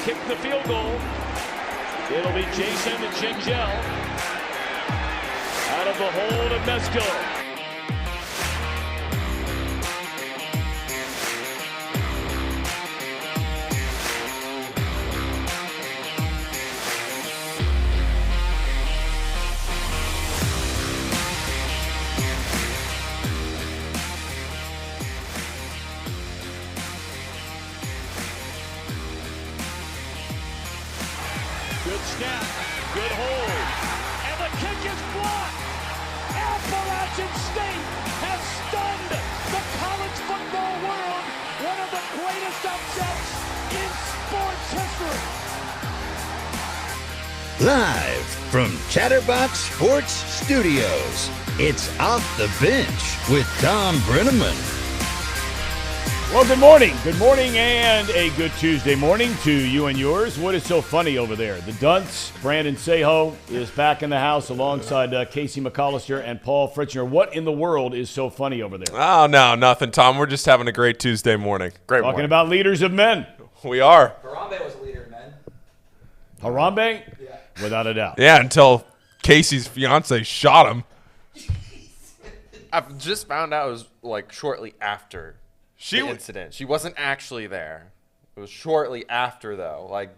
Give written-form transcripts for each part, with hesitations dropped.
kick the field goal. It'll be Jason Gingell out of the hold of Mesco. Good snap, good hold, and the kick is blocked. Appalachian State has stunned the college football world. One of the greatest upsets in sports history. Live from Chatterbox Sports Studios, it's Off the Bench with Thom Brennaman. Well, good morning. Good morning and a good Tuesday morning to you and yours. What is so funny over there? The Dunce, Brandon Seho, is back in the house alongside Casey McAllister and Paul Fritchner. What in the world is so funny over there? Oh, no, nothing, Tom. We're just having a great Tuesday morning. Great Talking morning. about leaders of men. We are. Harambe was a leader of men. Harambe? Yeah. Without a doubt. Yeah, until Casey's fiance shot him. I've just found out it was like shortly after the w- incident. She wasn't actually there. It was shortly after, though, like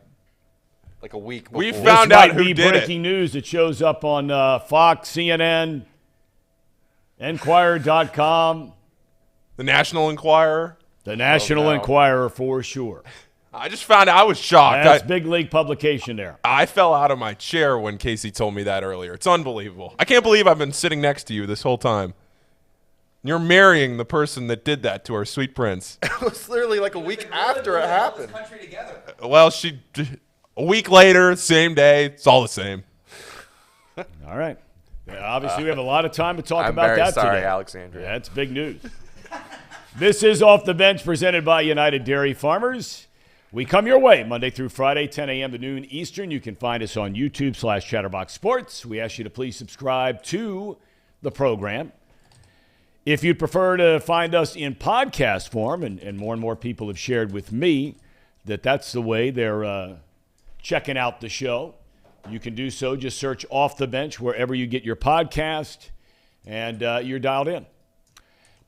a week before. We This found out might who be did breaking news that shows up on Fox, CNN, Enquirer.com, The National Enquirer. the National no. Enquirer for sure. I just found out. I was shocked. That's big league publication there. I fell out of my chair when Casey told me that earlier. It's unbelievable. I can't believe I've been sitting next to you this whole time. You're marrying the person that did that to our sweet prince. It was literally like a week after it happened. Country together. Well, a week later, same day, it's all the same. All right. Obviously, we have a lot of time to talk I'm about very that sorry, today. Alexandria. That's big news. This is Off the Bench presented by United Dairy Farmers. We come your way Monday through Friday, 10 a.m. to noon Eastern. You can find us on YouTube/Chatterbox Sports. We ask you to please subscribe to the program. If you'd prefer to find us in podcast form, and more people have shared with me that that's the way they're checking out the show, you can do so. Just search Off the Bench wherever you get your podcast, and you're dialed in.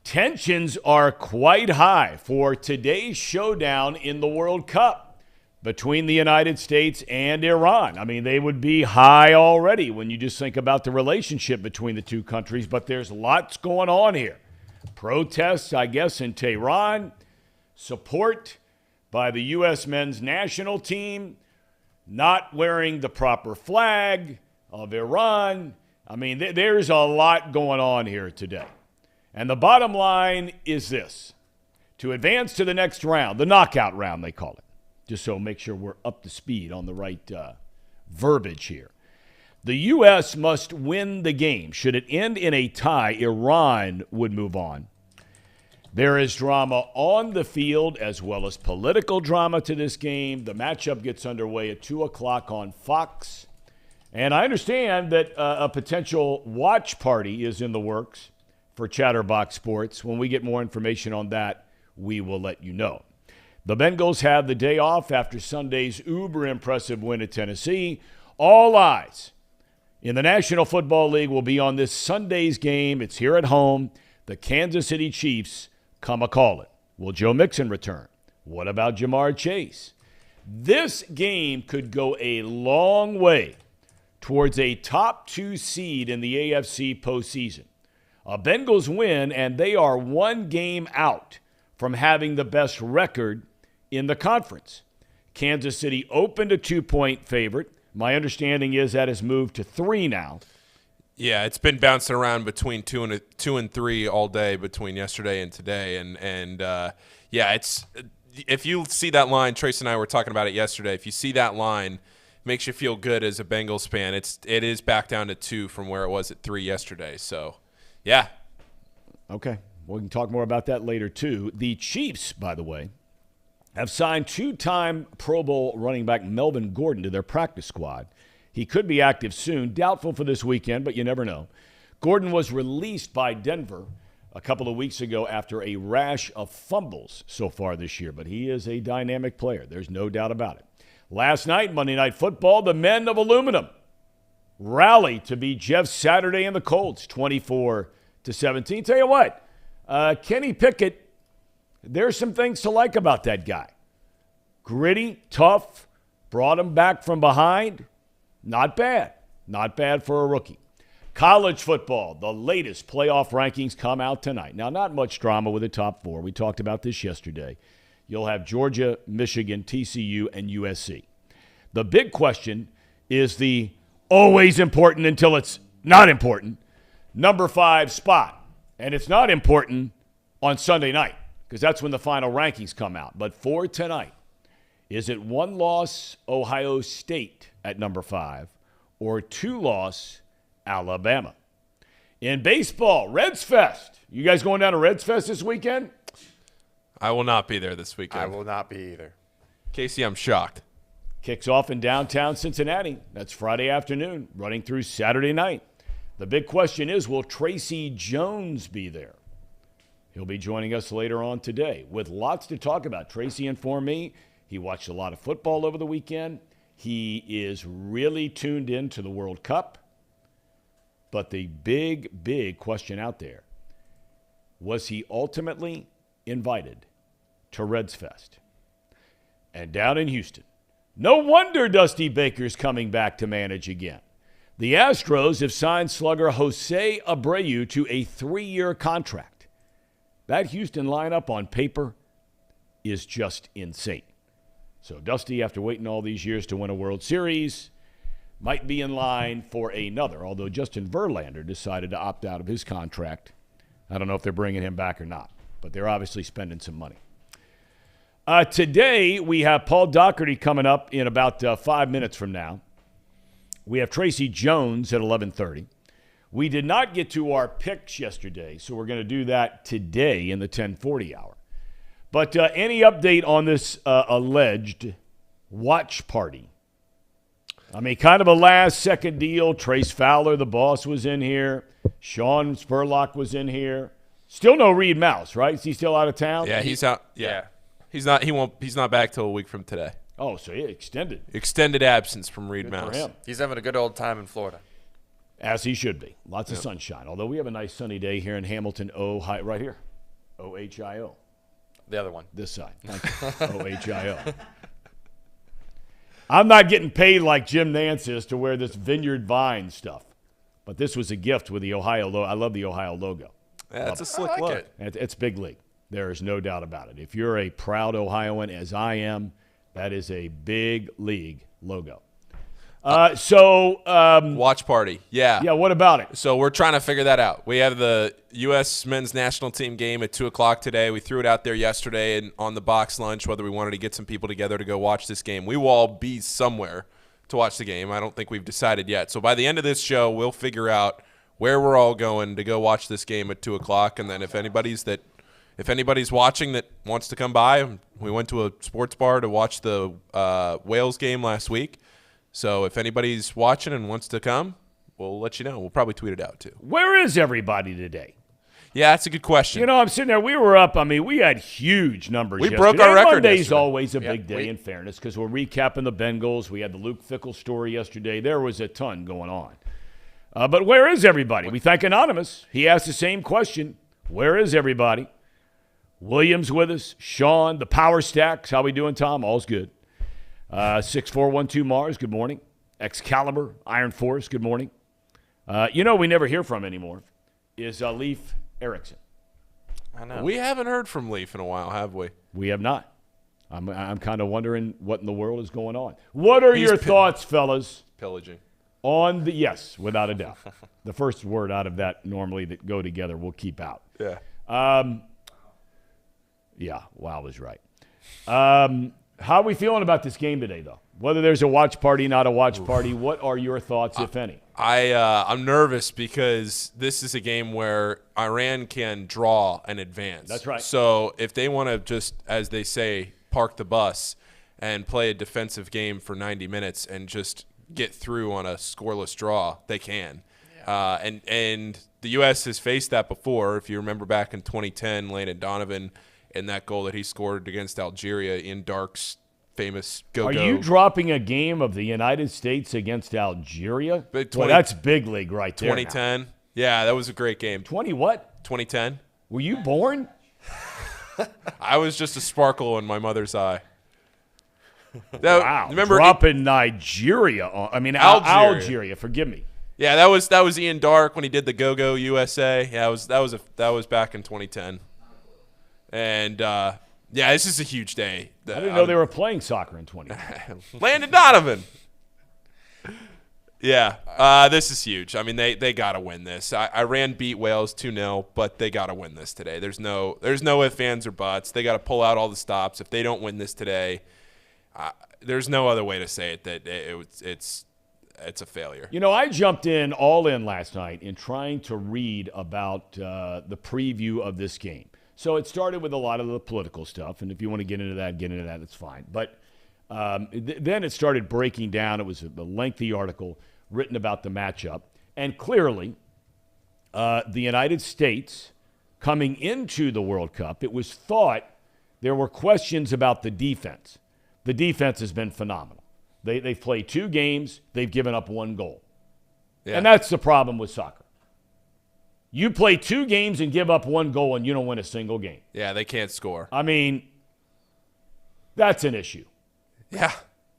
Tensions are quite high for today's showdown in the World Cup between the United States and Iran. I mean, they would be high already when you just think about the relationship between the two countries, but there's lots going on here. Protests, I guess, in Tehran, support by the U.S. men's national team, not wearing the proper flag of Iran. I mean, there's a lot going on here today. And the bottom line is this. To advance to the next round, the knockout round they call it, just so make sure we're up to speed on the right verbiage here. The U.S. must win the game. Should it end in a tie, Iran would move on. There is drama on the field as well as political drama to this game. The matchup gets underway at 2 o'clock on Fox. And I understand that a potential watch party is in the works for Chatterbox Sports. When we get more information on that, we will let you know. The Bengals have the day off after Sunday's uber impressive win at Tennessee. All eyes in the National Football League will be on this Sunday's game. It's here at home. The Kansas City Chiefs come a-callin'. Will Joe Mixon return? What about Jamar Chase? This game could go a long way towards a top 2 seed in the AFC postseason. A Bengals win, and they are one game out from having the best record in the conference. Kansas City opened a 2-point favorite. My understanding is that has moved to 3 now. Yeah, it's been bouncing around between 2 and 3 all day between yesterday and today, and yeah, it's if you see that line, Trace and I were talking about it yesterday. If you see that line, it makes you feel good as a Bengals fan. It is back down to 2 from where it was at 3 yesterday. So, yeah. Okay, we can talk more about that later too. The Chiefs, by the way, have signed 2-time Pro Bowl running back Melvin Gordon to their practice squad. He could be active soon. Doubtful for this weekend, but you never know. Gordon was released by Denver a couple of weeks ago after a rash of fumbles so far this year, but he is a dynamic player. There's no doubt about it. Last night, Monday Night Football, the men of aluminum rally to beat Jeff Saturday and the Colts 24-17. Tell you what, Kenny Pickett, there's some things to like about that guy. Gritty, tough, brought him back from behind. Not bad. Not bad for a rookie. College football, the latest playoff rankings come out tonight. Now, not much drama with the top four. We talked about this yesterday. You'll have Georgia, Michigan, TCU, and USC. The big question is the always important until it's not important number 5 spot. And it's not important on Sunday night because that's when the final rankings come out. But for tonight, is it 1-loss Ohio State at number 5 or 2-loss Alabama? In baseball, Reds Fest. You guys going down to Reds Fest this weekend? I will not be there this weekend. I will not be either. Casey, I'm shocked. Kicks off in downtown Cincinnati. That's Friday afternoon, running through Saturday night. The big question is, will Tracy Jones be there? He'll be joining us later on today with lots to talk about. Tracy informed me he watched a lot of football over the weekend. He is really tuned in to the World Cup. But the big question out there, was he ultimately invited to Reds Fest? And down in Houston, no wonder Dusty Baker's coming back to manage again. The Astros have signed slugger Jose Abreu to a 3-year contract. That Houston lineup on paper is just insane. So Dusty, after waiting all these years to win a World Series, might be in line for another, although Justin Verlander decided to opt out of his contract. I don't know if they're bringing him back or not, but they're obviously spending some money. Today, we have Paul Doherty coming up in about 5 minutes from now. We have Tracy Jones at 11:30. We did not get to our picks yesterday, so we're going to do that today in the 10:40 hour. But any update on this alleged watch party? I mean, kind of a last-second deal. Trace Fowler, the boss, was in here. Sean Spurlock was in here. Still no Reed Mouse, right? Is he still out of town? Yeah, he's out. Yeah. He's not. He's not back till a week from today. Oh, so yeah, extended. Extended absence from Reed Good Mouse. for him. He's having a good old time in Florida. As he should be. Lots of sunshine. Although we have a nice sunny day here in Hamilton, Ohio, right here. OHIO. The other one. This side. Thank you. OHIO. I'm not getting paid like Jim Nance is to wear this Vineyard Vine stuff. But this was a gift with the Ohio logo. I love the Ohio logo. Yeah, that's a slick like look. it. It's big league. There is no doubt about it. If you're a proud Ohioan, as I am, that is a big league logo. Watch party. Yeah. Yeah, what about it? So we're trying to figure that out. We have the U.S. men's national team game at 2 o'clock today. We threw it out there yesterday and on the box lunch whether we wanted to get some people together to go watch this game. We will all be somewhere to watch the game. I don't think we've decided yet. So by the end of this show, we'll figure out where we're all going to go watch this game at 2 o'clock. And then if anybody's watching that wants to come by, we went to a sports bar to watch the Wales game last week. So if anybody's watching and wants to come, we'll let you know. We'll probably tweet it out too. Where is everybody today? Yeah, that's a good question. You know, I'm sitting there. We were up. I mean, we had huge numbers. We yesterday. broke our record Monday's yesterday. always a big day, in fairness, because we're recapping the Bengals. We had the Luke Fickell story yesterday. There was a ton going on. But where is everybody? We thank Anonymous. He asked the same question. Where is everybody? Williams with us. Sean, the Power Stacks. How we doing, Tom? All's good. 6412 Mars, good morning. Excalibur, Iron Force, good morning. We never hear from anymore is Leif Erickson. I know. We haven't heard from Leaf in a while, have we? We have not. I'm kind of wondering what in the world is going on. What are your thoughts, fellas, Pillaging. on the – yes, without a doubt. The first word out of that normally that go together we'll keep out. Yeah. Yeah, wow was right. How are we feeling about this game today, though? Whether there's a watch party, not a watch party, what are your thoughts, if any? I'm nervous because this is a game where Iran can draw and advance. That's right. So if they want to just, as they say, park the bus and play a defensive game for 90 minutes and just get through on a scoreless draw, they can. Yeah. And the U.S. has faced that before. If you remember back in 2010, Landon Donovan and that goal that he scored against Algeria in Dark's famous go-go. Are you dropping a game of the United States against Algeria? Well, that's big league right there. 2010. Yeah, that was a great game. 20 what? 2010. Were you born? I was just a sparkle in my mother's eye. Wow. Remember dropping Nigeria. Algeria. Forgive me. Yeah, that was Ian Dark when he did the Go-Go USA. Yeah, that was back in 2010. And yeah, this is a huge day. I didn't know they were playing soccer in 2010. Landon Donovan. Yeah, this is huge. I mean, they got to win this. Iran beat Wales 2-0, but they got to win this today. There's no ifs, ands, or buts. They got to pull out all the stops. If they don't win this today, there's no other way to say it that it's a failure. You know, I jumped all in last night in trying to read about the preview of this game. So it started with a lot of the political stuff, and if you want to get into that, that's fine. But then it started breaking down. It was a lengthy article written about the matchup. And clearly, the United States, coming into the World Cup, it was thought there were questions about the defense. The defense has been phenomenal. They've played 2 games. They've given up 1 goal. Yeah. And that's the problem with soccer. You play 2 games and give up 1 goal, and you don't win a single game. Yeah, they can't score. I mean, that's an issue. Yeah.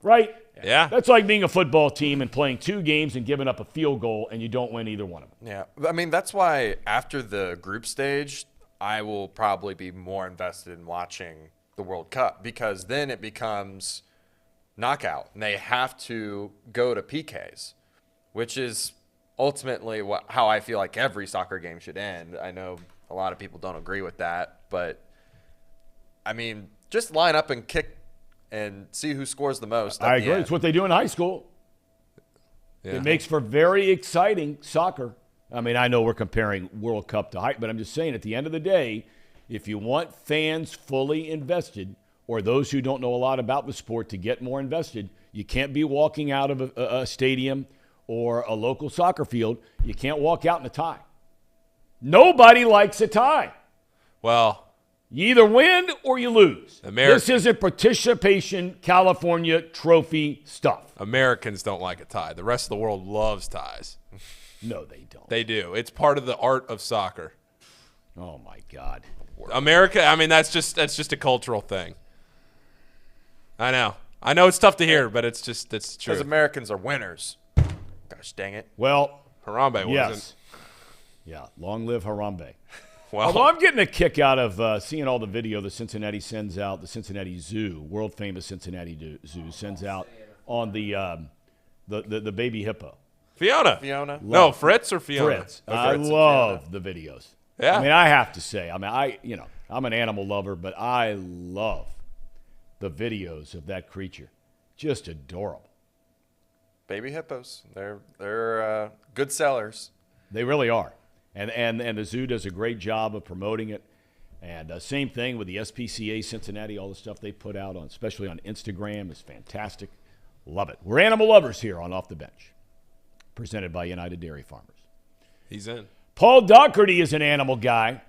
Right? Yeah. That's like being a football team and playing 2 games and giving up a field goal, and you don't win either one of them. Yeah. I mean, that's why after the group stage, I will probably be more invested in watching the World Cup, because then it becomes knockout, and they have to go to PKs, which is ultimately how I feel like every soccer game should end. I know a lot of people don't agree with that, but I mean, just line up and kick and see who scores the most. I agree. It's what they do in high school. Yeah. It makes for very exciting soccer. I mean, I know we're comparing World Cup to height, but I'm just saying at the end of the day, if you want fans fully invested, or those who don't know a lot about the sport to get more invested, you can't be walking out of a stadium or a local soccer field. You can't walk out in a tie. Nobody likes a tie. Well, you either win or you lose. This isn't participation California trophy stuff. Americans don't like a tie. The rest of the world loves ties. No, they don't. They do. It's part of the art of soccer. Oh, my God. America, I mean, that's just a cultural thing. I know it's tough to hear, but it's true. Because Americans are winners. Gosh dang it. Well, Harambe wasn't. Yes. Yeah, long live Harambe. Well, although I'm getting a kick out of seeing all the video the Cincinnati sends out, the Cincinnati Zoo, world-famous Cincinnati Zoo, sends out on the baby hippo. Fiona. No, Fritz or Fiona? Fritz. I love the videos. Yeah. I mean, I have to say, I'm an animal lover, but I love the videos of that creature. Just adorable. Baby hippos. They're good sellers. They really are. And the zoo does a great job of promoting it. And same thing with the SPCA Cincinnati, all the stuff they put out, especially on Instagram, is fantastic. Love it. We're animal lovers here on Off the Bench, presented by United Dairy Farmers. He's in. Paul Doherty is an animal guy.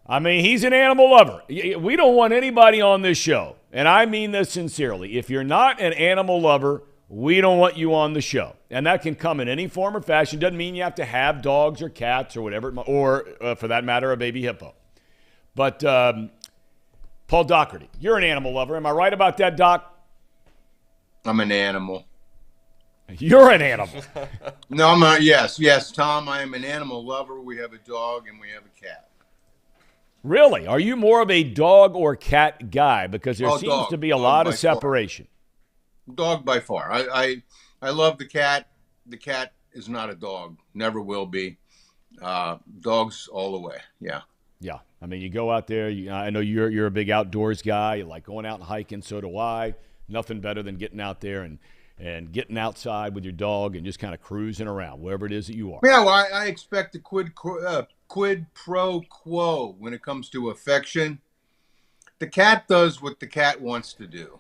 I mean, he's an animal lover. We don't want anybody on this show, and I mean this sincerely. If you're not an animal lover, we don't want you on the show. And that can come in any form or fashion. Doesn't mean you have to have dogs or cats or whatever, or for that matter, a baby hippo. But Paul Doherty, you're an animal lover. Am I right about that, Doc? I'm an animal. You're an animal. No, I'm not. Yes, Tom, I am an animal lover. We have a dog and we have a cat. Really? Are you more of a dog or cat guy? Because there seems dog. to be a lot of separation. Dog by far. I love the cat. The cat is not a dog. Never will be. Dogs all the way. Yeah. Yeah. I mean, you go out there. I know you're a big outdoors guy. You like going out and hiking. So do I. Nothing better than getting out there and getting outside with your dog and just kind of cruising around, wherever it is that you are. Yeah, well, I expect a quid pro quo when it comes to affection. The cat does what the cat wants to do.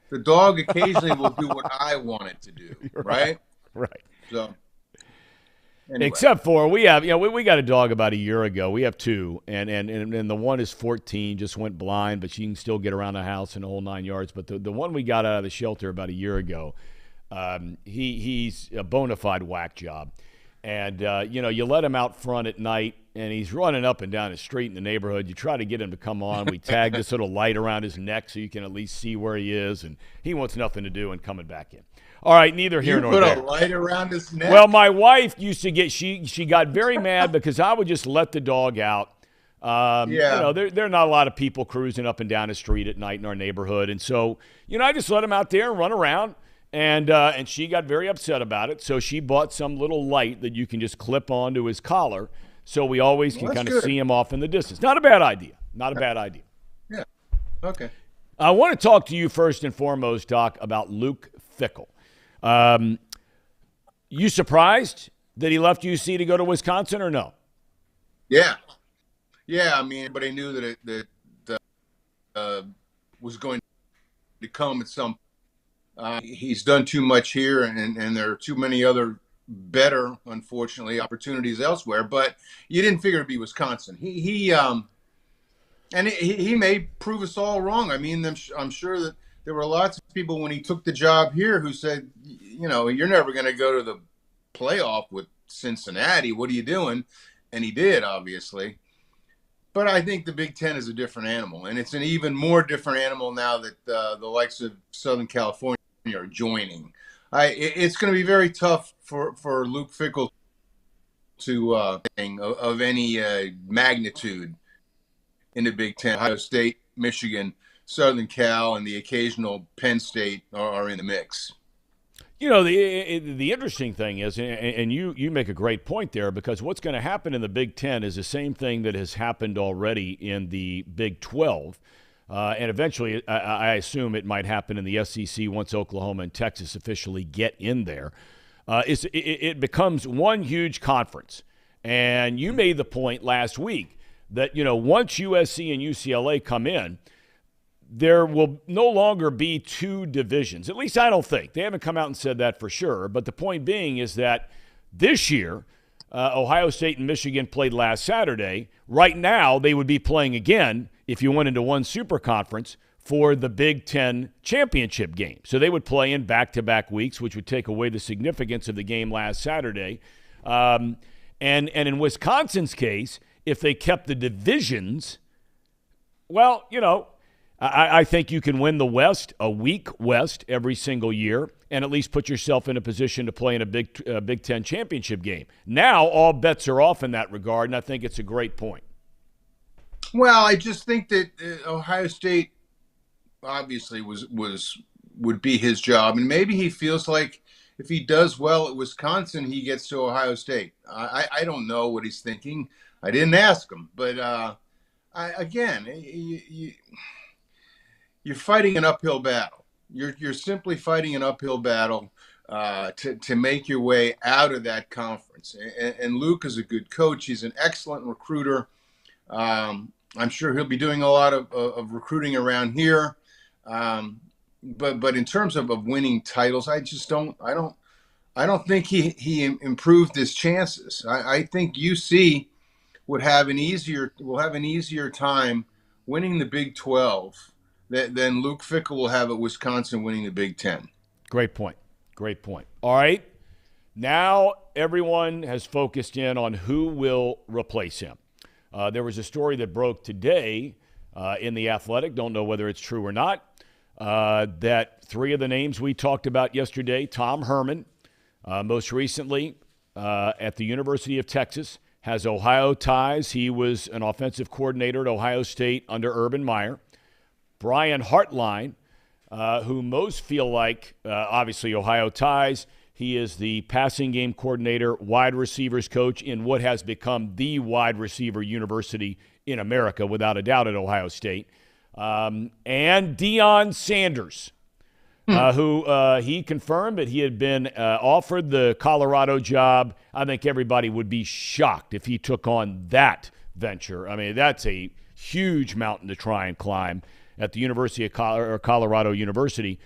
The dog occasionally will do what I want it to do, right? Right. So, Anyway. Except for we have, we got a dog about a year ago. We have two, and the one is 14, just went blind, but she can still get around the house and the whole 9 yards. But the one we got out of the shelter about a year ago, he's a bona fide whack job. And, you let him out front at night, and he's running up and down the street in the neighborhood. You try to get him to come on. We tag this little light around his neck so you can at least see where he is, and he wants nothing to do and coming back in. All right, neither here nor there. You put a light around his neck? Well, my wife used to get she got very mad because I would just let the dog out. There are not a lot of people cruising up and down the street at night in our neighborhood, and so I just let him out there and run around. And she got very upset about it, so she bought some little light that you can just clip onto his collar, so we always can kind of see him off in the distance. Not a bad idea. Not a bad idea. Yeah. Okay. I want to talk to you first and foremost, Doc, about Luke Fickell. You surprised that he left UC to go to Wisconsin, or no? Yeah. I mean, everybody knew that it was going to come at some. He's done too much here, and there are too many other better, unfortunately, opportunities elsewhere. But you didn't figure it'd be Wisconsin. He may prove us all wrong. I mean, I'm sure that there were lots of people when he took the job here who said, you're never going to go to the playoff with Cincinnati. What are you doing? And he did, obviously. But I think the Big Ten is a different animal, and it's an even more different animal now that the likes of Southern California are joining. It's going to be very tough for Luke Fickell to of any magnitude in the Big Ten. Ohio State, Michigan, Southern Cal, and the occasional Penn State are in the mix. The interesting thing is, and you make a great point there, because what's going to happen in the Big Ten is the same thing that has happened already in the Big 12. And eventually, I assume it might happen in the SEC once Oklahoma and Texas officially get in there. It becomes one huge conference. And you made the point last week that, once USC and UCLA come in, there will no longer be two divisions. At least I don't think. They haven't come out and said that for sure. But the point being is that this year, Ohio State and Michigan played last Saturday. Right now, they would be playing again if you went into one super conference for the Big Ten championship game. So they would play in back-to-back weeks, which would take away the significance of the game last Saturday. And in Wisconsin's case, if they kept the divisions, well, I think you can win the West, a weak West, every single year, and at least put yourself in a position to play in a Big Ten championship game. Now all bets are off in that regard, and I think it's a great point. Well, I just think that Ohio State obviously would be his job, and maybe he feels like if he does well at Wisconsin, he gets to Ohio State. I don't know what he's thinking. I didn't ask him, but you're fighting an uphill battle. You're simply fighting an uphill battle to make your way out of that conference. And Luke is a good coach. He's an excellent recruiter. I'm sure he'll be doing a lot of recruiting around here. But in terms of winning titles, I don't think he improved his chances. I think UC will have an easier time winning the Big 12 than Luke Fickell will have at Wisconsin winning the Big Ten. Great point. All right. Now everyone has focused in on who will replace him. There was a story that broke today in The Athletic, don't know whether it's true or not, that three of the names we talked about yesterday, Tom Herman, most recently at the University of Texas, has Ohio ties. He was an offensive coordinator at Ohio State under Urban Meyer. Brian Hartline, who most feel like, obviously, Ohio ties. He is the passing game coordinator, wide receivers coach in what has become the wide receiver university in America, without a doubt, at Ohio State. And Deion Sanders, who he confirmed that he had been offered the Colorado job. I think everybody would be shocked if he took on that venture. I mean, that's a huge mountain to try and climb at the University of Colorado University.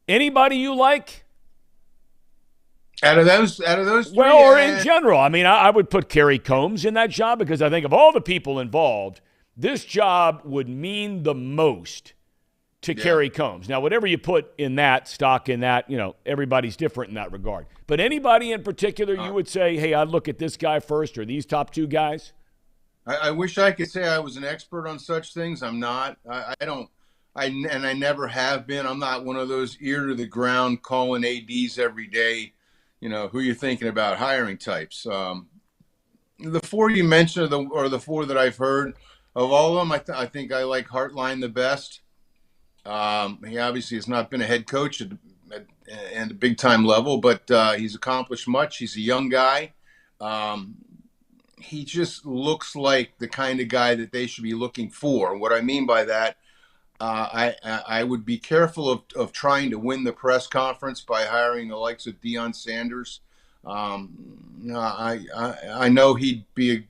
Anybody you like? Out of those three, Well, or in general. I mean, I would put Kerry Combs in that job because I think of all the people involved, this job would mean the most to Kerry Combs. Now, whatever you put in that, stock in that, everybody's different in that regard. But anybody in particular you would say, hey, I'd look at this guy first or these top two guys? I wish I could say I was an expert on such things. I'm not. I don't. And I never have been. I'm not one of those ear to the ground calling ADs every day. Who you're thinking about hiring types. The four you mentioned are the four that I've heard. Of all of them, I think I like Hartline the best. He obviously has not been a head coach at a big time level, but he's accomplished much. He's a young guy. He just looks like the kind of guy that they should be looking for. What I mean by that, I would be careful of trying to win the press conference by hiring the likes of Deion Sanders. I know he'd be a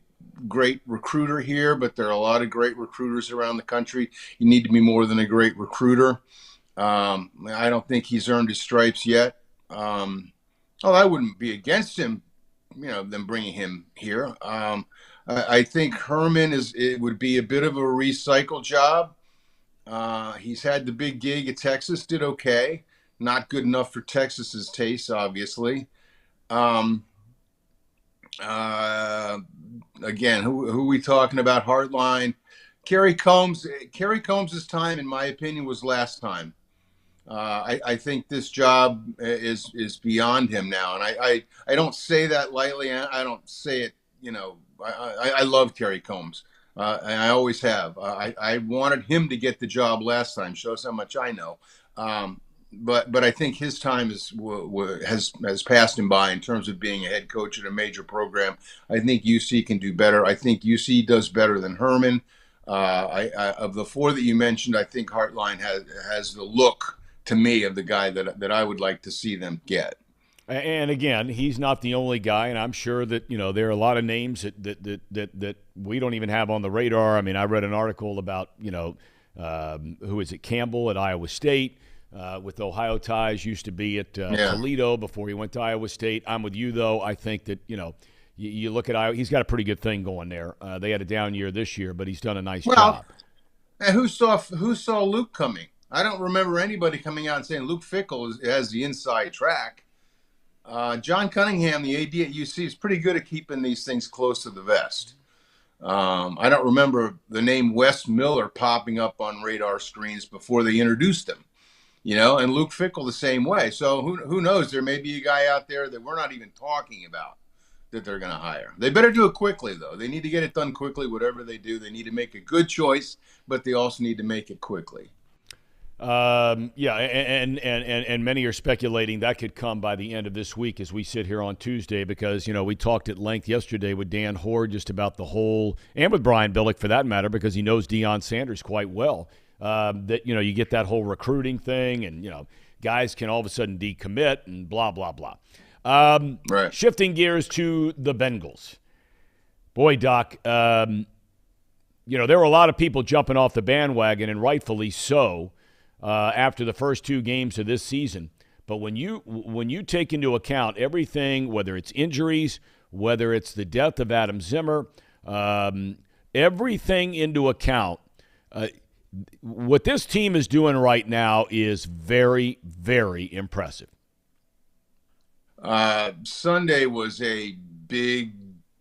great recruiter here, but there are a lot of great recruiters around the country. You need to be more than a great recruiter. I don't think he's earned his stripes yet. I wouldn't be against him, them bringing him here. I think Herman it would be a bit of a recycle job. He's had the big gig at Texas, did okay. Not good enough for Texas's taste, obviously. Again, who are we talking about? Hartline. Kerry Combs' time, in my opinion, was last time. I think this job is beyond him now. And I don't say that lightly. I don't say it, I love Kerry Combs. And I always have. I wanted him to get the job last time. Shows how much I know. But I think his time has passed him by in terms of being a head coach at a major program. I think UC can do better. I think UC does better than Herman. Of the four that you mentioned, I think Hartline has the look to me of the guy that I would like to see them get. And again, he's not the only guy, and I'm sure that there are a lot of names that we don't even have on the radar. I mean, I read an article about who is it, Campbell at Iowa State with Ohio ties, used to be at Toledo before he went to Iowa State. I'm with you though. I think that you look at Iowa, he's got a pretty good thing going there. They had a down year this year, but he's done a nice job. And who saw Luke coming? I don't remember anybody coming out and saying Luke Fickell has the inside track. John Cunningham, the AD at UC, is pretty good at keeping these things close to the vest. I don't remember the name Wes Miller popping up on radar screens before they introduced him, and Luke Fickell the same way. So who knows? There may be a guy out there that we're not even talking about that they're going to hire. They better do it quickly, though. They need to get it done quickly. Whatever they do, they need to make a good choice, but they also need to make it quickly. And many are speculating that could come by the end of this week as we sit here on Tuesday because, we talked at length yesterday with Dan Hoard just about the whole, and with Brian Billick for that matter, because he knows Deion Sanders quite well, that, you get that whole recruiting thing and, guys can all of a sudden decommit and blah, blah, blah. Right. Shifting gears to the Bengals. Boy, Doc, there were a lot of people jumping off the bandwagon, and rightfully so, after the first two games of this season. But when you take into account everything, whether it's injuries, whether it's the death of Adam Zimmer, everything into account, what this team is doing right now is very, very impressive. Sunday was a big,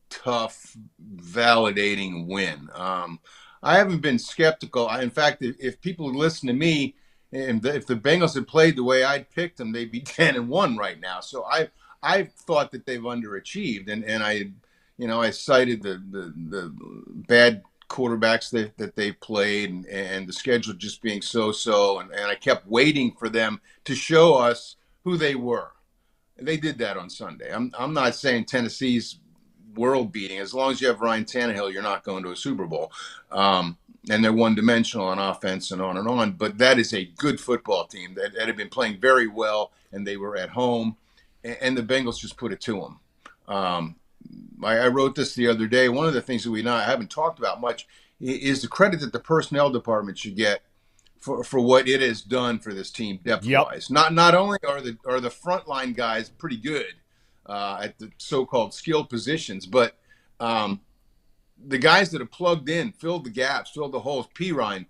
tough, validating win. I haven't been skeptical. In fact, if people listen to me, and if the Bengals had played the way I'd picked them, they'd be 10-1 right now. So I thought that they've underachieved, and I cited the bad quarterbacks that they played and the schedule just being so, and I kept waiting for them to show us who they were. They did that on Sunday. I'm not saying Tennessee's world beating. As long as you have Ryan Tannehill, you're not going to a Super Bowl. And they're one-dimensional on offense and on and on. But that is a good football team that had been playing very well, and they were at home. And the Bengals just put it to them. I wrote this the other day. One of the things that we haven't talked about much is the credit that the personnel department should get for what it has done for this team depth-wise. Yep. Not only are the frontline guys pretty good, at the so-called skilled positions. But the guys that have plugged in, filled the gaps, filled the holes, Pirine,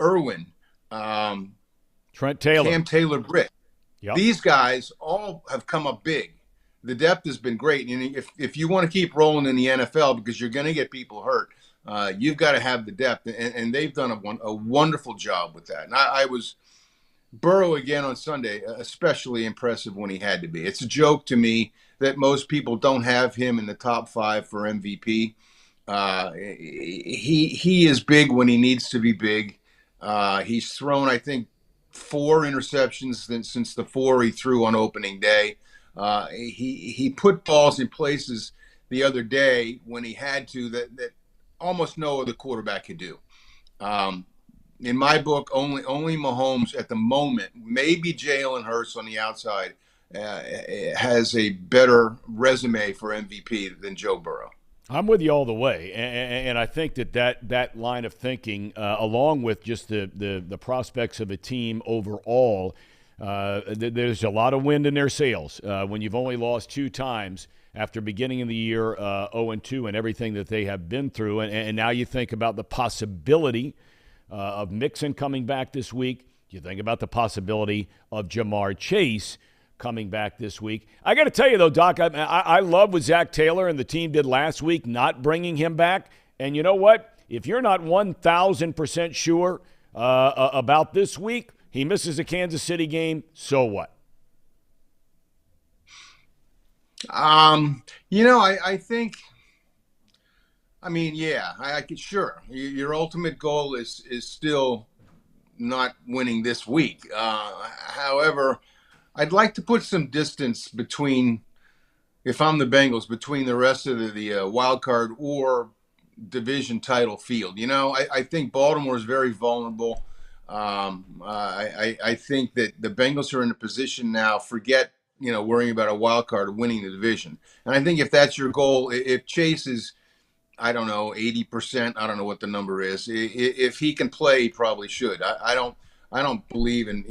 Irwin, Trent Taylor, Cam Taylor-Britt. Yep. These guys all have come up big. The depth has been great. And if you want to keep rolling in the NFL, because you're going to get people hurt, you've got to have the depth. And they've done a wonderful job with that. And I was Burrow again on Sunday, especially impressive when he had to be. It's a joke to me that most people don't have him in the top 5 for MVP. He is big when he needs to be big. He's thrown, I think, 4 interceptions since the 4 he threw on opening day. He put balls in places the other day when he had to that almost no other quarterback could do. In my book, only Mahomes at the moment, maybe Jalen Hurts on the outside, has a better resume for MVP than Joe Burrow. I'm with you all the way, and I think that line of thinking, along with just the prospects of a team overall, there's a lot of wind in their sails when you've only lost 2 times after beginning of the year 0-2 and everything that they have been through, and now you think about the possibility of Mixon coming back this week. You think about the possibility of Jamar Chase coming back this week. I got to tell you, though, Doc, I love what Zach Taylor and the team did last week, not bringing him back. And you know what? If you're not 1,000% sure about this week, he misses a Kansas City game, so what? I think, I could, sure. Your ultimate goal is still not winning this week. However, I'd like to put some distance between, if I'm the Bengals, between the rest of the wild card or division title field. I think Baltimore is very vulnerable. I think that the Bengals are in a position now, forget, worrying about a wild card or winning the division. And I think if that's your goal, if Chase is, I don't know, 80%, I don't know what the number is. If he can play, he probably should. I don't believe in,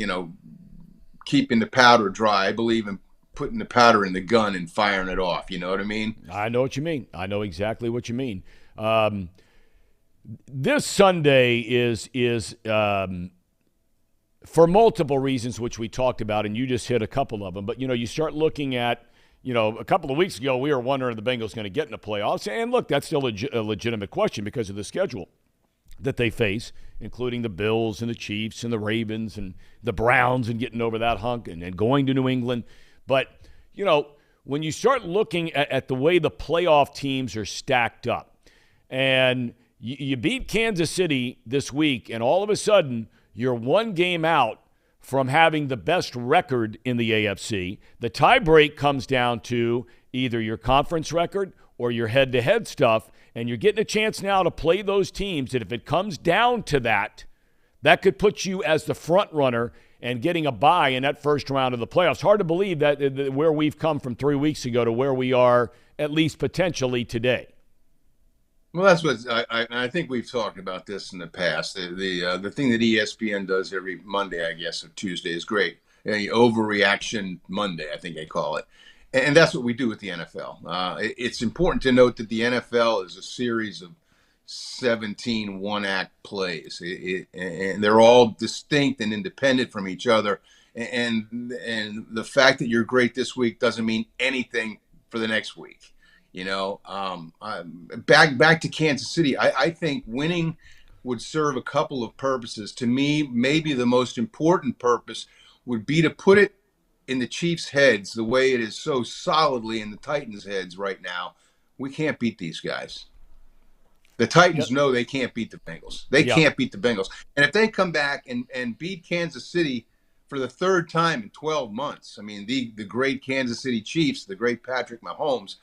keeping the powder dry. I believe in putting the powder in the gun and firing it off. You know what I mean? I know what you mean. I know exactly what you mean. This Sunday is for multiple reasons, which we talked about, and you just hit a couple of them. But, you start looking at, a couple of weeks ago, we were wondering if the Bengals going to get in the playoffs. And, look, that's still a legitimate question because of the schedule that they face, including the Bills and the Chiefs and the Ravens and the Browns and getting over that hunk and going to New England. But, when you start looking at the way the playoff teams are stacked up and you beat Kansas City this week and all of a sudden you're 1 game out from having the best record in the AFC, the tiebreak comes down to either your conference record or your head-to-head stuff, and you're getting a chance now to play those teams that if it comes down to that could put you as the front runner and getting a bye in that first round of the playoffs. Hard to believe that where we've come from 3 weeks ago to where we are at least potentially today. Well, that's what I think we've talked about this in the past. The thing that ESPN does every Monday, I guess, or Tuesday is great. The Overreaction Monday, I think they call it. And that's what we do with the NFL. It's important to note that the NFL is a series of 17 one-act plays, and they're all distinct and independent from each other. And the fact that you're great this week doesn't mean anything for the next week. Back to Kansas City, I think winning would serve a couple of purposes. To me, maybe the most important purpose would be to put it in the Chiefs' heads the way it is so solidly in the Titans' heads right now. We can't beat these guys. The Titans know they can't beat the Bengals. They can't beat the Bengals. And if they come back and beat Kansas City for the 3rd time in 12 months, I mean, the great Kansas City Chiefs, the great Patrick Mahomes,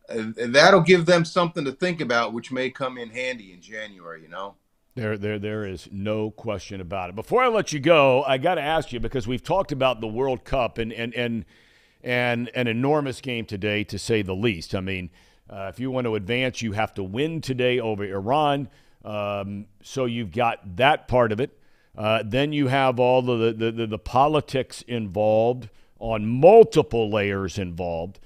that'll give them something to think about, which may come in handy in January, There is no question about it. Before I let you go, I got to ask you, because we've talked about the World Cup and an enormous game today, to say the least. I mean, if you want to advance, you have to win today over Iran. So you've got that part of it. Then you have all the politics involved on multiple layers involved.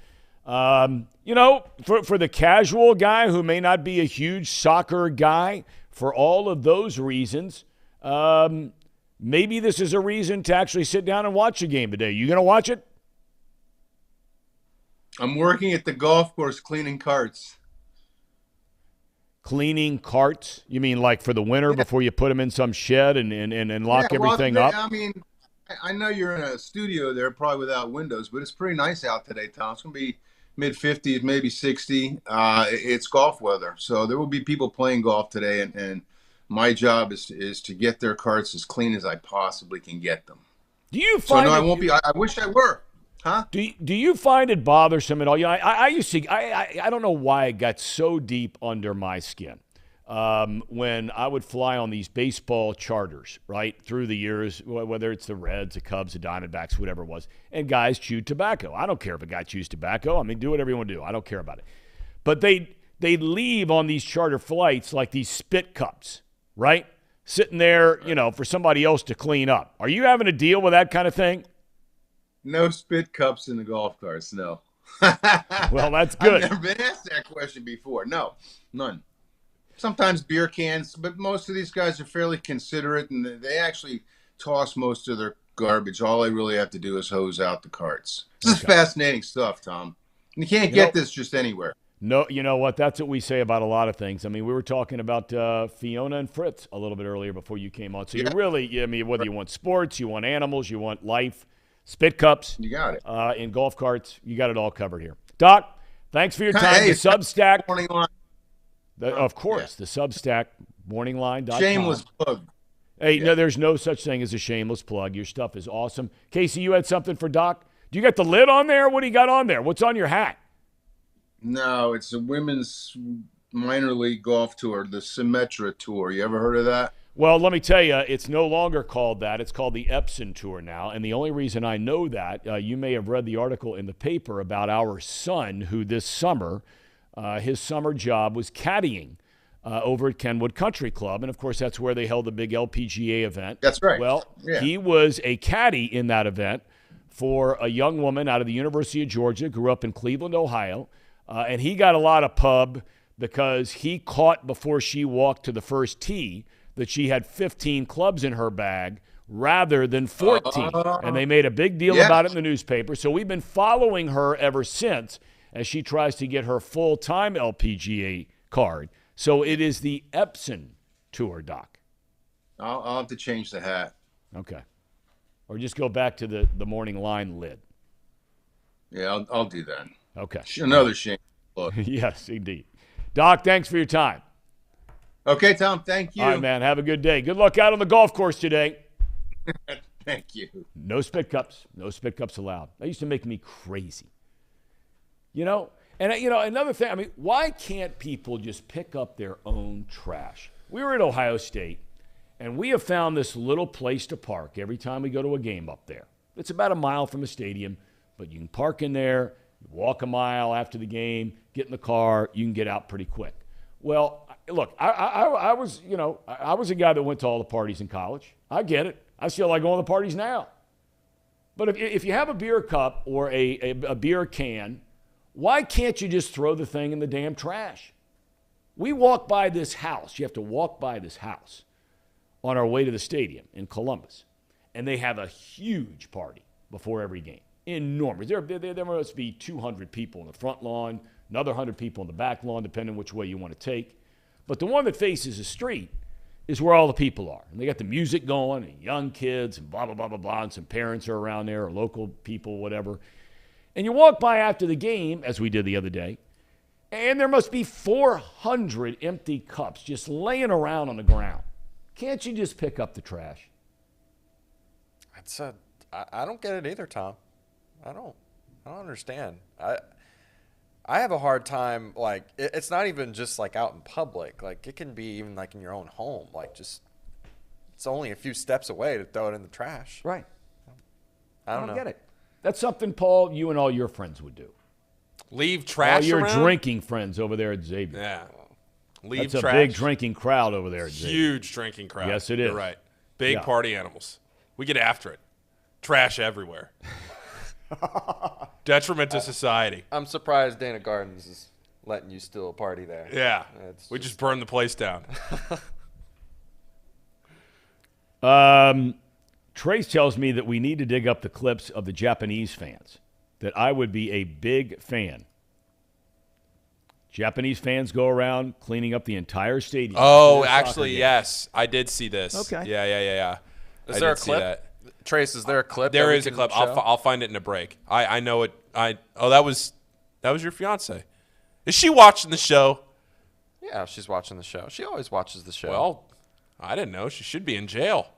You know, for the casual guy who may not be a huge soccer guy, for all of those reasons, maybe this is a reason to actually sit down and watch a game today. You going to watch it? I'm working at the golf course cleaning carts. Cleaning carts? You mean like for the winter before you put them in some shed and lock everything up? I mean, I know you're in a studio there, probably without windows, but it's pretty nice out today, Tom. It's going to be mid-50s, maybe 60. It's golf weather. So there will be people playing golf today, and my job is to get their carts as clean as I possibly can get them. Do you find I won't be. I wish I were. Huh? Do you find it bothersome at all? You know, I used to. I don't know why it got so deep under my skin when I would fly on these baseball charters, right, through the years, whether it's the Reds, the Cubs, the Diamondbacks, whatever it was, and guys chewed tobacco. I don't care if a guy chews tobacco. I mean, do whatever you want to do. I don't care about it. But they leave on these charter flights like these spit cups, right, sitting there, you know, for somebody else to clean up. Are you having to deal with that kind of thing? No spit cups in the golf carts, no. Well, that's good. I've never been asked that question before. No, none. Sometimes beer cans, but most of these guys are fairly considerate, and they actually toss most of their garbage. All I really have to do is hose out the carts. This is fascinating stuff, Tom. You can't get this just anywhere. No, you know what? That's what we say about a lot of things. I mean, we were talking about Fiona and Fritz a little bit earlier before you came on. So you really, I mean, whether you want sports, you want animals, you want life, spit cups. You got it. In golf carts, you got it all covered here. Doc, thanks for your time. Hey, the Substack. Morning line. Of course, the Substack, morningline.com. Shameless plug. Hey, no, there's no such thing as a shameless plug. Your stuff is awesome. Casey, you had something for Doc? Do you got the lid on there? What do you got on there? What's on your hat? No, it's a women's minor league golf tour, the Symetra Tour. You ever heard of that? Well, let me tell you, it's no longer called that. It's called the Epson Tour now. And the only reason I know that, you may have read the article in the paper about our son who this summer, his summer job was caddying over at Kenwood Country Club. And, of course, that's where they held the big LPGA event. That's right. Well, he was a caddy in that event for a young woman out of the University of Georgia, grew up in Cleveland, Ohio. And he got a lot of pub because he caught before she walked to the first tee that she had 15 clubs in her bag rather than 14. And they made a big deal about it in the newspaper. So we've been following her ever since as she tries to get her full-time LPGA card. So it is the Epson Tour, Doc. I'll have to change the hat. Okay. Or just go back to the morning line lid. Yeah, I'll do that. Okay. Another shame. Yes, indeed. Doc, thanks for your time. Okay, Tom, thank you. All right, man, have a good day. Good luck out on the golf course today. Thank you. No spit cups. No spit cups allowed. That used to make me crazy. You know, and another thing, I mean, why can't people just pick up their own trash? We were at Ohio State, and we have found this little place to park every time we go to a game up there. It's about a mile from the stadium, but you can park in there, walk a mile after the game, get in the car, you can get out pretty quick. Well, look, I was a guy that went to all the parties in college. I get it. I still like going to the parties now. But if you have a beer cup or a beer can, why can't you just throw the thing in the damn trash? We walk by this house. You have to walk by this house on our way to the stadium in Columbus. And they have a huge party before every game. Enormous. There must be 200 people in the front lawn, another 100 people in the back lawn, depending which way you want to take. But the one that faces the street is where all the people are. And they got the music going and young kids and blah, blah, blah, blah, blah, and some parents are around there or local people, whatever. And you walk by after the game, as we did the other day, and there must be 400 empty cups just laying around on the ground. Can't you just pick up the trash? I don't get it either, Tom. I don't understand. I have a hard time, like, it's not even just, like, out in public. Like, it can be even, like, in your own home. Like, just, it's only a few steps away to throw it in the trash. Right. I don't know. Get it. That's something, Paul, you and all your friends would do. Leave trash all your around? drinking friends over there at Xavier. Yeah. Leave That's trash. a big drinking crowd over there at Xavier. Huge drinking crowd. Yes, it is. You're right. Big Yeah. party animals. We get after it. Trash everywhere. Detriment to society. I'm surprised Dana Gardens is letting you still party there. Yeah. We just burned the place down. Trace tells me that we need to dig up the clips of the Japanese fans, that I would be a big fan. Japanese fans go around cleaning up the entire stadium. Oh, actually, yes. I did see this. Okay. Yeah. Is there a clip? Trace, is there a clip? There is a clip. I'll find it in a break. I know it. That was your fiance. Is she watching the show? Yeah, she's watching the show. She always watches the show. Well, I didn't know. She should be in jail.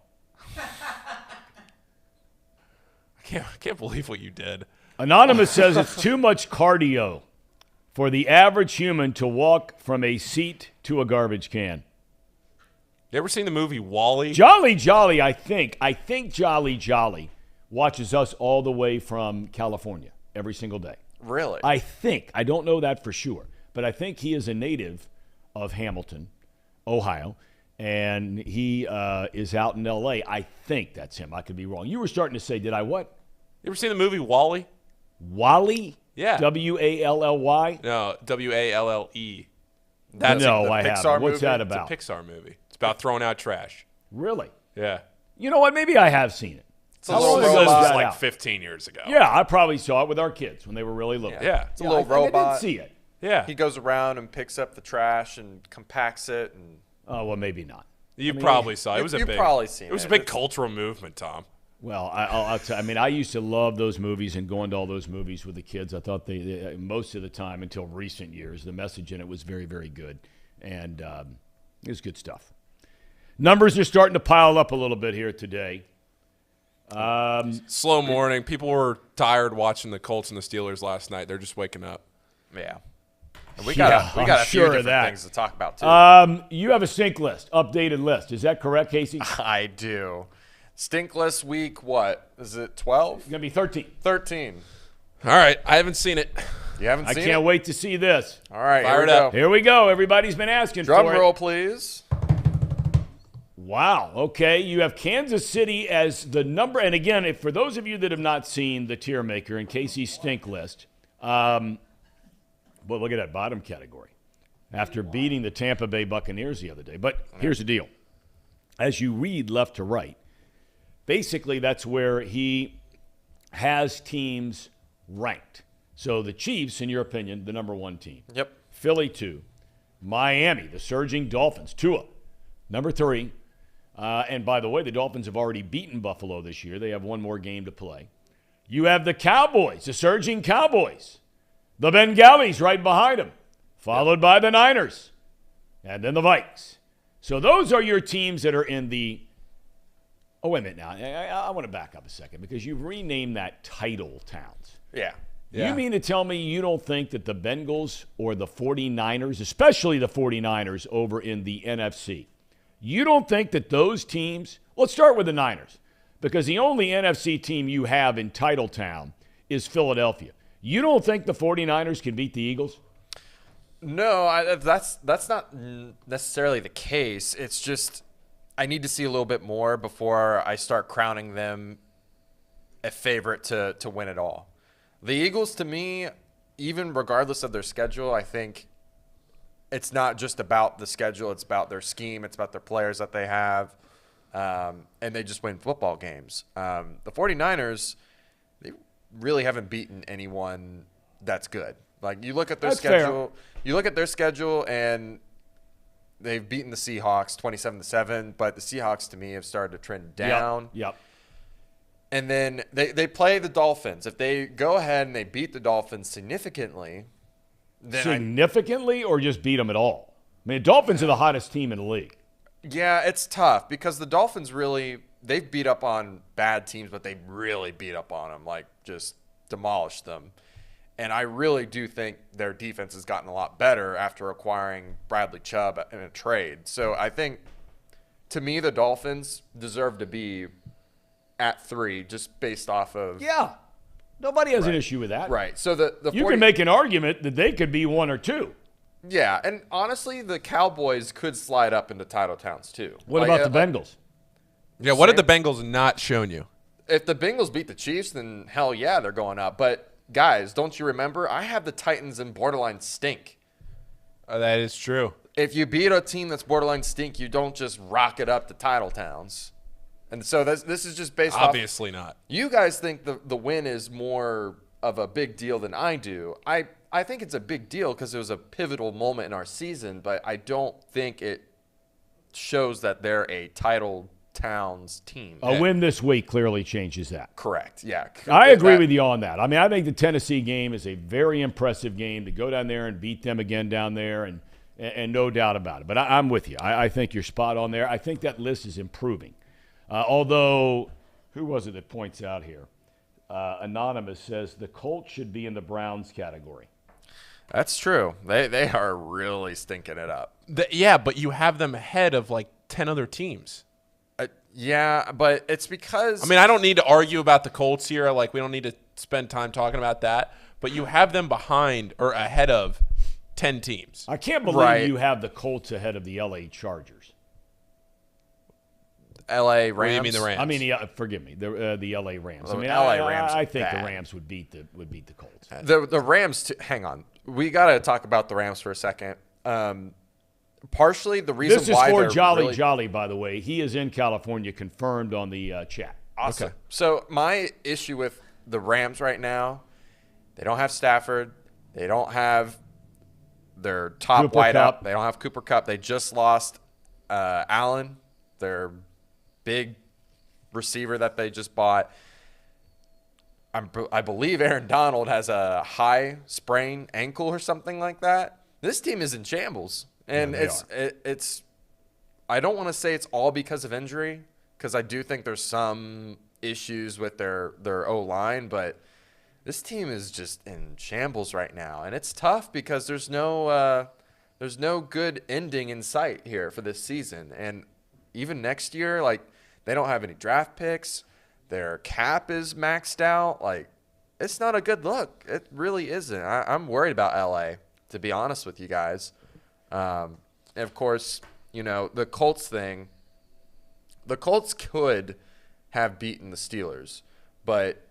I can't believe what you did. Anonymous says it's too much cardio for the average human to walk from a seat to a garbage can. You ever seen the movie WALL-E? Jolly Jolly, I think Jolly Jolly watches us all the way from California every single day. Really? I think. I don't know that for sure. But I think he is a native of Hamilton, Ohio, and he is out in L.A. I think that's him. I could be wrong. You were starting to say, did I what? You ever seen the movie WALL-E? Wally? Yeah. W-A-L-L-Y? No, W-A-L-L-E. No, I haven't. What's that about? It's a Pixar movie. It's about throwing out trash. Really? Yeah. You know what? Maybe I have seen it. It's a How little long ago This was was that like out? 15 years ago. Yeah, I probably saw it with our kids when they were really little. Yeah. It's a little I robot. did see it. Yeah. He goes around and picks up the trash and compacts it. And Oh, well, maybe not. You probably saw it. It was you've big. probably seen It was it. a big cultural movement, Tom. Well, I'll tell you, I mean, I used to love those movies and going to all those movies with the kids. I thought they most of the time until recent years, the message in it was very, very good. And it was good stuff. Numbers are starting to pile up a little bit here today. Slow morning. People were tired watching the Colts and the Steelers last night. They're just waking up. yeah. And we Yeah, got a I'm few sure of different that. things to talk about, too. You have a stink list, updated list. Is that correct, Casey? It's I do. Stinkless week, what? Is it 12? going to be 13. 13. All right. I haven't seen it. You haven't I seen can't it? wait to see this. All right, Fire here it we up. go. Here we go. Everybody's been asking Drum for roll, it. please. Wow. Okay. You have Kansas City as the number. And again, if for those of you that have not seen the tier maker and Casey's stink list, well, look at that bottom category after beating the Tampa Bay Buccaneers the other day. But here's the deal. As you read left to right, basically that's where he has teams ranked. So the Chiefs, in your opinion, the number one team. Yep. Philly, 2. Miami, the surging Dolphins, Tua, number 3. And by the way, the Dolphins have already beaten Buffalo this year. They have one more game to play. You have the Cowboys, the surging Cowboys. The Bengalis right behind them, followed by the Niners, and then the Vikes. So those are your teams that are in the – oh, wait a minute now. I want to back up a second because you've renamed that title towns. Yeah. You mean to tell me you don't think that the Bengals or the 49ers, especially the 49ers over in the NFC, you don't think that those teams – let's start with the Niners because the only NFC team you have in Titletown is Philadelphia. You don't think the 49ers can beat the Eagles? No, that's not necessarily the case. It's just I need to see a little bit more before I start crowning them a favorite to win it all. The Eagles, to me, even regardless of their schedule, I think it's not just about the schedule. It's about their scheme. It's about their players that they have, and they just win football games. The 49ers, they really haven't beaten anyone that's good. Like, you look at their schedule. Fair. You look at their schedule, and they've beaten the Seahawks 27-7, but the Seahawks, to me, have started to trend down. Yep. And then they play the Dolphins. If they go ahead and they beat the Dolphins significantly, then Significantly or just beat them at all? I mean, the Dolphins are the hottest team in the league. yeah, it's tough because the Dolphins really – they've beat up on bad teams, but they really beat up on them, like just demolished them. And I really do think their defense has gotten a lot better after acquiring Bradley Chubb in a trade. So I think, to me, the Dolphins deserve to be at 3 just based off of – Yeah. Nobody has an issue with that. Right. So the You can make an argument that they could be 1 or 2. Yeah, and honestly, the Cowboys could slide up into title towns too. What about the Bengals? Yeah, what have the Bengals not shown you? if the Bengals beat the Chiefs, then hell yeah, they're going up. But guys, don't you remember? I have the Titans in borderline stink. That is true. If you beat a team that's borderline stink, you don't just rock it up to title towns. And so this is just based Obviously not. You guys think the win is more of a big deal than I do. I think it's a big deal because it was a pivotal moment in our season, but I don't think it shows that they're a title towns team. A win this week clearly changes that. Correct. Yeah. I agree with you on that. I mean, I think the Tennessee game is a very impressive game to go down there and beat them again down there, and no doubt about it. But I'm with you. I think you're spot on there. I think that list is improving. Although, who was it that points out here? Anonymous says the Colts should be in the Browns category. That's true. They are really stinking it up. Yeah, but you have them ahead of like 10 other teams. Yeah, but it's because... I mean, I don't need to argue about the Colts here. Like, we don't need to spend time talking about that. But you have them behind or ahead of 10 teams. I can't believe you have the Colts ahead of the L.A. Chargers. L.A. Rams? What do you mean the Rams? I mean, forgive me, the L.A. Rams. I mean, LA Rams I think bad. the Rams would beat the Colts. The Rams, hang on. We got to talk about the Rams for a second. Partially, the reason This is why for they're Jolly really, Jolly, by the way. He is in California, confirmed on the chat. Awesome. Okay. So my issue with the Rams right now, they don't have Stafford. They don't have their top Cooper wideout. Kupp. They don't have Cooper Kupp. They just lost Allen, their big receiver that they just bought. I believe Aaron Donald has a high sprain ankle or something like that. This team is in shambles. And it's I don't want to say it's all because of injury, because I do think there's some issues with their O-line, but this team is just in shambles right now. And it's tough because there's no good ending in sight here for this season. And even next year, like, they don't have any draft picks. Their cap is maxed out. Like, it's not a good look. It really isn't. I'm worried about LA, to be honest with you guys. And of course, you know, the Colts thing, the Colts could have beaten the Steelers, but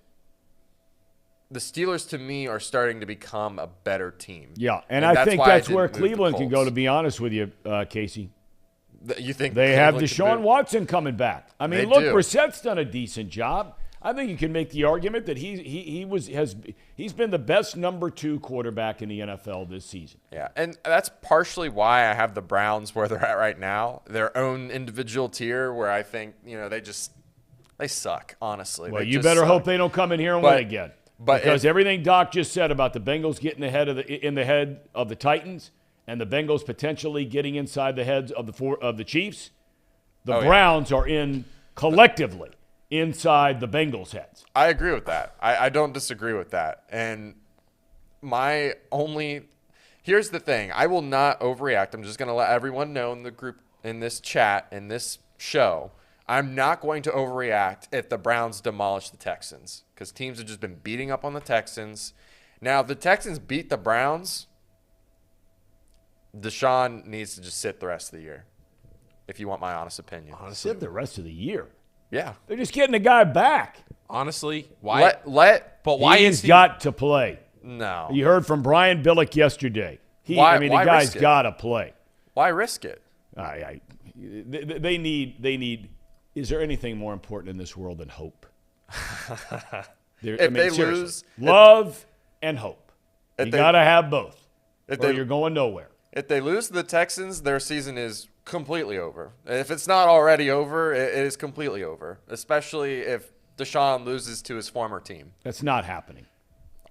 the Steelers to me are starting to become a better team. Yeah, and I think that's where Cleveland can go, Colts. to be honest with you, Casey. You think They have Cleveland can Deshaun move? Watson coming back. I mean, They look, do. Brissett's done a decent job. I think you can make the argument that he's been the best number 2 quarterback in the NFL this season. Yeah, and that's partially why I have the Browns where they're at right now, their own individual tier, where I think, you know, they suck, honestly. Well, They you just better suck. hope they don't come in here and But- win again. but because if- everything Doc just said about the Bengals getting in the head of the Titans and the Bengals potentially getting inside the heads of the Chiefs, the Browns are in collectively inside the Bengals' heads. I agree with that. I don't disagree with that. And here's the thing. I will not overreact. I'm just going to let everyone know in the group, in this chat, in this show, I'm not going to overreact if the Browns demolish the Texans, because teams have just been beating up on the Texans. Now, if the Texans beat the Browns, Deshaun needs to just sit the rest of the year, if you want my honest opinion. Sit the rest of the year. Yeah. They're just getting the guy back. Honestly, why? But why He's is he? got to play. no. You heard from Brian Billick yesterday. The Why guy's risk it? got to play. Why risk it? They need. Is there anything more important in this world than hope? If they seriously, lose- love and hope. You they- got to have both, or they- you're going nowhere. If they lose to the Texans, their season is completely over. If it's not already over, it is completely over, especially if Deshaun loses to his former team. That's not happening.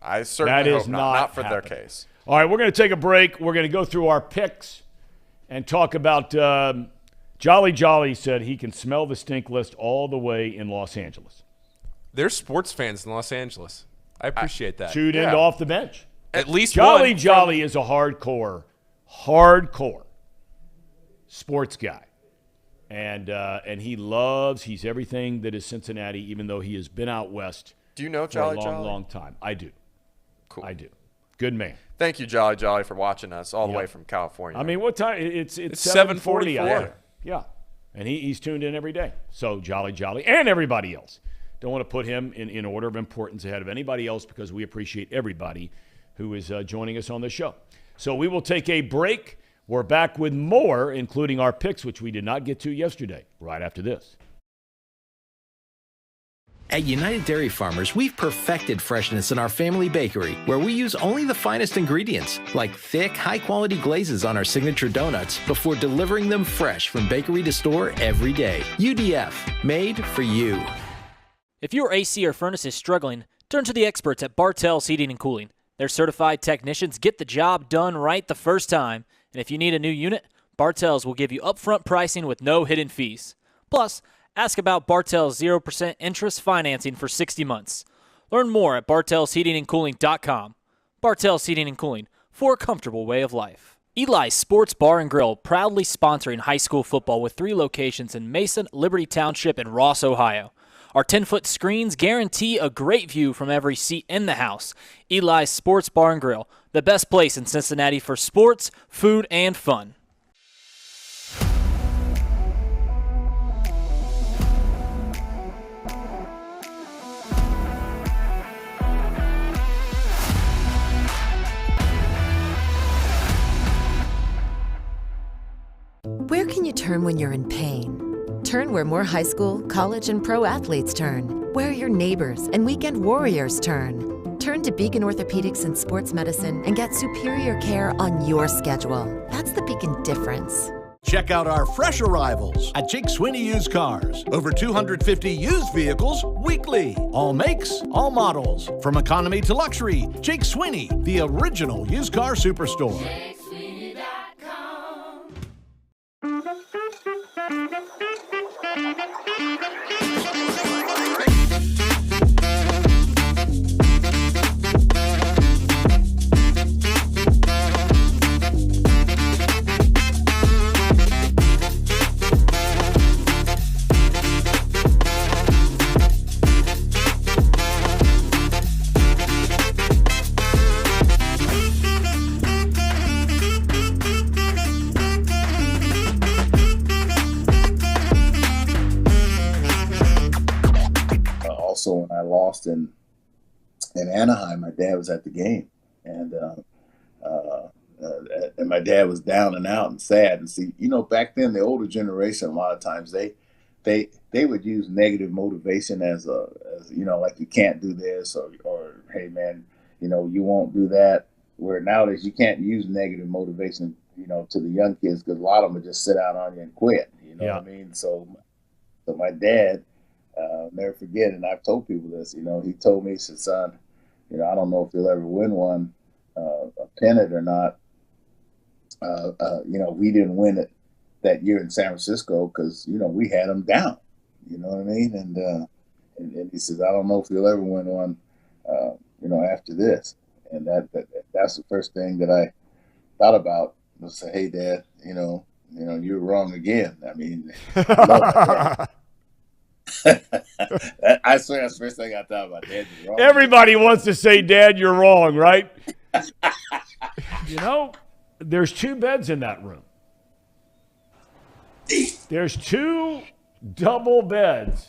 I certainly That is hope not for their happening. case. All right, we're going to take a break. We're going to go through our picks and talk about Jolly Jolly said he can smell the stink list all the way in Los Angeles. There's sports fans in Los Angeles. I appreciate that. Tuned in Yeah. to Off the Bench. At least Jolly one. Jolly is a hardcore sports guy. And he's everything that is Cincinnati, even though he has been out west Do you know for Jolly a long, Jolly? long time. I do. Cool. I do. Good man. Thank you, Jolly Jolly, for watching us all the Yeah. way from California. I mean, what time? It's 7:44. out there. Yeah. And he's tuned in every day. So Jolly Jolly and everybody else. don't want to put him in order of importance ahead of anybody else because we appreciate everybody who is joining us on the show. So we will take a break. We're back with more, including our picks, which we did not get to yesterday, right after this. At United Dairy Farmers, we've perfected freshness in our family bakery, where we use only the finest ingredients, like thick, high-quality glazes on our signature donuts, before delivering them fresh from bakery to store every day. UDF, made for you. If your AC or furnace is struggling, turn to the experts at Bartell's Heating and Cooling. Their certified technicians get the job done right the first time. And if you need a new unit, Bartell's will give you upfront pricing with no hidden fees. Plus, ask about Bartell's 0% interest financing for 60 months. Learn more at bartellsheatingandcooling.com. Bartell's Heating and Cooling, for a comfortable way of life. Eli's Sports Bar and Grill, proudly sponsoring high school football with 3 locations in Mason, Liberty Township, and Ross, Ohio. Our 10-foot screens guarantee a great view from every seat in the house. Eli's Sports Bar and Grill, the best place in Cincinnati for sports, food, and fun. Where can you turn when you're in pain? Turn where more high school, college, and pro athletes turn. Where your neighbors and weekend warriors turn. Turn to Beacon Orthopedics and Sports Medicine and get superior care on your schedule. That's the Beacon difference. Check out our fresh arrivals at Jake Swinney Used Cars. Over 250 used vehicles weekly. All makes, all models. From economy to luxury, Jake Swinney, the original used car superstore. When I lost in Anaheim, my dad was at the game, and my dad was down and out and sad. And see, back then the older generation, a lot of times they would use negative motivation as like you can't do this or hey man, you won't do that. Where nowadays you can't use negative motivation, to the young kids because a lot of them would just sit out on you and quit. What I mean? So my dad. Never forget, and I've told people this, he told me, he said, son, I don't know if you'll ever win one, a pennant or not. We didn't win it that year in San Francisco because, we had them down, you know what I mean? And he says, I don't know if you'll ever win one, after this. And that's the first thing that I thought about was say, hey, Dad, you're wrong again. I mean, I swear that's the first thing I thought about. Dad, you're wrong. Everybody wants to say, Dad, you're wrong, right? There's 2 beds in that room. There's 2 double beds.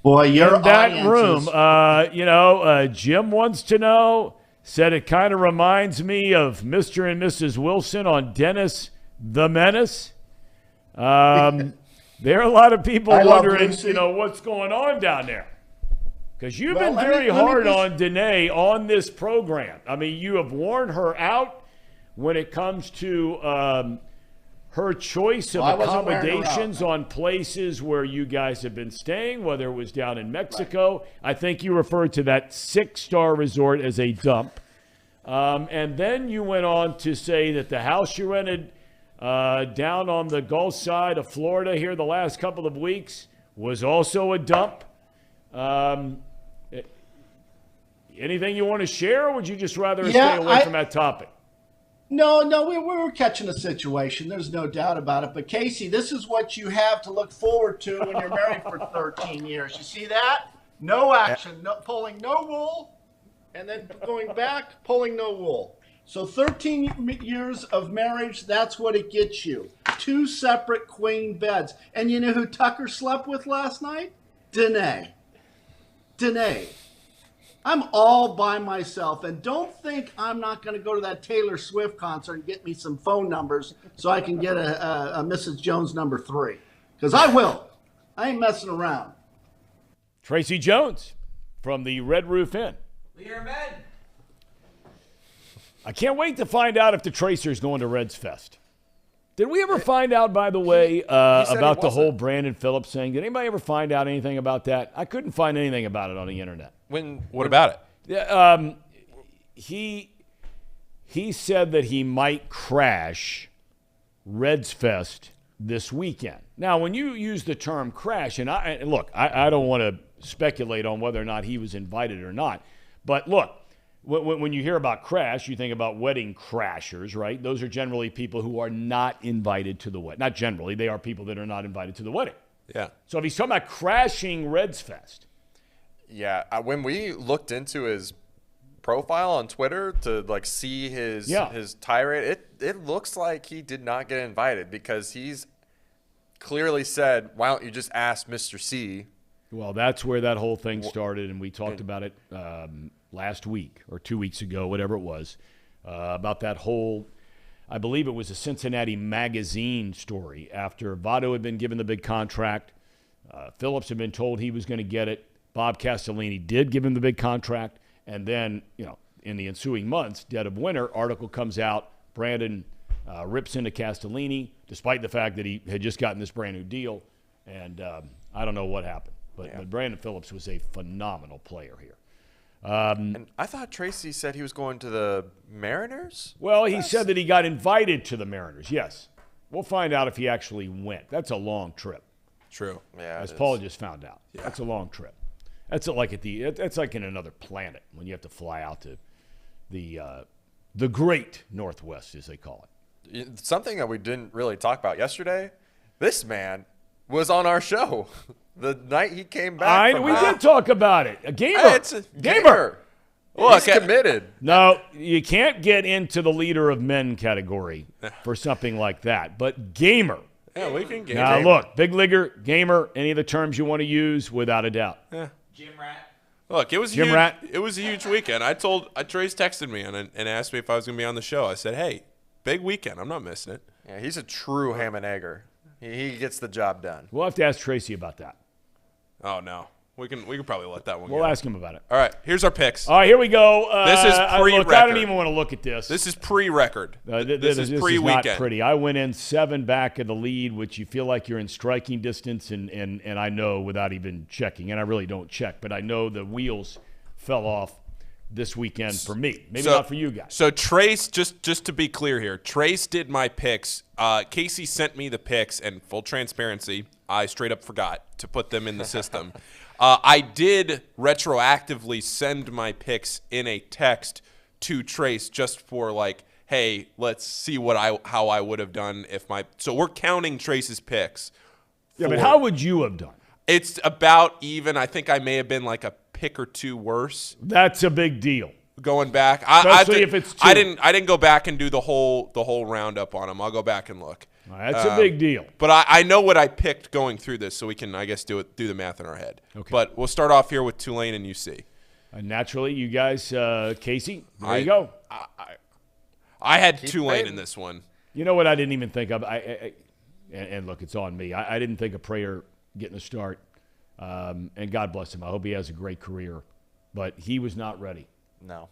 Boy, you're in that room. Jim wants to know, said it kind of reminds me of Mr. and Mrs. Wilson on Dennis the Menace. There are a lot of people wondering, what's going on down there. Because you've been very hard on Danae on this program. I mean, you have worn her out when it comes to her choice of accommodations on places where you guys have been staying, whether it was down in Mexico. Right. I think you referred to that 6-star resort as a dump. And then you went on to say that the house you rented down on the Gulf side of Florida here the last couple of weeks was also a dump. Anything you want to share, or would you just rather stay away from that topic? No, we were catching a situation. There's no doubt about it. But, Casey, this is what you have to look forward to when you're married for 13 years. You see that? No action, pulling no wool, and then going back, pulling no wool. So 13 years of marriage, that's what it gets you. 2 separate queen beds. And you know who Tucker slept with last night? Danae. Danae. I'm all by myself, and don't think I'm not going to go to that Taylor Swift concert and get me some phone numbers so I can get a Mrs. Jones number 3. Because I will. I ain't messing around. Tracy Jones from the Red Roof Inn. I can't wait to find out if the Tracer's going to Reds Fest. Did we ever find out, by the way, about the whole Brandon Phillips thing? Did anybody ever find out anything about that? I couldn't find anything about it on the internet. What about it? Yeah, he said that he might crash Reds Fest this weekend. Now, when you use the term crash, and I don't want to speculate on whether or not he was invited or not, but look, when you hear about crash, you think about wedding crashers, right? Those are generally people who are not invited to the wedding. Not generally, they are people that are not invited to the wedding. Yeah. So if he's talking about crashing Reds Fest. Yeah, when we looked into his profile on Twitter to see his tirade, it looks like he did not get invited because he's clearly said, "Why don't you just ask Mr. C?" Well, that's where that whole thing started, and we talked about it last week or 2 weeks ago, whatever it was, about that whole, I believe it was a Cincinnati magazine story after Votto had been given the big contract. Phillips had been told he was going to get it. Bob Castellini did give him the big contract. And then, in the ensuing months, dead of winter, article comes out, Brandon rips into Castellini, despite the fact that he had just gotten this brand new deal. And I don't know what happened. But Brandon Phillips was a phenomenal player here. And I thought Tracy said he was going to the Mariners? Well, he said that he got invited to the Mariners, yes. We'll find out if he actually went. That's a long trip. True. Yeah. As Paul just found out. Yeah. That's a long trip. That's like in another planet when you have to fly out to the great Northwest, as they call it. Something that we didn't really talk about yesterday, this man was on our show the night he came back. We did talk about it. A gamer. It's a gamer. Look, he's committed. No, you can't get into the leader of men category for something like that. But gamer. Yeah, we can get. Now look, big leaguer, gamer, any of the terms you want to use, without a doubt. Yeah. Gym rat. Look, it was Gym huge. rat. It was a huge weekend. Trace texted me and asked me if I was going to be on the show. I said, "Hey, big weekend. I'm not missing it." Yeah, he's a true ham and egger. He gets the job done. We'll have to ask Tracy about that. Oh no, we can probably let that one go. We'll ask him about it. All right, here's our picks. All right, here we go. This is pre-record. I don't even want to look at this. This is pre-record. This is pre-weekend. Not pretty. I went in 7 back of the lead, which you feel like you're in striking distance, and I know without even checking, and I really don't check, but I know the wheels fell off this weekend for me. Maybe not for you guys. So Trace, just to be clear here, Trace did my picks. Casey sent me the picks, and full transparency, I straight up forgot to put them in the system. I did retroactively send my picks in a text to Trace just for hey, let's see how I would have done if my. So we're counting Trace's picks. Yeah, but how would you have done? It's about even. I think I may have been a pick or two worse. That's a big deal. Going back, especially if it's 2. I didn't go back and do the whole roundup on them. I'll go back and look. That's a big deal. But I know what I picked going through this, so we can, I guess, do the math in our head. Okay. But we'll start off here with Tulane and UC. Naturally, you guys, Casey, there you go. I had Tulane in this one. You know what I didn't even think of? And look, it's on me. I didn't think of Prayer getting a start. And God bless him. I hope he has a great career. But he was not ready. No.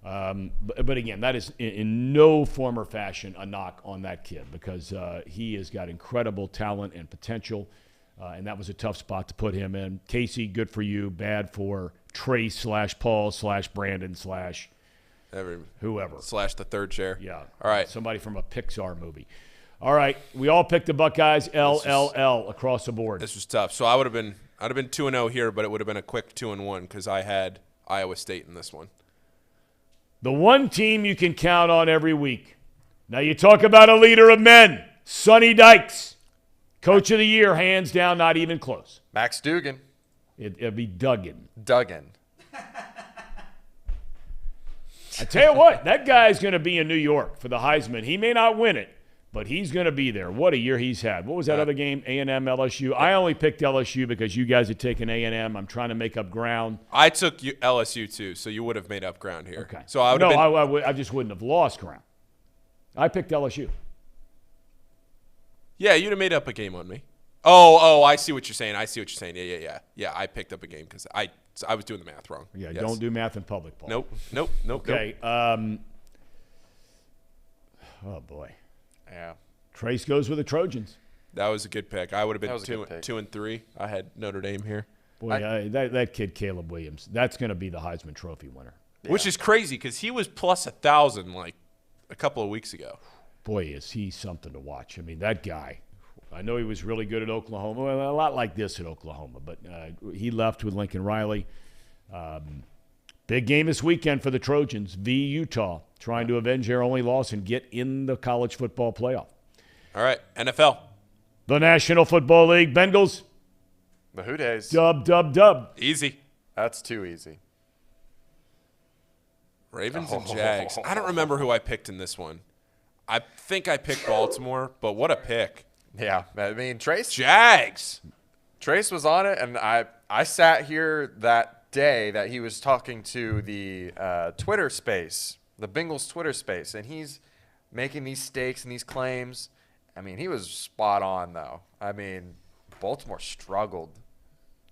But again, that is in no form or fashion a knock on that kid because he has got incredible talent and potential, and that was a tough spot to put him in. Casey, good for you. Bad for Trace / Paul / Brandon / whoever. / the third chair. Yeah. All right. Somebody from a Pixar movie. All right. We all picked the Buckeyes LLL across the board. This was tough. So I'd have been 2-0 here, but it would have been a quick 2-1 because I had Iowa State in this one. The one team you can count on every week. Now you talk about a leader of men, Sonny Dykes. Coach of the year, hands down, not even close. Max Dugan. It'd be Duggan. I tell you what, that guy's going to be in New York for the Heisman. He may not win it, But he's going to be there. What a year he's had. What was that other game? A&M, LSU. I only picked LSU because you guys had taken A&M. I'm trying to make up ground. I took LSU too, so you would have made up ground here. Okay. So I would have been. I just wouldn't have lost ground. I picked LSU. Yeah, you'd have made up a game on me. Oh, I see what you're saying. Yeah. Yeah, I picked up a game because I was doing the math wrong. Yeah, yes. Don't do math in public, Paul. Nope. Okay. Oh, boy. Yeah. Trace goes with the Trojans. That was a good pick. I would have been That was a good pick. 2 and 3. I had Notre Dame here. Boy, that kid, Caleb Williams, that's going to be the Heisman Trophy winner. Yeah. Which is crazy because he was plus 1,000 like a couple of weeks ago. Boy, is he something to watch. I mean, that guy. I know he was really good at Oklahoma. Well, a lot like this at Oklahoma, but he left with Lincoln Riley. Big game this weekend for the Trojans v. Utah, trying to avenge their only loss and get in the college football playoff. All right, NFL. The National Football League, Bengals. The Who Days. Dub. Easy. That's too easy. Ravens and Jags. I don't remember who I picked in this one. I think I picked Baltimore, but what a pick. Yeah, I mean, Trace was on it, and I sat here that day that he was talking to the Twitter space, the Bengals Twitter space, and he's making these stakes and these claims. I mean, he was spot on, though. I mean, Baltimore struggled.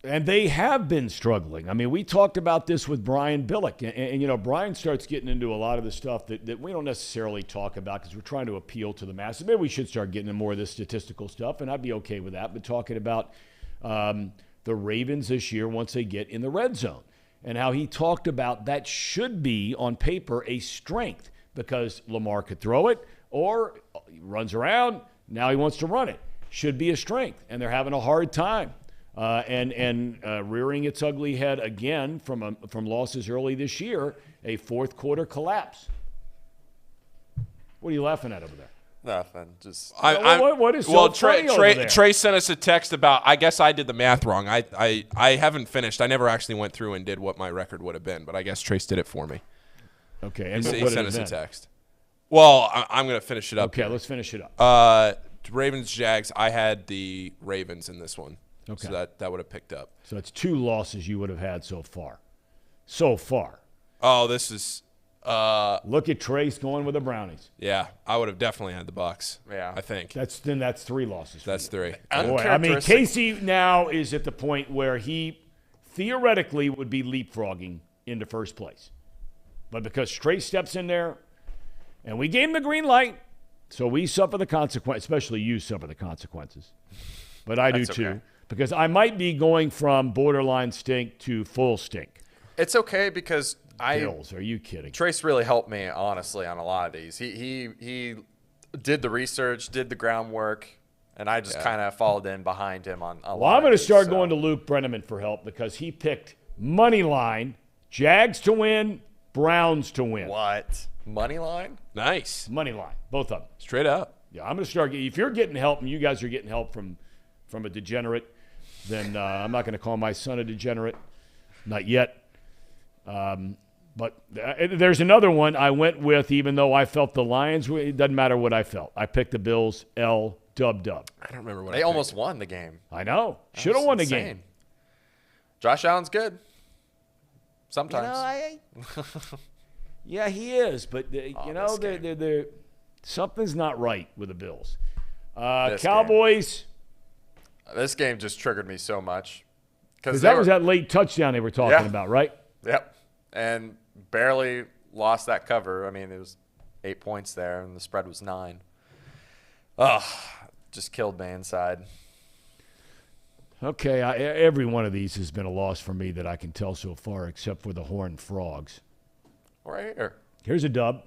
And they have been struggling. I mean, we talked about this with Brian Billick. And you know, Brian starts getting into a lot of the stuff that we don't necessarily talk about because we're trying to appeal to the masses. Maybe we should start getting into more of this statistical stuff, and I'd be okay with that. But talking about the Ravens this year once they get in the red zone and how he talked about that should be, on paper, a strength because Lamar could throw it or he runs around. Now he wants to run it. Should be a strength, and they're having a hard time. And rearing its ugly head again from losses early this year, a fourth quarter collapse. What are you laughing at over there? Nothing. Just what is so funny over there? Trey sent us a text about. I guess I did the math wrong. I haven't finished. I never actually went through and did what my record would have been, but I guess Trace did it for me. Okay, and he sent us a text. Well, I'm going to finish it up. Okay, let's finish it up. Ravens Jags. I had the Ravens in this one. Okay. So that would have picked up. So it's 2 losses you would have had so far. So far. Oh, this is. Look at Trace going with the Brownies. Yeah, I would have definitely had the Bucs. Yeah, I think that's 3 losses. That's 3. Boy, I mean, Casey now is at the point where he theoretically would be leapfrogging into first place, but because Trace steps in there, and we gave him the green light, so we suffer the consequence. Especially you suffer the consequences, but I do too. Okay. Because I might be going from borderline stink to full stink. It's okay because Bills, are you kidding? Trace really helped me, honestly, on a lot of these. He did the research, did the groundwork, and I just kind of followed in behind him on a lot. Well, I'm going to start going to Luke Brennaman for help because he picked money line, Jags to win, Browns to win. What? Money line? Nice. Money line, both of them. Straight up. Yeah, I'm going to start. If you're getting help and you guys are getting help from a degenerate, then I'm not going to call my son a degenerate. Not yet. But there's another one I went with, even though I felt the Lions. It doesn't matter what I felt. I picked the Bills, dub. I don't remember what they almost won the game. I know. Should have won the game. Josh Allen's good. Sometimes. Yeah, he is. But, they're something's not right with the Bills. Cowboys. This game just triggered me so much. Because that was that late touchdown they were talking about, right? Yep. And barely lost that cover. I mean, it was 8 points there, and the spread was 9. Ugh, just killed me inside. Okay, every one of these has been a loss for me that I can tell so far, except for the Horned Frogs. Right here. Here's a dub.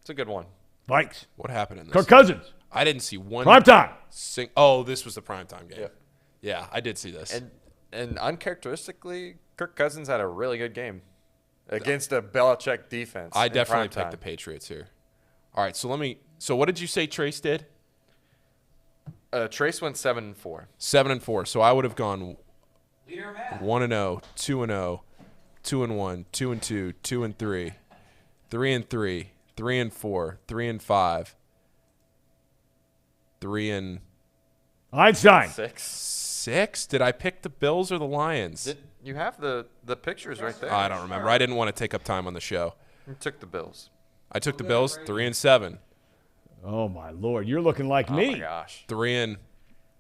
It's a good one. Vikes. What happened in this? Kirk Cousins. I didn't see one. Prime time. This was the primetime game. Yeah, I did see this. And uncharacteristically, Kirk Cousins had a really good game against a Belichick defense. I definitely picked the Patriots here. All right, so what did you say Trace did? Trace went 7-4. 7-4. So I would have gone 1-0, 2-0, 2-1, 2-2, 2-3, 3-3, 3-4, 3-5, 3-6. Einstein. 6? Did I pick the Bills or the Lions? You have the pictures right there. I don't remember. I didn't want to take up time on the show. You took the Bills. I took the Bills, 3-7. Oh, my Lord. You're looking like me. Oh, my gosh.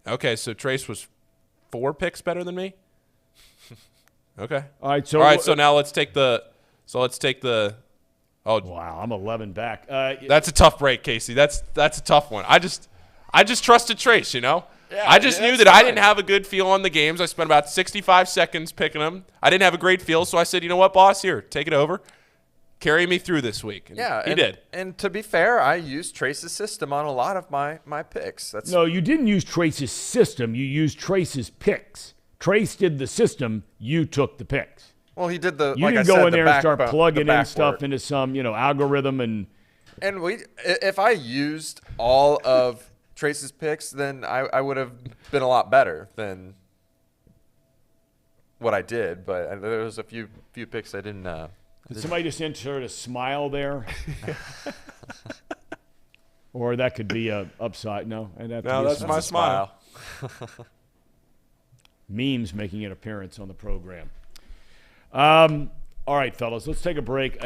Okay, so Trace was 4 picks better than me? Okay. All right, so now let's take the oh, wow, I'm 11 back. that's a tough break, Casey. That's a tough one. I just trusted Trace, you know? Yeah, I just knew that fine. I didn't have a good feel on the games. I spent about 65 seconds picking them. I didn't have a great feel, so I said, you know what, boss? Here, take it over. Carry me through this week. And he did. And to be fair, I used Trace's system on a lot of my picks. No, you didn't use Trace's system. You used Trace's picks. Trace did the system. You took the picks. Well, he did the. You didn't go in there and start plugging in stuff into some, algorithm and. And if I used all of Trace's picks, then I would have been a lot better than what I did. But there was a few picks I didn't. Did somebody just insert a smile there? Or that could be a upside. No, that's my smile. Memes making an appearance on the program. All right, fellas, let's take a break.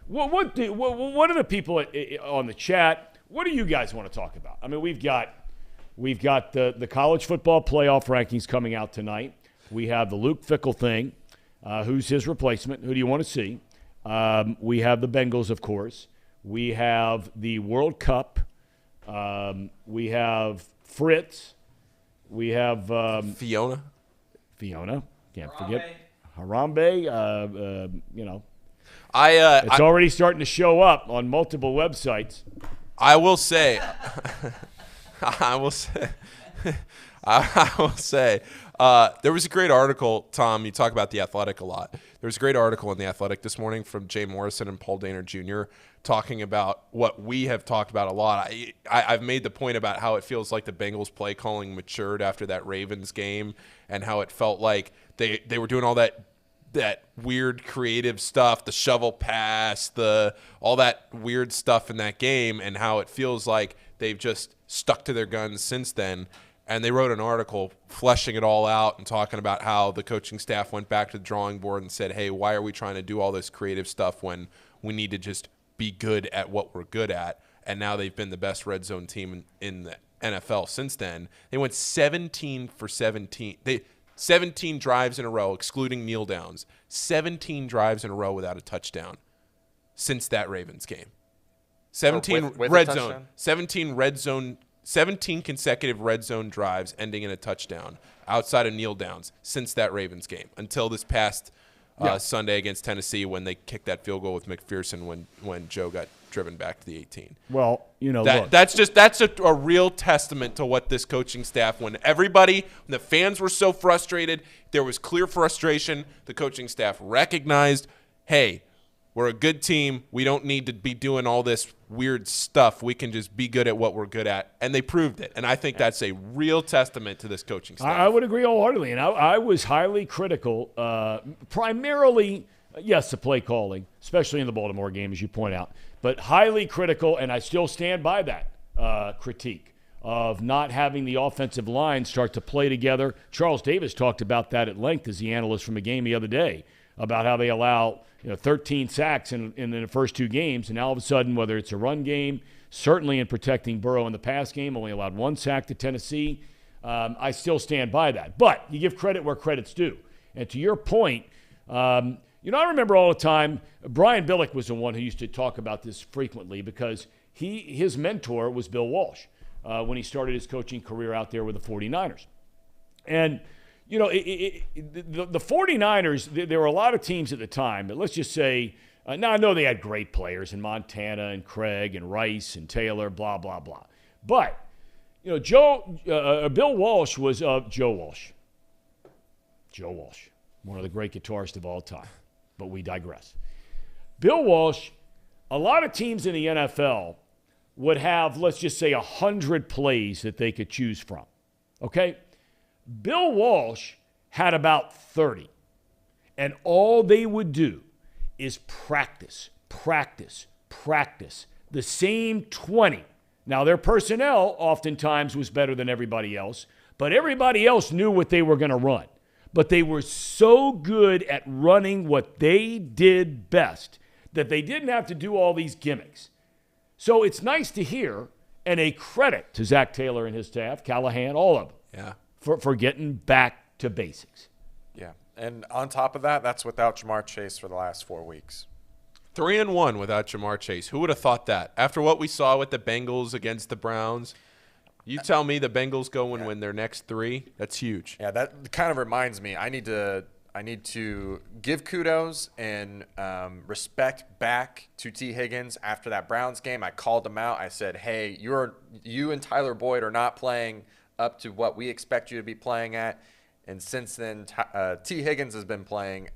What are the people on the chat? What do you guys want to talk about? I mean, we've got the college football playoff rankings coming out tonight. We have the Luke Fickell thing. Who's his replacement? Who do you want to see? We have the Bengals, of course. We have the World Cup. We have Fritz. We have Fiona. Can't forget Harambe. It's already starting to show up on multiple websites. I will say, there was a great article, Tom. You talk about The Athletic a lot. There was a great article in The Athletic this morning from Jay Morrison and Paul Dehner Jr. talking about what we have talked about a lot. I've made the point about how it feels like the Bengals play calling matured after that Ravens game, and how it felt like they were doing all that weird creative stuff, the shovel pass, all that weird stuff in that game, and how it feels like they've just stuck to their guns since then. And they wrote an article fleshing it all out and talking about how the coaching staff went back to the drawing board and said, hey, why are we trying to do all this creative stuff when we need to just be good at what we're good at? And now they've been the best red zone team in the NFL since then. They went 17 for 17. 17 drives in a row, excluding kneel downs. 17 drives in a row without a touchdown since that Ravens game. 17 red zone. 17 consecutive red zone drives ending in a touchdown outside of kneel downs since that Ravens game until this past Sunday against Tennessee when they kicked that field goal with McPherson when Joe got driven back to the 18. Well, look. That's a real testament to what this coaching staff, when the fans were so frustrated, there was clear frustration. The coaching staff recognized, hey, we're a good team. We don't need to be doing all this weird stuff. We can just be good at what we're good at. And they proved it. And I think that's a real testament to this coaching staff. I would agree wholeheartedly. And I was highly critical, primarily, yes, the play calling, especially in the Baltimore game, as you point out, but highly critical, and I still stand by that critique of not having the offensive line start to play together. Charles Davis talked about that at length as the analyst from a game the other day, about how they allow 13 sacks in the first 2 games, and now all of a sudden, whether it's a run game, certainly in protecting Burrow in the pass game, only allowed 1 sack to Tennessee. I still stand by that. But you give credit where credit's due. And to your point, I remember all the time, Brian Billick was the one who used to talk about this frequently because his mentor was Bill Walsh when he started his coaching career out there with the 49ers. And the 49ers, there were a lot of teams at the time, but let's just say, now I know they had great players in Montana and Craig and Rice and Taylor, blah, blah, blah. But, Bill Walsh was Joe Walsh. Joe Walsh, one of the great guitarists of all time, but we digress. Bill Walsh, a lot of teams in the NFL would have, let's just say, 100 plays that they could choose from, okay? Bill Walsh had about 30, and all they would do is practice the same 20 Now, their personnel oftentimes was better than everybody else, but everybody else knew what they were going to run. But they were so good at running what they did best that they didn't have to do all these gimmicks. So it's nice to hear, and a credit to Zach Taylor and his staff, Callahan, all of them, for getting back to basics. Yeah, and on top of that, that's without Jamar Chase for the last 4 weeks. 3-1 without Jamar Chase. Who would have thought that? After what we saw with the Bengals against the Browns, you tell me the Bengals go and win their next 3. That's huge. Yeah, that kind of reminds me. I need to give kudos and respect back to T. Higgins after that Browns game. I called him out. I said, "Hey, you and Tyler Boyd are not playing up to what we expect you to be playing at." And since then, T. Higgins has been playing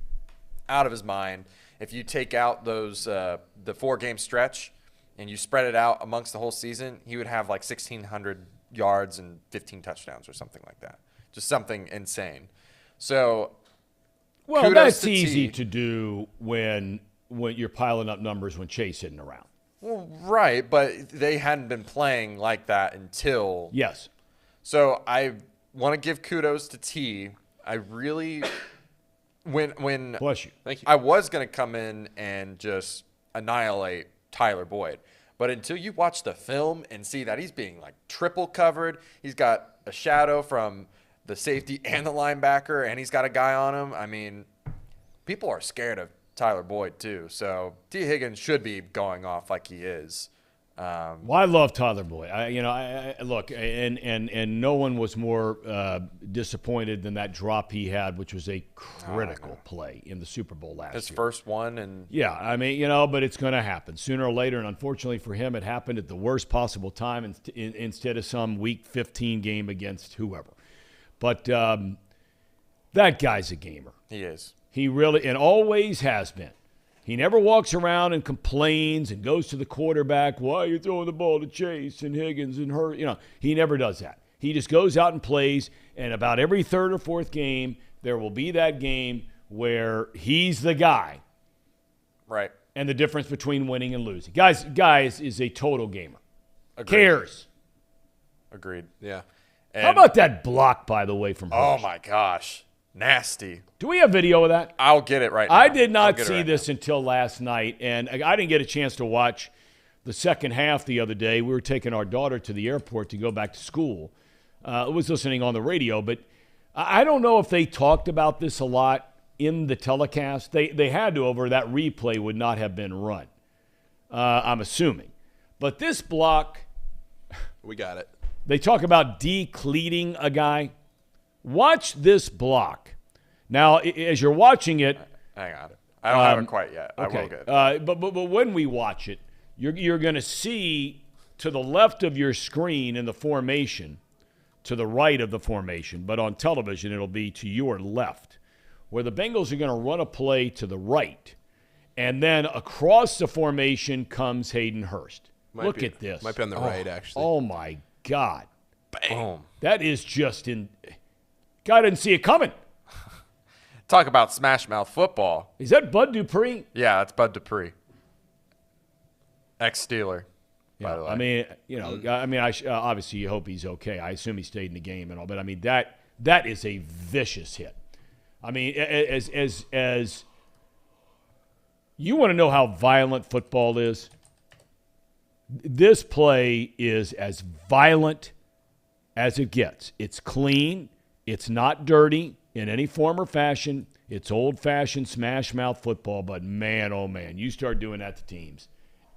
out of his mind. If you take out those the 4-game stretch and you spread it out amongst the whole season, he would have like 1,600 yards and 15 touchdowns or something like that. Just something insane. So, well, that's easy to do when you're piling up numbers when Chase isn't around. Well, right, but they hadn't been playing like that until. Yes. So I want to give kudos to T. I really. When Bless you. Thank you. I was going to come in and just annihilate Tyler Boyd. But until you watch the film and see that he's being like triple covered, he's got a shadow from the safety and the linebacker, and he's got a guy on him. I mean, people are scared of Tyler Boyd too. So T. Higgins should be going off like he is. Well, I love Tyler Boyd. Look, and no one was more disappointed than that drop he had, which was a critical play in the Super Bowl last year. His first one, and yeah, I mean, but it's going to happen sooner or later. And unfortunately for him, it happened at the worst possible time instead of some Week 15 game against whoever. But that guy's a gamer. He is. He really and always has been. He never walks around and complains and goes to the quarterback, why are you throwing the ball to Chase and Higgins and her? He never does that. He just goes out and plays, and about every third or fourth game, there will be that game where he's the guy. Right. And the difference between winning and losing. Guys is a total gamer. Agreed. Cares. Agreed. Yeah. And, how about that block, by the way, from Hurst? Oh, my gosh. Nasty. Do we have video of that? I'll get it right now. I did not see this until last night, and I didn't get a chance to watch the second half the other day. We were taking our daughter to the airport to go back to school. I was listening on the radio, but I don't know if they talked about this a lot in the telecast. They had to, over that replay would not have been run, I'm assuming. But this block. We got it. They talk about decleating a guy. Watch this block. Now, as you're watching it, hang on, I don't have it quite yet. Okay. I will get it. But when we watch it, you're going to see to the left of your screen in the formation, to the right of the formation, but on television it'll be to your left, where the Bengals are going to run a play to the right, and then across the formation comes Hayden Hurst. Look at this. Might be on the right, actually. Oh my God! Boom. That is just in. Guy didn't see it coming. Talk about smash mouth football. Is that Bud Dupree? Yeah, that's Bud Dupree. Ex-Steeler, by the way. I mean, obviously you hope he's okay. I assume he stayed in the game and all, but I mean that is a vicious hit. I mean, as you want to know how violent football is, this play is as violent as it gets. It's clean. It's not dirty in any form or fashion. It's old-fashioned smash-mouth football, but man, oh man, you start doing that to teams.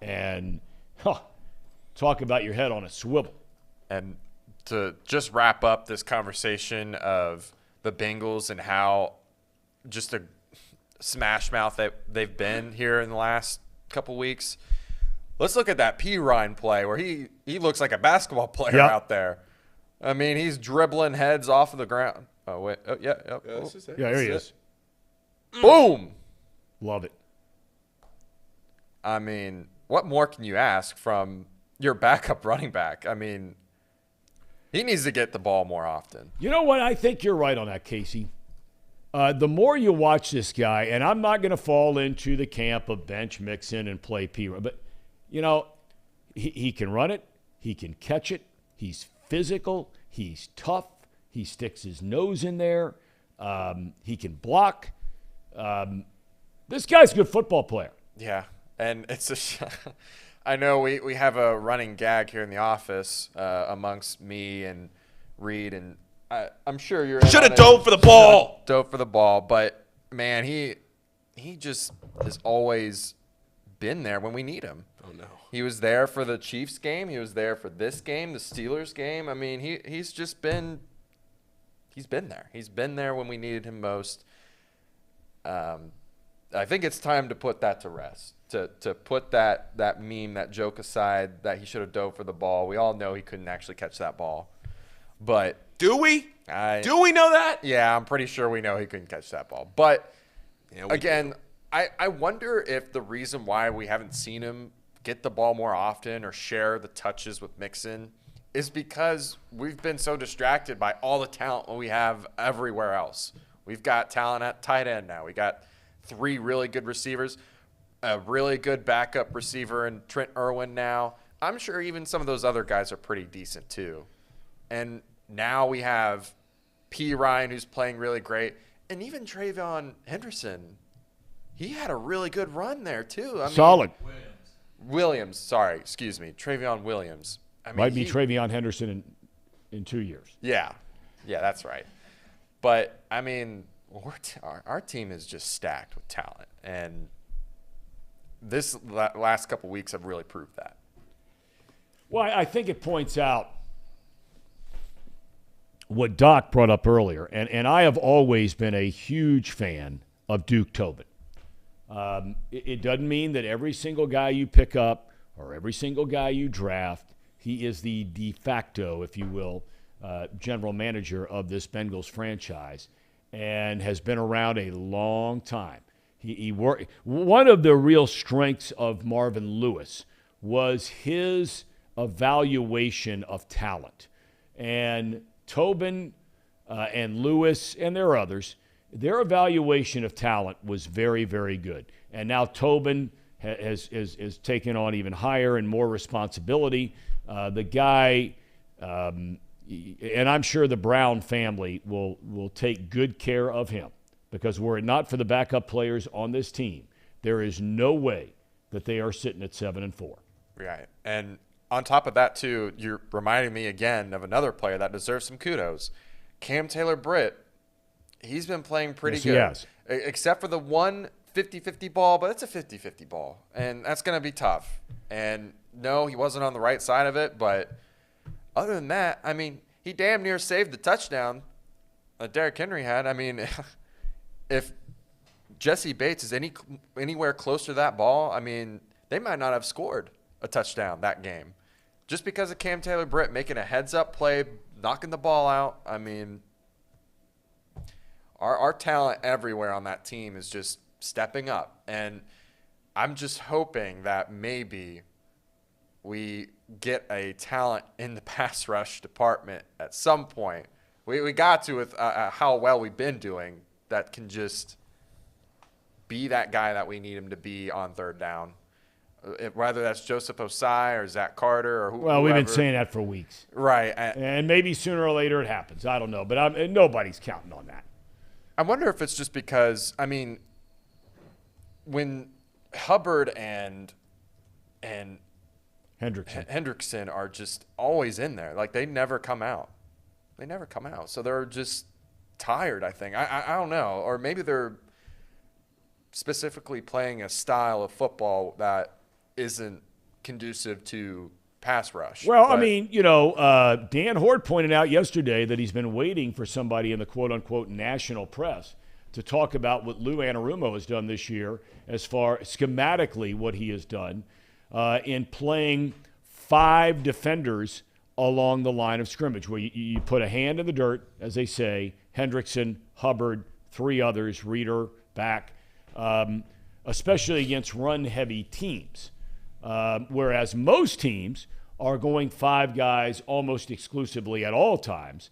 And talk about your head on a swivel. And to just wrap up this conversation of the Bengals and how just a smash mouth that they've been here in the last couple weeks, let's look at that P. Ryan play where he looks like a basketball player out there. I mean, he's dribbling heads off of the ground. Oh, wait. Oh, yeah. Oh, here he is. Boom. Love it. I mean, what more can you ask from your backup running back? I mean, he needs to get the ball more often. You know what? I think you're right on that, Casey. The more you watch this guy, and I'm not going to fall into the camp of bench Mixon and play P. But, he can run it. He can catch it. He's physical. He's tough. He sticks his nose in there. He can block. This guy's a good football player. Yeah, and it's I know we have a running gag here in the office amongst me and Reed, and I'm sure you're should have dove for the ball. Dove for the ball, but man, he just has always been there when we need him. Oh no. He was there for the Chiefs game. He was there for this game, the Steelers game. I mean, he's been there. He's been there when we needed him most. I think it's time to put that to rest. To put that meme, that joke aside, that he should have dove for the ball. We all know he couldn't actually catch that ball. But do we? Do we know that? Yeah, I'm pretty sure we know he couldn't catch that ball. But yeah, again, I wonder if the reason why we haven't seen him get the ball more often or share the touches with Mixon is because we've been so distracted by all the talent we have everywhere else. We've got talent at tight end now. We got 3 really good receivers, a really good backup receiver in Trent Irwin now. I'm sure even some of those other guys are pretty decent too. And now we have P. Ryan, who's playing really great, and even Travion Henderson. He had a really good run there too. Solid. Williams, sorry, excuse me, Travion Williams. Might be Travion Henderson in 2 years. Yeah, that's right. But I mean, our team is just stacked with talent, and this last couple weeks have really proved that. Well, I think it points out what Doc brought up earlier, and I have always been a huge fan of Duke Tobin. It doesn't mean that every single guy you pick up or every single guy you draft, he is the de facto, if you will, general manager of this Bengals franchise and has been around a long time. He worked. One of the real strengths of Marvin Lewis was his evaluation of talent. And Tobin and Lewis, and there are others, their evaluation of talent was very, very good. And now Tobin has taken on even higher and more responsibility. The guy, and I'm sure the Brown family will take good care of him, because were it not for the backup players on this team, there is no way that they are sitting at 7-4. Right. And on top of that, too, you're reminding me again of another player that deserves some kudos. Cam Taylor-Britt, he's been playing pretty good. Yes. Except for the one 50-50 ball, but it's a 50-50 ball, and that's going to be tough. And no, he wasn't on the right side of it, but other than that, I mean, he damn near saved the touchdown that Derrick Henry had. I mean, if Jesse Bates is anywhere close to that ball, I mean, they might not have scored a touchdown that game. Just because of Cam Taylor-Britt making a heads-up play, knocking the ball out, I mean, our talent everywhere on that team is just stepping up. And I'm just hoping that maybe we get a talent in the pass rush department at some point. We got to with how well we've been doing, that can just be that guy that we need him to be on third down. Whether that's Joseph Osai or Zach Carter or whoever. Well, we've been saying that for weeks. Right. And maybe sooner or later it happens. I don't know. But nobody's counting on that. I wonder if it's just because, I mean, when Hubbard and Hendrickson are just always in there. Like, they never come out. So they're just tired, I think. I don't know. Or maybe they're specifically playing a style of football that isn't conducive to pass rush. Well, I mean, Dan Hort pointed out yesterday that he's been waiting for somebody in the quote-unquote national press to talk about what Lou Anarumo has done this year as far schematically what he has done in playing 5 defenders along the line of scrimmage, where you put a hand in the dirt, as they say, Hendrickson, Hubbard, 3 others, Reeder, back, especially against run-heavy teams. Whereas most teams are going 5 guys almost exclusively at all times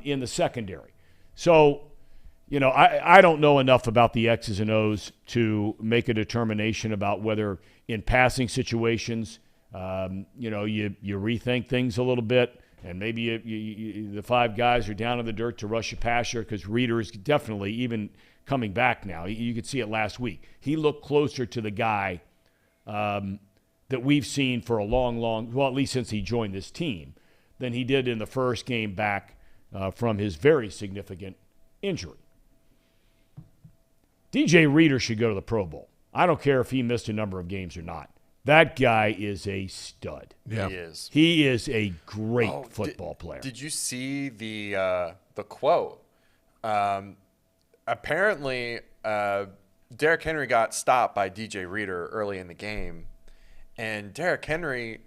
in the secondary. So, I don't know enough about the X's and O's to make a determination about whether in passing situations You rethink things a little bit, and maybe the 5 guys are down in the dirt to rush a passer because Reeder is definitely even coming back now. You could see it last week. He looked closer to the guy that we've seen for a long, well, at least since he joined this team, than he did in the first game back from his very significant injury. DJ Reeder should go to the Pro Bowl. I don't care if he missed a number of games or not. That guy is a stud. Yeah. He is. He is a great football player. Did you see the quote? Apparently, Derrick Henry got stopped by DJ Reeder early in the game, and Derrick Henry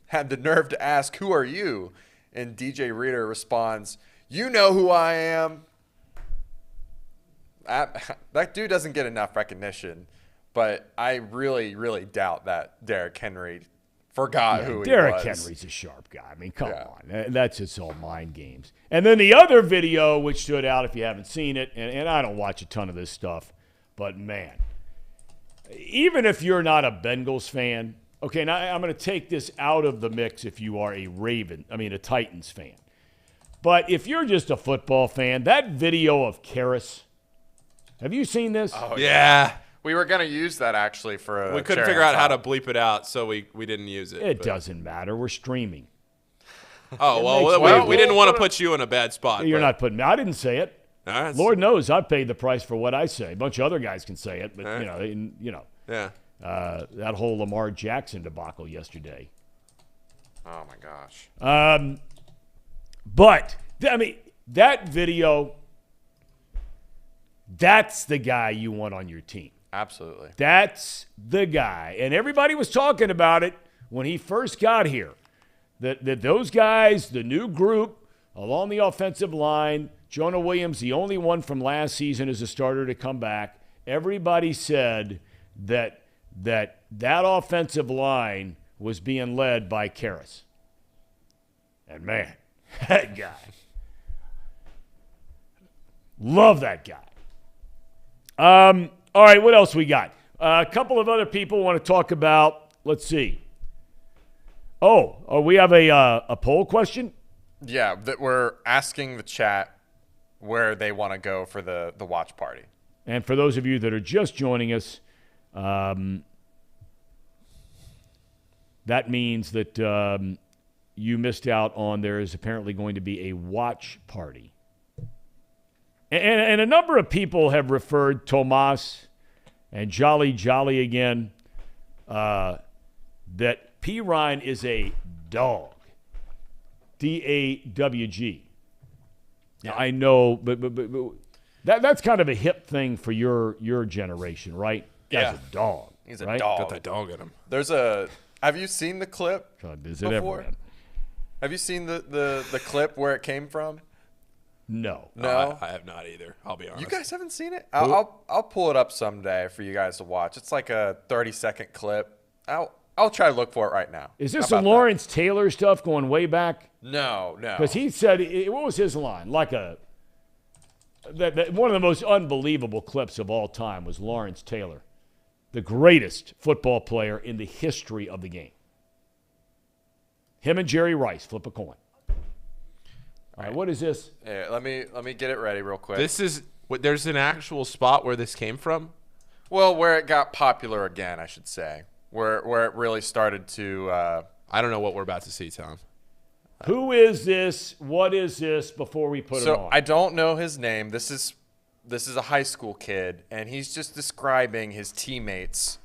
had the nerve to ask, "Who are you?" And DJ Reeder responds, "You know who I am." That dude doesn't get enough recognition, but I really, really doubt that Derrick Henry forgot who he was. Derrick Henry's a sharp guy. I mean, come on. That's just all mind games. And then the other video, which stood out if you haven't seen it, and I don't watch a ton of this stuff, but, man, even if you're not a Bengals fan, okay, now I'm going to take this out of the mix if you are a Titans fan. But if you're just a football fan, that video of Karras, have you seen this? Oh, yeah. We were going to use that actually for a We couldn't figure out how to bleep it out, so we didn't use it. It doesn't matter. We're streaming. Oh, well, we didn't want to put you in a bad spot. You're not putting me. I didn't say it. Right. Lord knows I've paid the price for what I say. A bunch of other guys can say it, but, Yeah. That whole Lamar Jackson debacle yesterday. Oh, my gosh. But, that video, that's the guy you want on your team. Absolutely. That's the guy. And everybody was talking about it when he first got here. That those guys, the new group along the offensive line, Jonah Williams, the only one from last season as a starter to come back, everybody said that offensive line was being led by Karras. And, man, that guy. Love that guy. All right, what else we got? A couple of other people want to talk about, let's see. We have a poll question? Yeah, that we're asking the chat where they want to go for the watch party. And for those of you that are just joining us, that means that you missed out on there is apparently going to be a watch party. And a number of people have referred Tomas and Jolly again that P. Ryan is a dog. D-A-W-G. Now, I know, but that's kind of a hip thing for your generation, right? Guy's a dog. He's a right? dog. Got that dog in him. Have you seen the clip before? Have you seen the clip where it came from? No. No, I have not either. I'll be honest. You guys haven't seen it? I'll pull it up someday for you guys to watch. It's like a 30-second clip. I'll try to look for it right now. Is this the Lawrence Taylor stuff going way back? No. Because he said, what was his line? One of the most unbelievable clips of all time was Lawrence Taylor, the greatest football player in the history of the game. Him and Jerry Rice flip a coin. All right, what is this? Yeah, let me get it ready real quick. There's an actual spot where this came from? Well, where it got popular again, I should say. Where it really started to I don't know what we're about to see, Tom. Who is this? What is this before we put it on? So I don't know his name. This is a high school kid, and he's just describing his teammates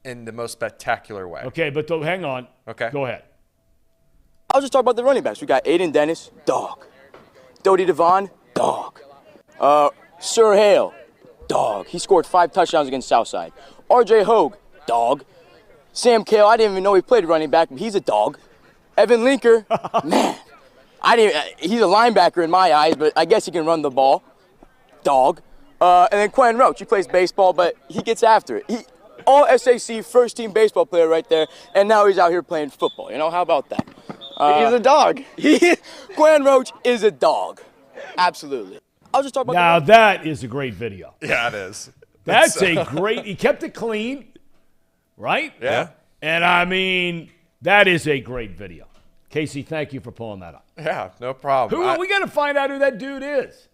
in the most spectacular way. Okay, but hang on. Okay. Go ahead. I'll just talk about the running backs. We got Aiden Dennis, dog. Dodie Devon, dog. Sir Hale, dog. He scored 5 touchdowns against Southside. RJ Hogue, dog. Sam Cale, I didn't even know he played running back, but he's a dog. Evan Linker, man. He's a linebacker in my eyes, but I guess he can run the ball. Dog. And then Quentin Roach, he plays baseball, but he gets after it. All SAC first-team baseball player right there, and now he's out here playing football. How about that? He's a dog. Quentin Roach is a dog. Absolutely. I'll just talk about now that is a great video. Yeah, it is. That's a great. He kept it clean, right? Yeah. And I mean, that is a great video. Casey, thank you for pulling that up. Yeah, no problem. We got to find out who that dude is.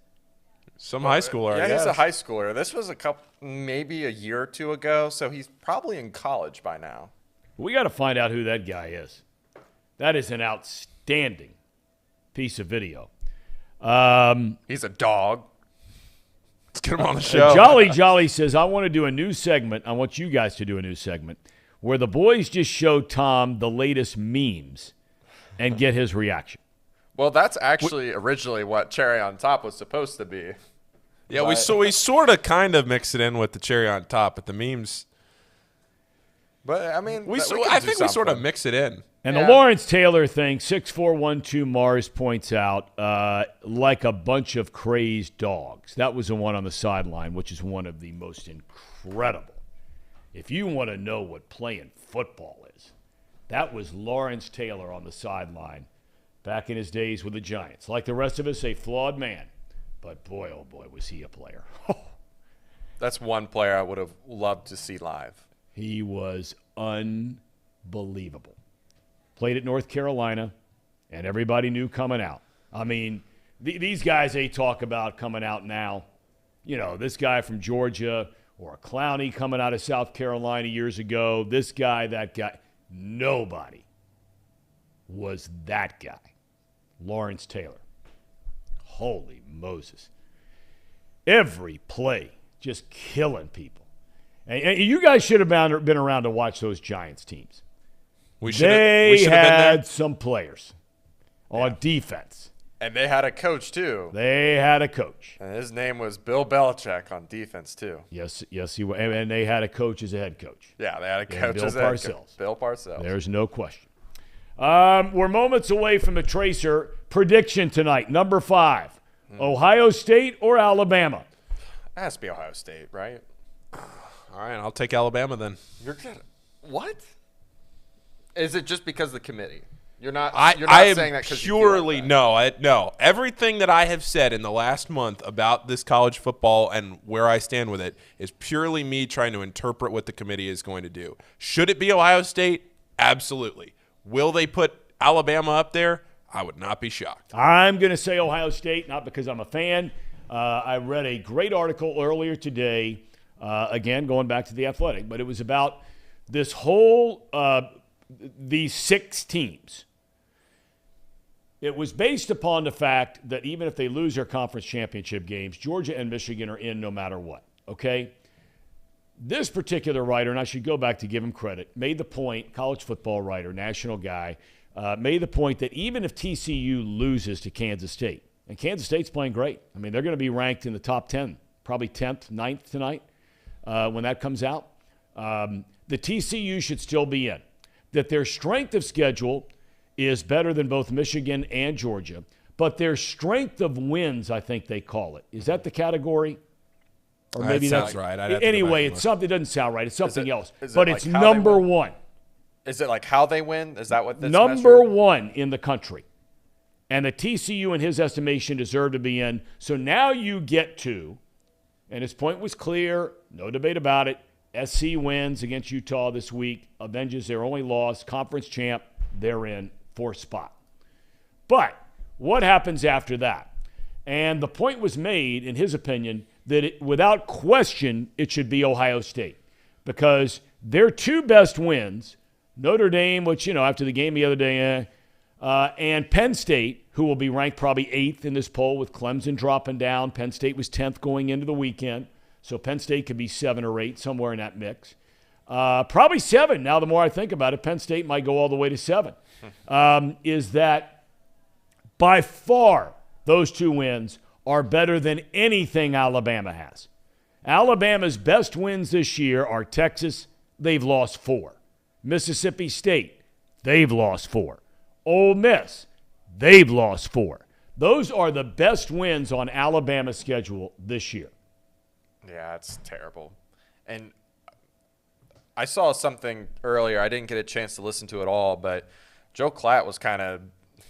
Some high schooler, Yeah, I guess. he's a high schooler. This was maybe a year or two ago, so he's probably in college by now. We got to find out who that guy is. That is an outstanding piece of video. He's a dog. Let's get him on the show. Jolly says, I want to do a new segment. I want you guys to do a new segment where the boys just show Tom the latest memes and get his reaction. Well, that's actually originally what Cherry on Top was supposed to be. Yeah, we sort of kind of mix it in with the cherry on top, but the memes. But, I mean, I think we sort of mix it in. And the Lawrence Taylor thing, 6412 Mars points out, like a bunch of crazed dogs. That was the one on the sideline, which is one of the most incredible. If you want to know what playing football is, that was Lawrence Taylor on the sideline back in his days with the Giants. Like the rest of us, a flawed man. But boy, oh boy, was he a player. That's one player I would have loved to see live. He was unbelievable. Played at North Carolina, and everybody knew coming out. I mean, these guys they talk about coming out now. You know, this guy from Georgia or a Clowney coming out of South Carolina years ago. This guy, that guy. Nobody was that guy. Lawrence Taylor. Holy Moses. Every play just killing people. And you guys should have been around to watch those Giants teams. They had some players on defense. And they had a coach, too. They had a coach. And his name was Bill Belichick on defense, too. Yes, he was. And they had a coach as a head coach. Yeah, they had a coach as a head coach. Bill Parcells. There's no question. We're moments away from the Tracer prediction tonight. Number 5, Ohio State or Alabama? It has to be Ohio State, right? All right, I'll take Alabama then. You're good. What? Is it just because of the committee? You're not saying that because purely no. Everything that I have said in the last month about this college football and where I stand with it is purely me trying to interpret what the committee is going to do. Should it be Ohio State? Absolutely. Will they put Alabama up there? I would not be shocked. I'm going to say Ohio State, not because I'm a fan. I read a great article earlier today, again, going back to The Athletic, but it was about this whole these 6 teams. It was based upon the fact that even if they lose their conference championship games, Georgia and Michigan are in no matter what, okay? This particular writer, and I should go back to give him credit, made the point, college football writer, national guy, made the point that even if TCU loses to Kansas State, and Kansas State's playing great. I mean, they're going to be ranked in the top 10, probably 10th, 9th tonight when that comes out. The TCU should still be in. That their strength of schedule is better than both Michigan and Georgia, but their strength of wins, I think they call it. Is that the category? Or maybe that sounds right. Anyway, it's something. It doesn't sound right. It's something else. But it's number 1. Is it like how they win? Is that what this number 1 in the country? And the TCU, in his estimation, deserve to be in. So now you get to, and his point was clear, no debate about it. SC wins against Utah this week, avenges their only loss, conference champ, they're in 4th spot. But what happens after that? And the point was made, in his opinion, that without question, it should be Ohio State because their 2 best wins, Notre Dame, which, after the game the other day, and Penn State, who will be ranked probably 8th in this poll with Clemson dropping down. Penn State was 10th going into the weekend. So Penn State could be 7 or 8, somewhere in that mix. Probably 7. Now, the more I think about it, Penn State might go all the way to 7. Is that by far those 2 wins are better than anything Alabama has. Alabama's best wins this year are Texas. They've lost 4. Mississippi State. They've lost 4. Ole Miss. They've lost 4. Those are the best wins on Alabama's schedule this year. Yeah, it's terrible. And I saw something earlier. I didn't get a chance to listen to it all, but Joe Klatt was kind of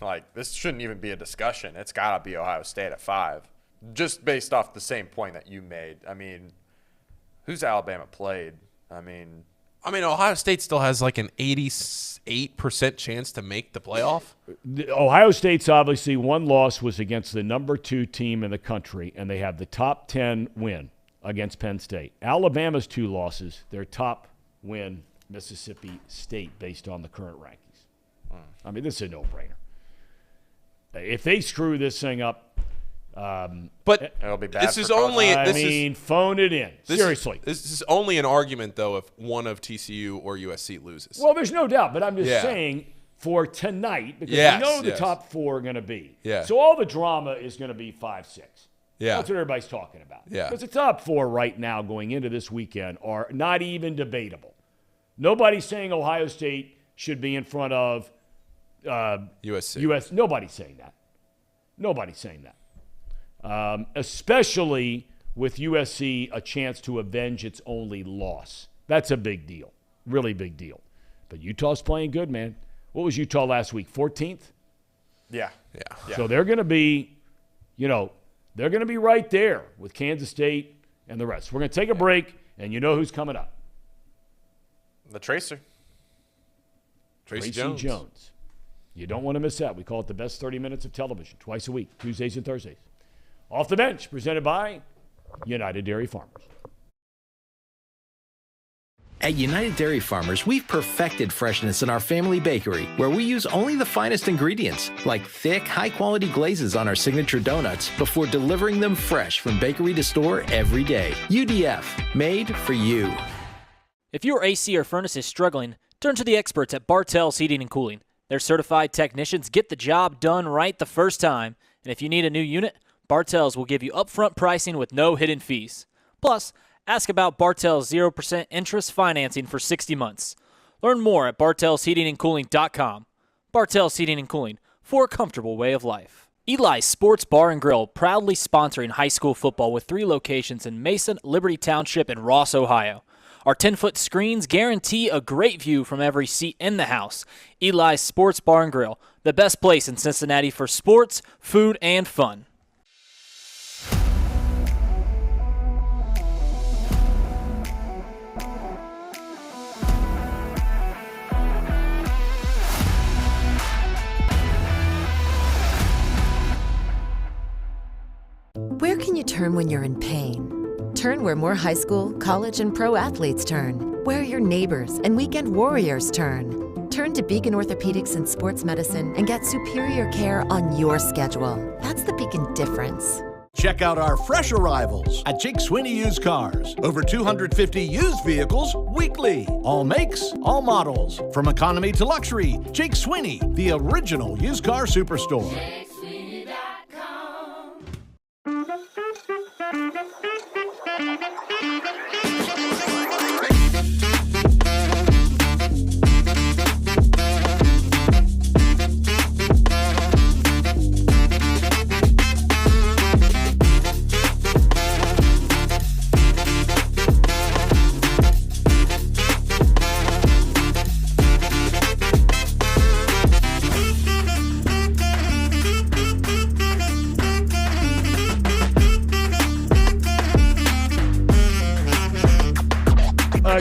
like, this shouldn't even be a discussion. It's got to be Ohio State at 5, just based off the same point that you made. I mean, who's Alabama played? I mean, I mean, Ohio State still has like an 88% chance to make the playoff. Ohio State's obviously one loss was against the number 2 team in the country, and they have the top 10 win against Penn State. Alabama's 2 losses, their top win, Mississippi State, based on the current rankings. I mean, this is a no-brainer. If they screw this thing up, but it'll be bad. This is only. Phone it in. Seriously. This is only an argument, though, if one of TCU or USC loses. Well, there's no doubt, but I'm just saying for tonight, because we know the top 4 are going to be. Yeah. So all the drama is going to be 5-6. Yeah. That's what everybody's talking about. Yeah. Because the top 4 right now going into this weekend are not even debatable. Nobody's saying Ohio State should be in front of USC. Nobody's saying that. Nobody's saying that. Especially with USC a chance to avenge its only loss. That's a big deal. Really big deal. But Utah's playing good, man. What was Utah last week? 14th? Yeah. So they're going to be, they're going to be right there with Kansas State and the rest. We're going to take a break, and you know who's coming up. The Tracer. Tracy Jones. You don't want to miss that. We call it the best 30 minutes of television, twice a week, Tuesdays and Thursdays. Off the Bench, presented by United Dairy Farmers. At United Dairy Farmers, we've perfected freshness in our family bakery, where we use only the finest ingredients, like thick, high-quality glazes on our signature donuts, before delivering them fresh from bakery to store every day. UDF, made for you. If your AC or furnace is struggling, turn to the experts at Bartell's Heating and Cooling. Their certified technicians get the job done right the first time. And if you need a new unit, Bartell's will give you upfront pricing with no hidden fees. Plus, ask about Bartell's 0% interest financing for 60 months. Learn more at bartellsheatingandcooling.com. Bartell's Heating and Cooling, for a comfortable way of life. Eli's Sports Bar and Grill, proudly sponsoring high school football with 3 locations in Mason, Liberty Township, and Ross, Ohio. Our 10-foot screens guarantee a great view from every seat in the house. Eli's Sports Bar and Grill, the best place in Cincinnati for sports, food, and fun. Where can you turn when you're in pain? Turn where more high school, college, and pro athletes turn. Where your neighbors and weekend warriors turn. Turn to Beacon Orthopedics and Sports Medicine and get superior care on your schedule. That's the Beacon difference. Check out our fresh arrivals at Jake Swinney Used Cars. Over 250 used vehicles weekly. All makes, all models. From economy to luxury, Jake Swinney, the original used car superstore.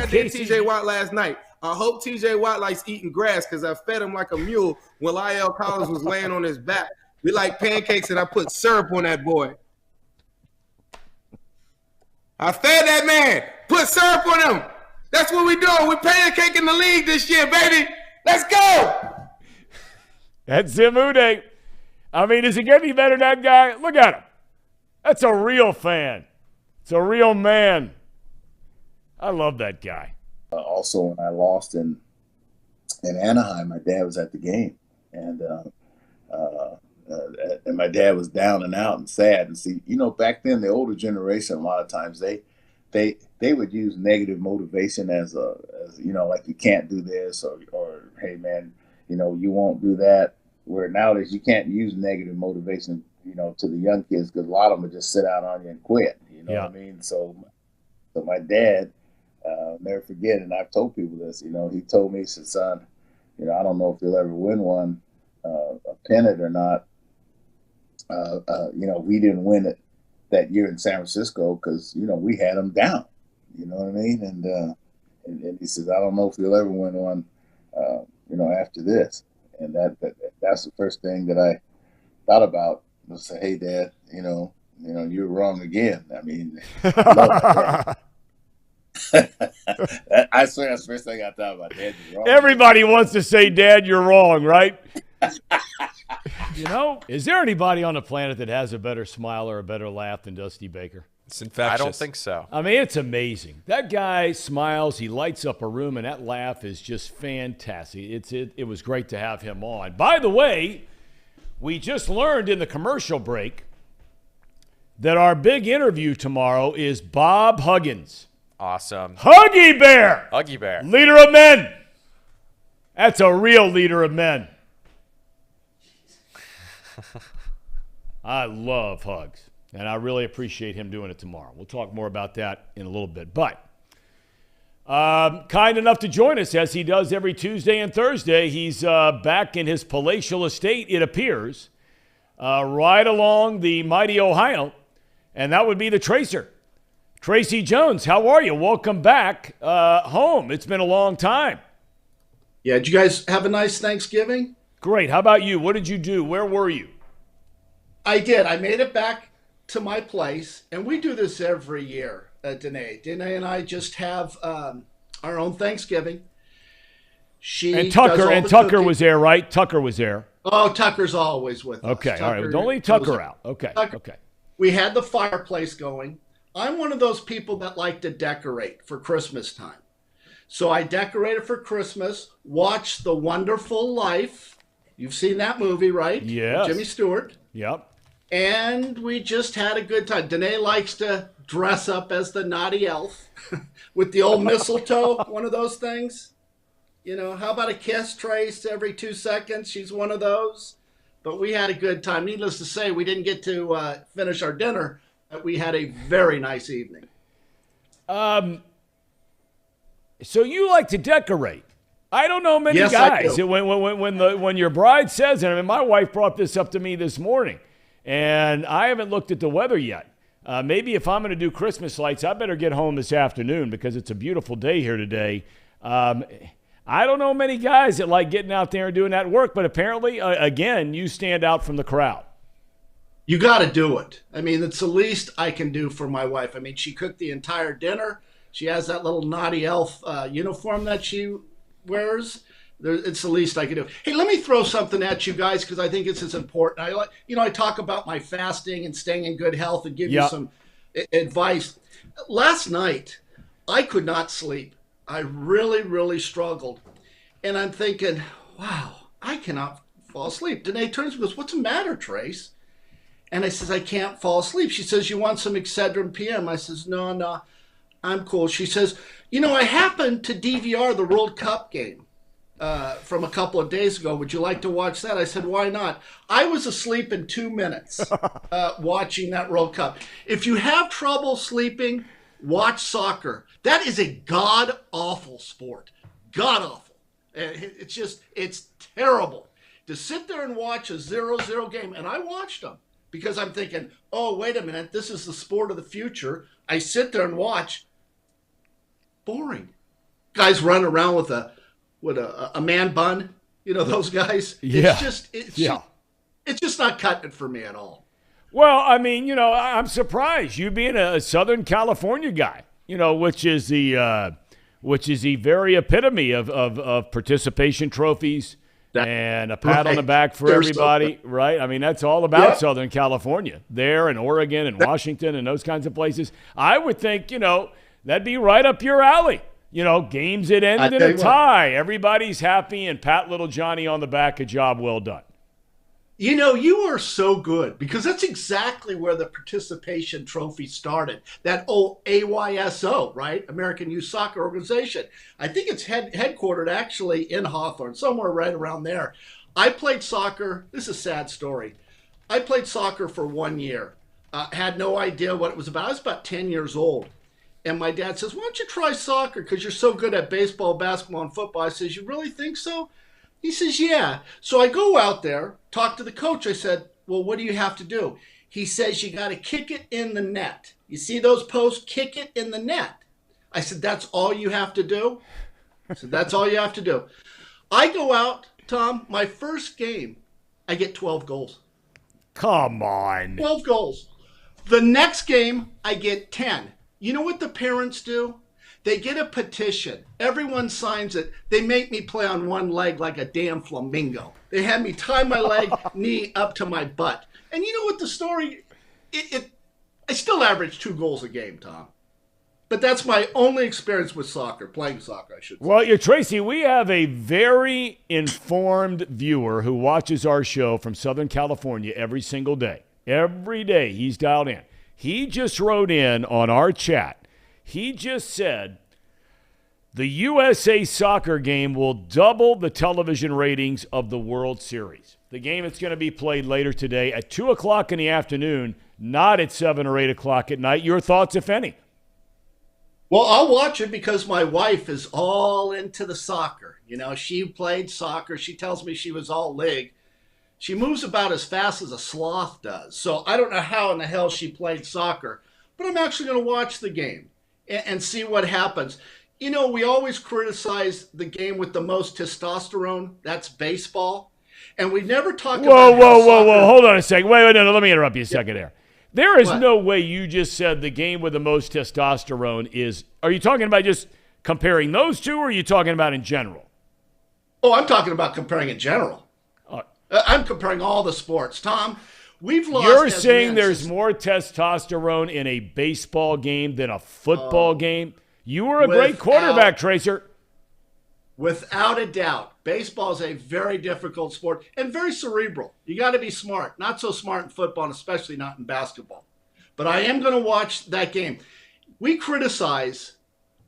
TJ Watt last night. I hope TJ Watt likes eating grass because I fed him like a mule when Lyle Collins was laying on his back. We like pancakes and I put syrup on that boy. I fed that man. Put syrup on him. That's what we doing. We're pancaking the league this year, baby. Let's go. That's Zimude. I mean, is it getting any better than that guy? Look at him. That's a real fan. It's a real man. I love that guy. Also, when I lost in Anaheim, my dad was at the game, and my dad was down and out and sad. And see, back then the older generation, a lot of times they would use negative motivation as like you can't do this or hey man, you won't do that. Where nowadays you can't use negative motivation, to the young kids because a lot of them would just sit out on you and quit. You know what I mean? So my dad. Never forget, and I've told people this, he told me, he said, son, I don't know if you'll ever win one, a pennant or not. We didn't win it that year in San Francisco because, we had them down, you know what I mean? and he says, I don't know if you'll ever win one, after this. And that's the first thing that I thought about was say, hey, Dad, you're wrong again. I mean, I love that. I swear that's the first thing I thought about. Dad, you're wrong. Everybody wants to say, Dad, you're wrong, right? Is there anybody on the planet that has a better smile or a better laugh than Dusty Baker? It's infectious. I don't think so. I mean, it's amazing. That guy smiles, he lights up a room, and that laugh is just fantastic. It was great to have him on. By the way, we just learned in the commercial break that our big interview tomorrow is Bob Huggins. Awesome. Huggy Bear! Huggy Bear. Leader of men. That's a real leader of men. I love Hugs. And I really appreciate him doing it tomorrow. We'll talk more about that in a little bit. But kind enough to join us as he does every Tuesday and Thursday. He's back in his palatial estate, it appears, right along the mighty Ohio. And that would be the Tracer. Tracy Jones, how are you? Welcome back home. It's been a long time. Yeah, did you guys have a nice Thanksgiving? Great. How about you? What did you do? Where were you? I did. I made it back to my place, and we do this every year, Danae. Danae and I just have our own Thanksgiving. Tucker was there, right? Tucker was there. Oh, Tucker's always with us. Okay, all right. Well, don't leave Tucker out. Okay, okay. We had the fireplace going. I'm one of those people that like to decorate for Christmas time. So I decorated for Christmas, watched The Wonderful Life. You've seen that movie, right? Yes. Jimmy Stewart. Yep. And we just had a good time. Danae likes to dress up as the naughty elf with the old mistletoe, one of those things. How about a kiss, Trace, every 2 seconds? She's one of those. But we had a good time. Needless to say, we didn't get to finish our dinner, but we had a very nice evening. So you like to decorate? I don't know many guys. When your bride says it, I mean, my wife brought this up to me this morning. And I haven't looked at the weather yet. Maybe if I'm going to do Christmas lights, I better get home this afternoon because it's a beautiful day here today. I don't know many guys that like getting out there and doing that work, but apparently, again, you stand out from the crowd. You got to do it. I mean, it's the least I can do for my wife. I mean, she cooked the entire dinner. She has that little naughty elf uniform that she wears. It's the least I can do. Hey, let me throw something at you guys because I think it's as important. I talk about my fasting and staying in good health and give you some advice. Last night, I could not sleep. I really, really struggled. And I'm thinking, wow, I cannot fall asleep. Danae turns to me and goes, what's the matter, Trace? And I says, I can't fall asleep. She says, you want some Excedrin PM? I says, no, I'm cool. She says, I happened to DVR the World Cup game from a couple of days ago. Would you like to watch that? I said, why not? I was asleep in 2 minutes watching that World Cup. If you have trouble sleeping, watch soccer. That is a god-awful sport. God-awful. It's terrible. To sit there and watch a 0-0 game, and I watched them because I'm thinking, oh, wait a minute, this is the sport of the future. I sit there and watch. Boring. Guys run around with a man bun, those guys. Yeah. It's just not cutting it for me at all. Well, I mean, I'm surprised you being a Southern California guy, which is the very epitome of participation trophies and a pat on the back for everybody, right? I mean, that's all about Southern California there and Oregon and Washington and those kinds of places. I would think, that'd be right up your alley. Games that ended in a tie. Everybody's happy and pat little Johnny on the back, a job well done. You are so good because that's exactly where the participation trophy started. That old AYSO, right? American Youth Soccer Organization. I think it's headquartered actually in Hawthorne, somewhere right around there. I played soccer. This is a sad story. I played soccer for 1 year. Had no idea what it was about. I was about 10 years old. And my dad says, why don't you try soccer because you're so good at baseball, basketball, and football. I says, you really think so? He says, yeah. So I go out there, talk to the coach. I said, well, what do you have to do? He says, you got to kick it in the net. You see those posts? Kick it in the net. I said, that's all you have to do? I said, that's all you have to do. I go out, Tom, my first game, I get 12 goals. Come on. 12 goals. The next game, I get 10. You know what the parents do? They get a petition. Everyone signs it. They make me play on one leg like a damn flamingo. They had me tie my leg, knee up to my butt. And you know what the story, I still average 2 goals a game, Tom. But that's my only experience with soccer, playing soccer, I should say. Well, Tracy, we have a very informed viewer who watches our show from Southern California every single day. Every day he's dialed in. He just wrote in on our chat. He just said the USA soccer game will double the television ratings of the World Series. The game that's going to be played later today at 2 o'clock in the afternoon, not at 7 or 8 o'clock at night. Your thoughts, if any? Well, I'll watch it because my wife is all into the soccer. You know, she played soccer. She tells me she was all league. She moves about as fast as a sloth does. So I don't know how in the hell she played soccer, but I'm actually going to watch the game and see what happens. You know, we always criticize the game with the most testosterone. That's baseball. And we never talk about Whoa. Hold on a second. Wait, no, let me interrupt you a second there. There is What? no way you just said the game with the most testosterone is – are you talking about just comparing those two, or are you talking about in general? Oh, I'm talking about comparing in general. I'm comparing all the sports. Tom, we've lost. You're saying there's more testosterone in a baseball game than a football game? You were a great quarterback, Tracer. Without a doubt. Baseball is a very difficult sport and very cerebral. You got to be smart. Not so smart in football, and especially not in basketball. But I am going to watch that game. We criticize,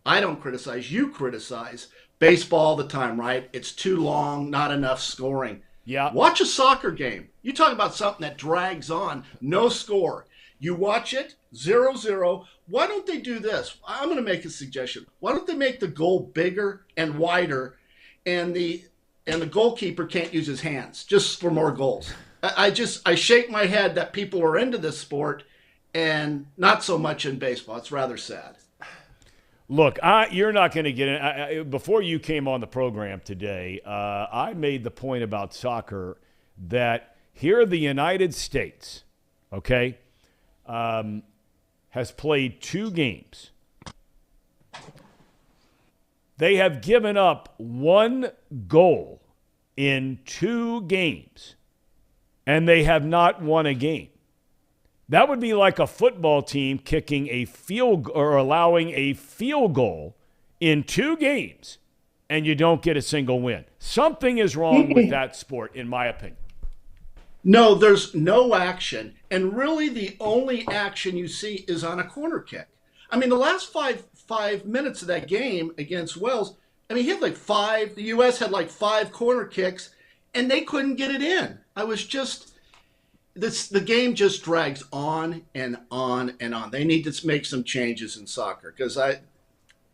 I don't criticize, you criticize baseball all the time, right? It's too long, not enough scoring. Yeah. Watch a soccer game. You talk about something that drags on, no score. You watch it, 0-0. Why don't they do this? I'm going to make a suggestion. Why don't they make the goal bigger and wider, and the goalkeeper can't use his hands just for more goals? I shake my head that people are into this sport and not so much in baseball. It's rather sad. Look, you're not going to get in. Before you came on the program today, I made the point about soccer that here the United States, okay, has played 2 games. They have given up 1 goal in 2 games, and they have not won a game. That would be like a football team kicking a field or allowing a field goal in 2 games, and you don't get a single win. Something is wrong with that sport, in my opinion. No, there's no action. And really the only action you see is on a corner kick. I mean, the last five minutes of that game against Wales, I mean, he had the U.S. had 5 corner kicks, and they couldn't get it in. The game just drags on and on and on. They need to make some changes in soccer because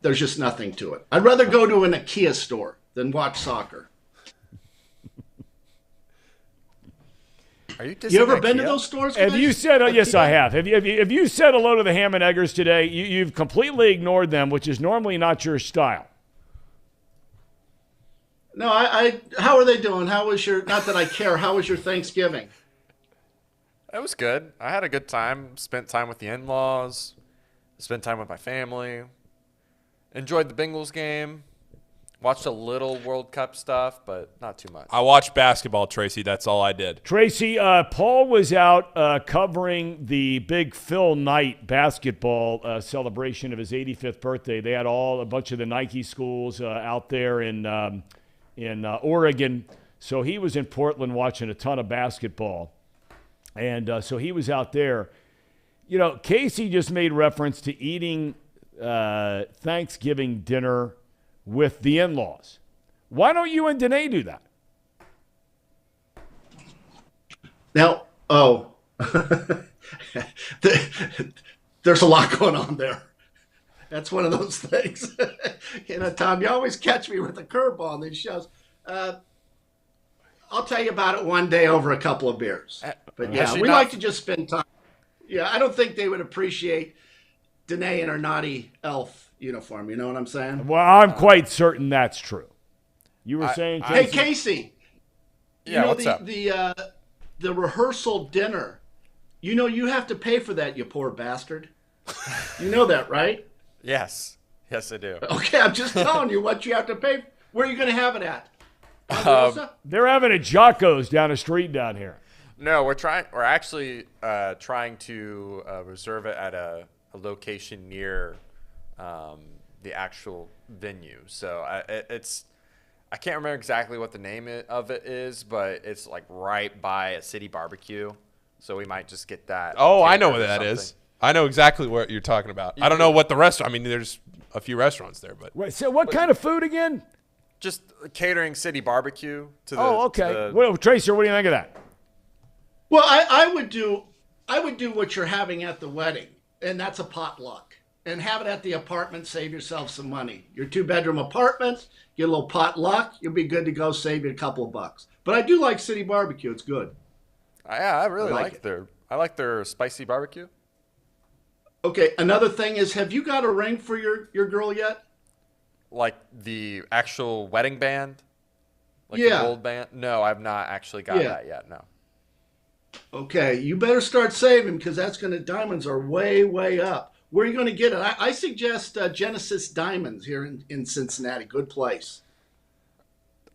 there's just nothing to it. I'd rather go to an IKEA store than watch soccer. Are you ever been to those stores? Have you said, yes, I have. Have you said hello to the ham and eggers today? You've completely ignored them, which is normally not your style. No, how are they doing? How was not that I care, how was your Thanksgiving? It was good. I had a good time. Spent time with the in-laws. Spent time with my family. Enjoyed the Bengals game. Watched a little World Cup stuff, but not too much. I watched basketball, Tracy. That's all I did. Tracy, Paul was out covering the big Phil Knight basketball celebration of his 85th birthday. They had a bunch of the Nike schools out there in Oregon. So he was in Portland watching a ton of basketball. And so he was out there. You know, Casey just made reference to eating Thanksgiving dinner with the in-laws. Why don't you and Danae do that? Now, there's a lot going on there. That's one of those things. Tom, you always catch me with a curveball on these shows. I'll tell you about it one day over a couple of beers. But yeah, we like to just spend time. Yeah, I don't think they would appreciate Danae and her naughty elf uniform. You know what I'm saying? Well, I'm quite certain that's true. You were saying, Casey? Hey, Casey. Yeah, what's up? The rehearsal dinner. You have to pay for that, you poor bastard. You know that, right? Yes, I do. Okay, I'm just telling you what you have to pay. Where are you going to have it at? They're having a Jocko's down the street down here. No, we're actually trying to reserve it at a location near the actual venue. So I can't remember exactly what the name of it is, but it's like right by a city barbecue. So we might just get that. Oh, I know what that is. I know exactly what you're talking about. I don't know what the restaurant. I mean, there's a few restaurants there, but. Wait, so what kind of food again? Just catering city barbecue to the. Oh, okay. Well, Tracer, what do you think of that? Well, I would do what you're having at the wedding, and that's a potluck. And have it at the apartment, save yourself some money. Your 2-bedroom apartment, get a little potluck, you'll be good to go, save you a couple of bucks. But I do like city barbecue, it's good. Yeah, I really like their spicy barbecue. Okay, another thing is, have you got a ring for your girl yet? Like the actual wedding band? Like Yeah. the gold band? No, I've not actually got that yet, no. Okay, you better start saving because diamonds are way, way up. Where are you going to get it? I suggest Genesis Diamonds here in Cincinnati. Good place.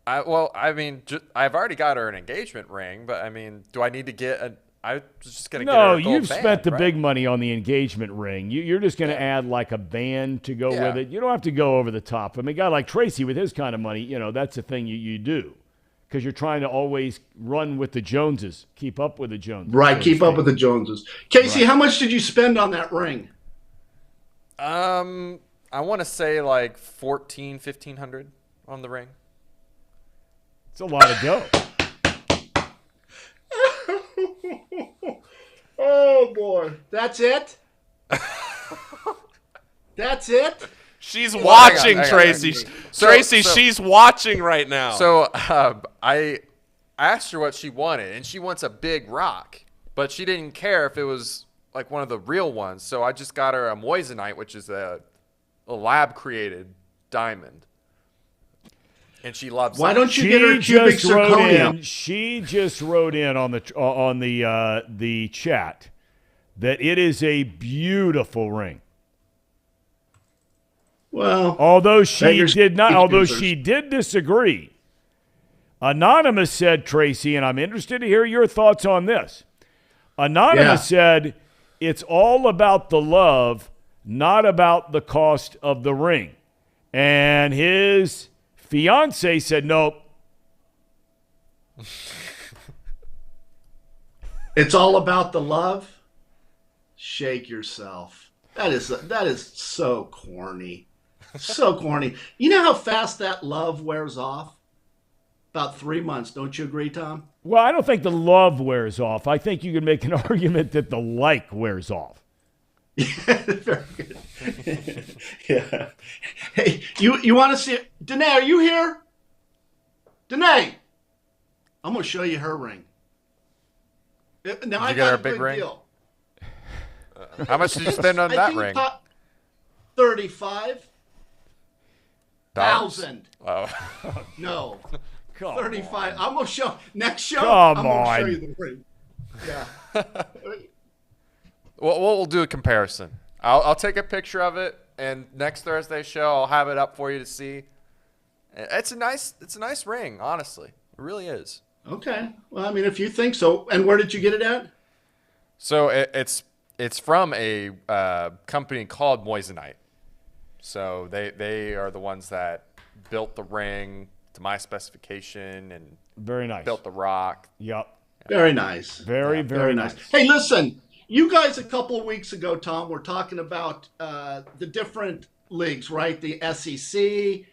I've already got her an engagement ring, but I mean, do I need to get I was just going to get her a gold you've band, spent the right? big money on the engagement ring. You're just going to add like a band to go with it. You don't have to go over the top. I mean, a guy like Tracy with his kind of money, that's the thing you do. Because you're trying to always run with the Joneses, keep up with the Joneses. Right, keep up with the Joneses. Casey, how much did you spend on that ring? I want to say like $1,500 on the ring. It's a lot of dough. Oh boy, that's it. That's it. She's watching, hang on. Tracy. Tracy, she's watching right now. So I asked her what she wanted, and she wants a big rock, but she didn't care if it was like one of the real ones. So I just got her a moissanite, which is a lab-created diamond, and she loves it. Why don't you get her cubic zirconia? She just wrote in on the chat that it is a beautiful ring. Well, although she did disagree. Anonymous said, Tracy, and I'm interested to hear your thoughts on this. Anonymous said, it's all about the love, not about the cost of the ring. And his fiance said, nope. It's all about the love. Shake yourself. That is so corny. So corny. You know how fast that love wears off? About 3 months. Don't you agree, Tom? Well, I don't think the love wears off. I think you can make an argument that the like wears off. Very good. Yeah. Hey, you want to see it? Danae, are you here? Danae, I'm going to show you her ring. Now, Did you get her a big ring? Deal. How much did you spend on that ring? 35,000. Oh. No. Come 35. I'm going to show next show. Come I'm going to show on. you the ring. Yeah. Well, we'll do a comparison. I'll take a picture of it, and next Thursday's show I'll have it up for you to see. It's a nice ring, honestly. It really is. Okay. Well, I mean, if you think so. And where did you get it at? So it's from a company called Moissanite. So they are the ones that built the ring to my specification and very nice. Built the rock. Yep. Very nice. Very nice. Hey, listen, you guys a couple of weeks ago, Tom, were talking about the different leagues, right? The SEC,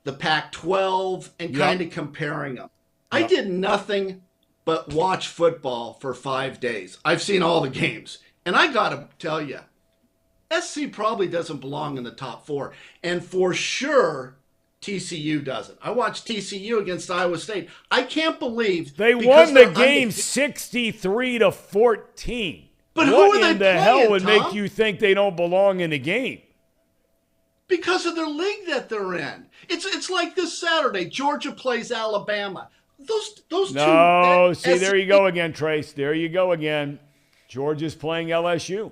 the Pac-12, and kind of comparing them. I did nothing but watch football for 5 days. I've seen all the games. And I got to tell you, SC probably doesn't belong in the top 4. And for sure, TCU doesn't. I watched TCU against Iowa State. I can't believe they won the game 63-14. But what who are they in the playing, hell would Tom? make you think they don't belong in the game? Because of their league that they're in. It's like this Saturday, Georgia plays Alabama. Those two. No, see, there you go again, Trace. There you go again. Georgia's playing LSU.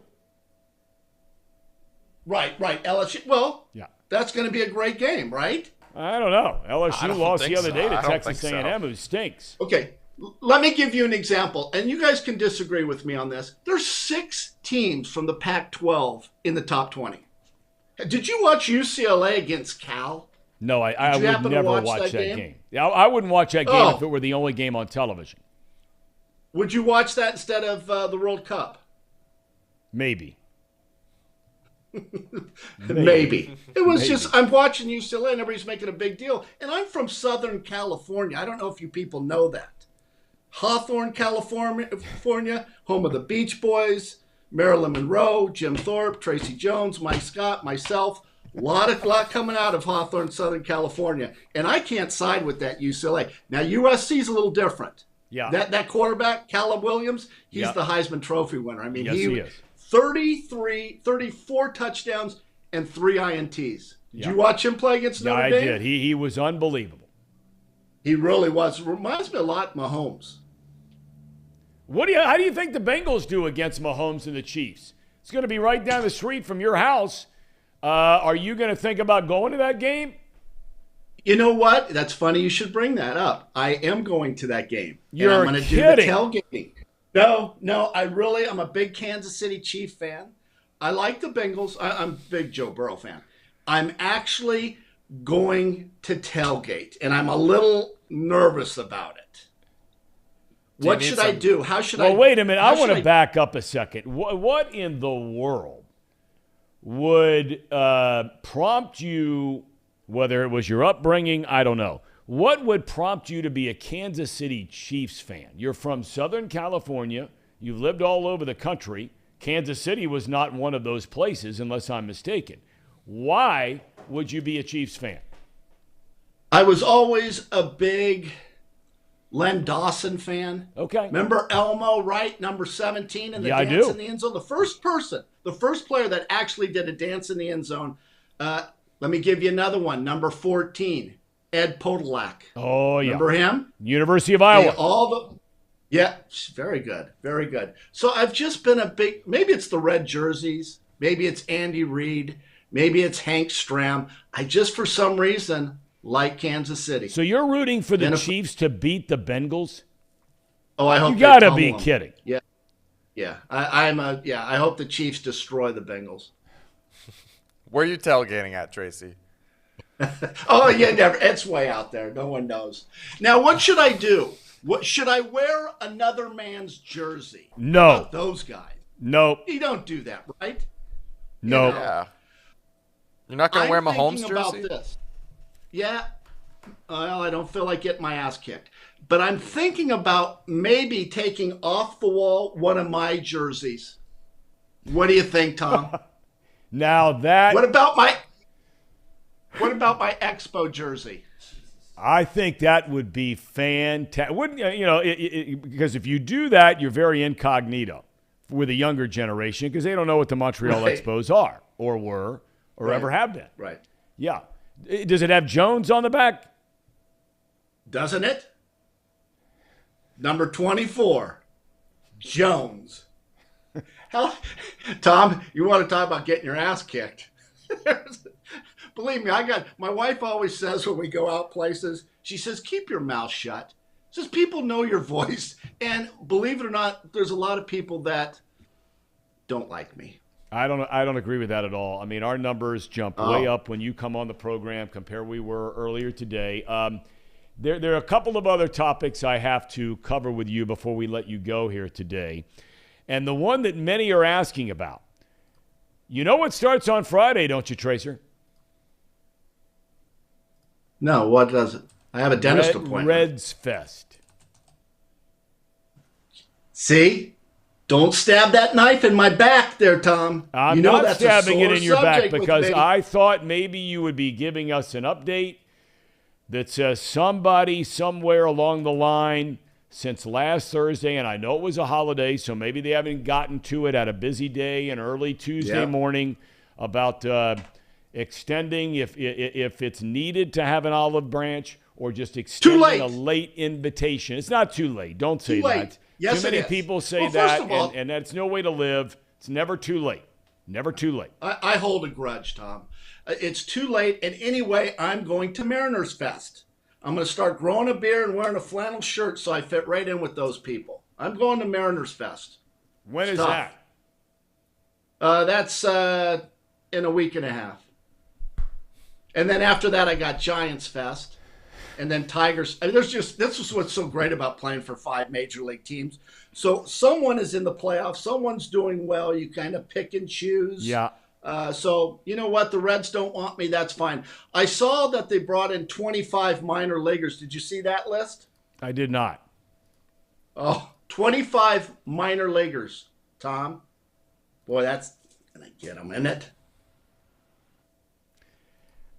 Right. LSU. Well, yeah, that's going to be a great game, right? I don't know. LSU lost the other day to Texas A&M, who stinks. Okay, let me give you an example, and you guys can disagree with me on this. There's 6 teams from the Pac-12 in the top 20. Did you watch UCLA against Cal? No, I would never watch that game. Yeah, I wouldn't watch that game if it were the only game on television. Would you watch that instead of the World Cup? Maybe. Maybe. It was just, I'm watching UCLA and everybody's making a big deal. And I'm from Southern California. I don't know if you people know that. Hawthorne, California, home of the Beach Boys, Marilyn Monroe, Jim Thorpe, Tracy Jones, Mike Scott, myself. A lot coming out of Hawthorne, Southern California. And I can't side with that UCLA. Now, USC's a little different. Yeah. That quarterback, Caleb Williams, he's the Heisman Trophy winner. I mean, yes, he is. 34 touchdowns and 3 INTs. Did you watch him play against Notre Dame? I did. He was unbelievable. He really was. Reminds me a lot of Mahomes. How do you think the Bengals do against Mahomes and the Chiefs? It's going to be right down the street from your house. Are you going to think about going to that game? You know what? That's funny you should bring that up. I am going to that game. You're and I'm going to do kidding. the tailgating. No, I'm a big Kansas City Chief fan. I like the Bengals. I'm a big Joe Burrow fan. I'm actually going to tailgate, and I'm a little nervous about it. What should I do? How should I? Well, wait a minute. I want to back up a second. What in the world would prompt you, whether it was your upbringing, I don't know. What would prompt you to be a Kansas City Chiefs fan? You're from Southern California. You've lived all over the country. Kansas City was not one of those places, unless I'm mistaken. Why would you be a Chiefs fan? I was always a big Len Dawson fan. Okay. Remember Elmo, right? Number 17 in the dance in the end zone? The first player that actually did a dance in the end zone. Let me give you another one. Number 14. Ed Podolak. Oh, yeah. Remember him? University of Iowa. Very good. Very good. So I've just been maybe it's the red jerseys. Maybe it's Andy Reid. Maybe it's Hank Stram. I just, for some reason, like Kansas City. So you're rooting for the Chiefs to beat the Bengals? Oh, I hope you got to be kidding. Yeah. I hope the Chiefs destroy the Bengals. Where are you tailgating at, Tracy? Oh, yeah, never. It's way out there. No one knows. Now, what should I do? Should I wear another man's jersey? No. Those guys. No. You don't do that, right? No. Yeah. You're not going to wear Mahomes' jersey? About this. Yeah. Well, I don't feel like getting my ass kicked. But I'm thinking about maybe taking off the wall one of my jerseys. What do you think, Tom? Now that... What about my Expo jersey? I think that would be fantastic. Wouldn't because if you do that, you're very incognito with a younger generation because they don't know what the Montreal Expos are or were or ever have been. Right. Yeah. Does it have Jones on the back? Doesn't it? Number 24, Jones. Tom, you want to talk about getting your ass kicked? Believe me, my wife always says when we go out places, she says, keep your mouth shut. Says people know your voice. And believe it or not, there's a lot of people that don't like me. I don't agree with that at all. I mean, our numbers jump way up when you come on the program compared we were earlier today. There are a couple of other topics I have to cover with you before we let you go here today. And the one that many are asking about, you know what starts on Friday, don't you, Tracer? No, what does it? I have a dentist appointment. Reds Fest. See? Don't stab that knife in my back there, Tom. I'm not stabbing it in your back because I thought maybe you would be giving us an update that says somebody somewhere along the line since last Thursday, and I know it was a holiday, so maybe they haven't gotten to it at a busy day and early Tuesday morning about extending if it's needed to have an olive branch, or just extending a late invitation. It's not too late. Don't say that. Yes, too many it is. people say Well, that, first of all, and that's no way to live. It's never too late. Never too late. I hold a grudge, Tom. It's too late. And anyway, I'm going to Mariners Fest. I'm going to start growing a beard and wearing a flannel shirt so I fit right in with those people. I'm going to Mariners Fest. When is that? That's in a week and a half. And then after that, I got Giants Fest. And then Tigers. I mean, this is what's so great about playing for 5 major league teams. So someone is in the playoffs. Someone's doing well. You kind of pick and choose. Yeah. So you know what? The Reds don't want me. That's fine. I saw that they brought in 25 minor leaguers. Did you see that list? I did not. Oh, 25 minor leaguers, Tom. Boy, that's going to get them in it.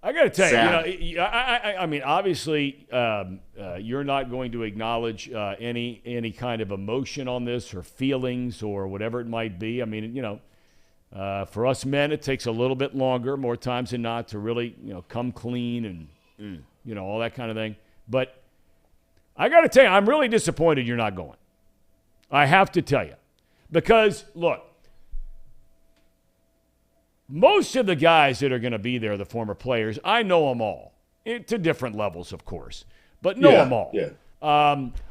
I got to tell you, I mean, obviously, you're not going to acknowledge any kind of emotion on this or feelings or whatever it might be. I mean, for us men, it takes a little bit longer, more times than not, to really, come clean and, all that kind of thing. But I got to tell you, I'm really disappointed you're not going. I have to tell you. Because, look, most of the guys that are going to be there, the former players, I know them all, to different levels, of course, but know them all. Yeah.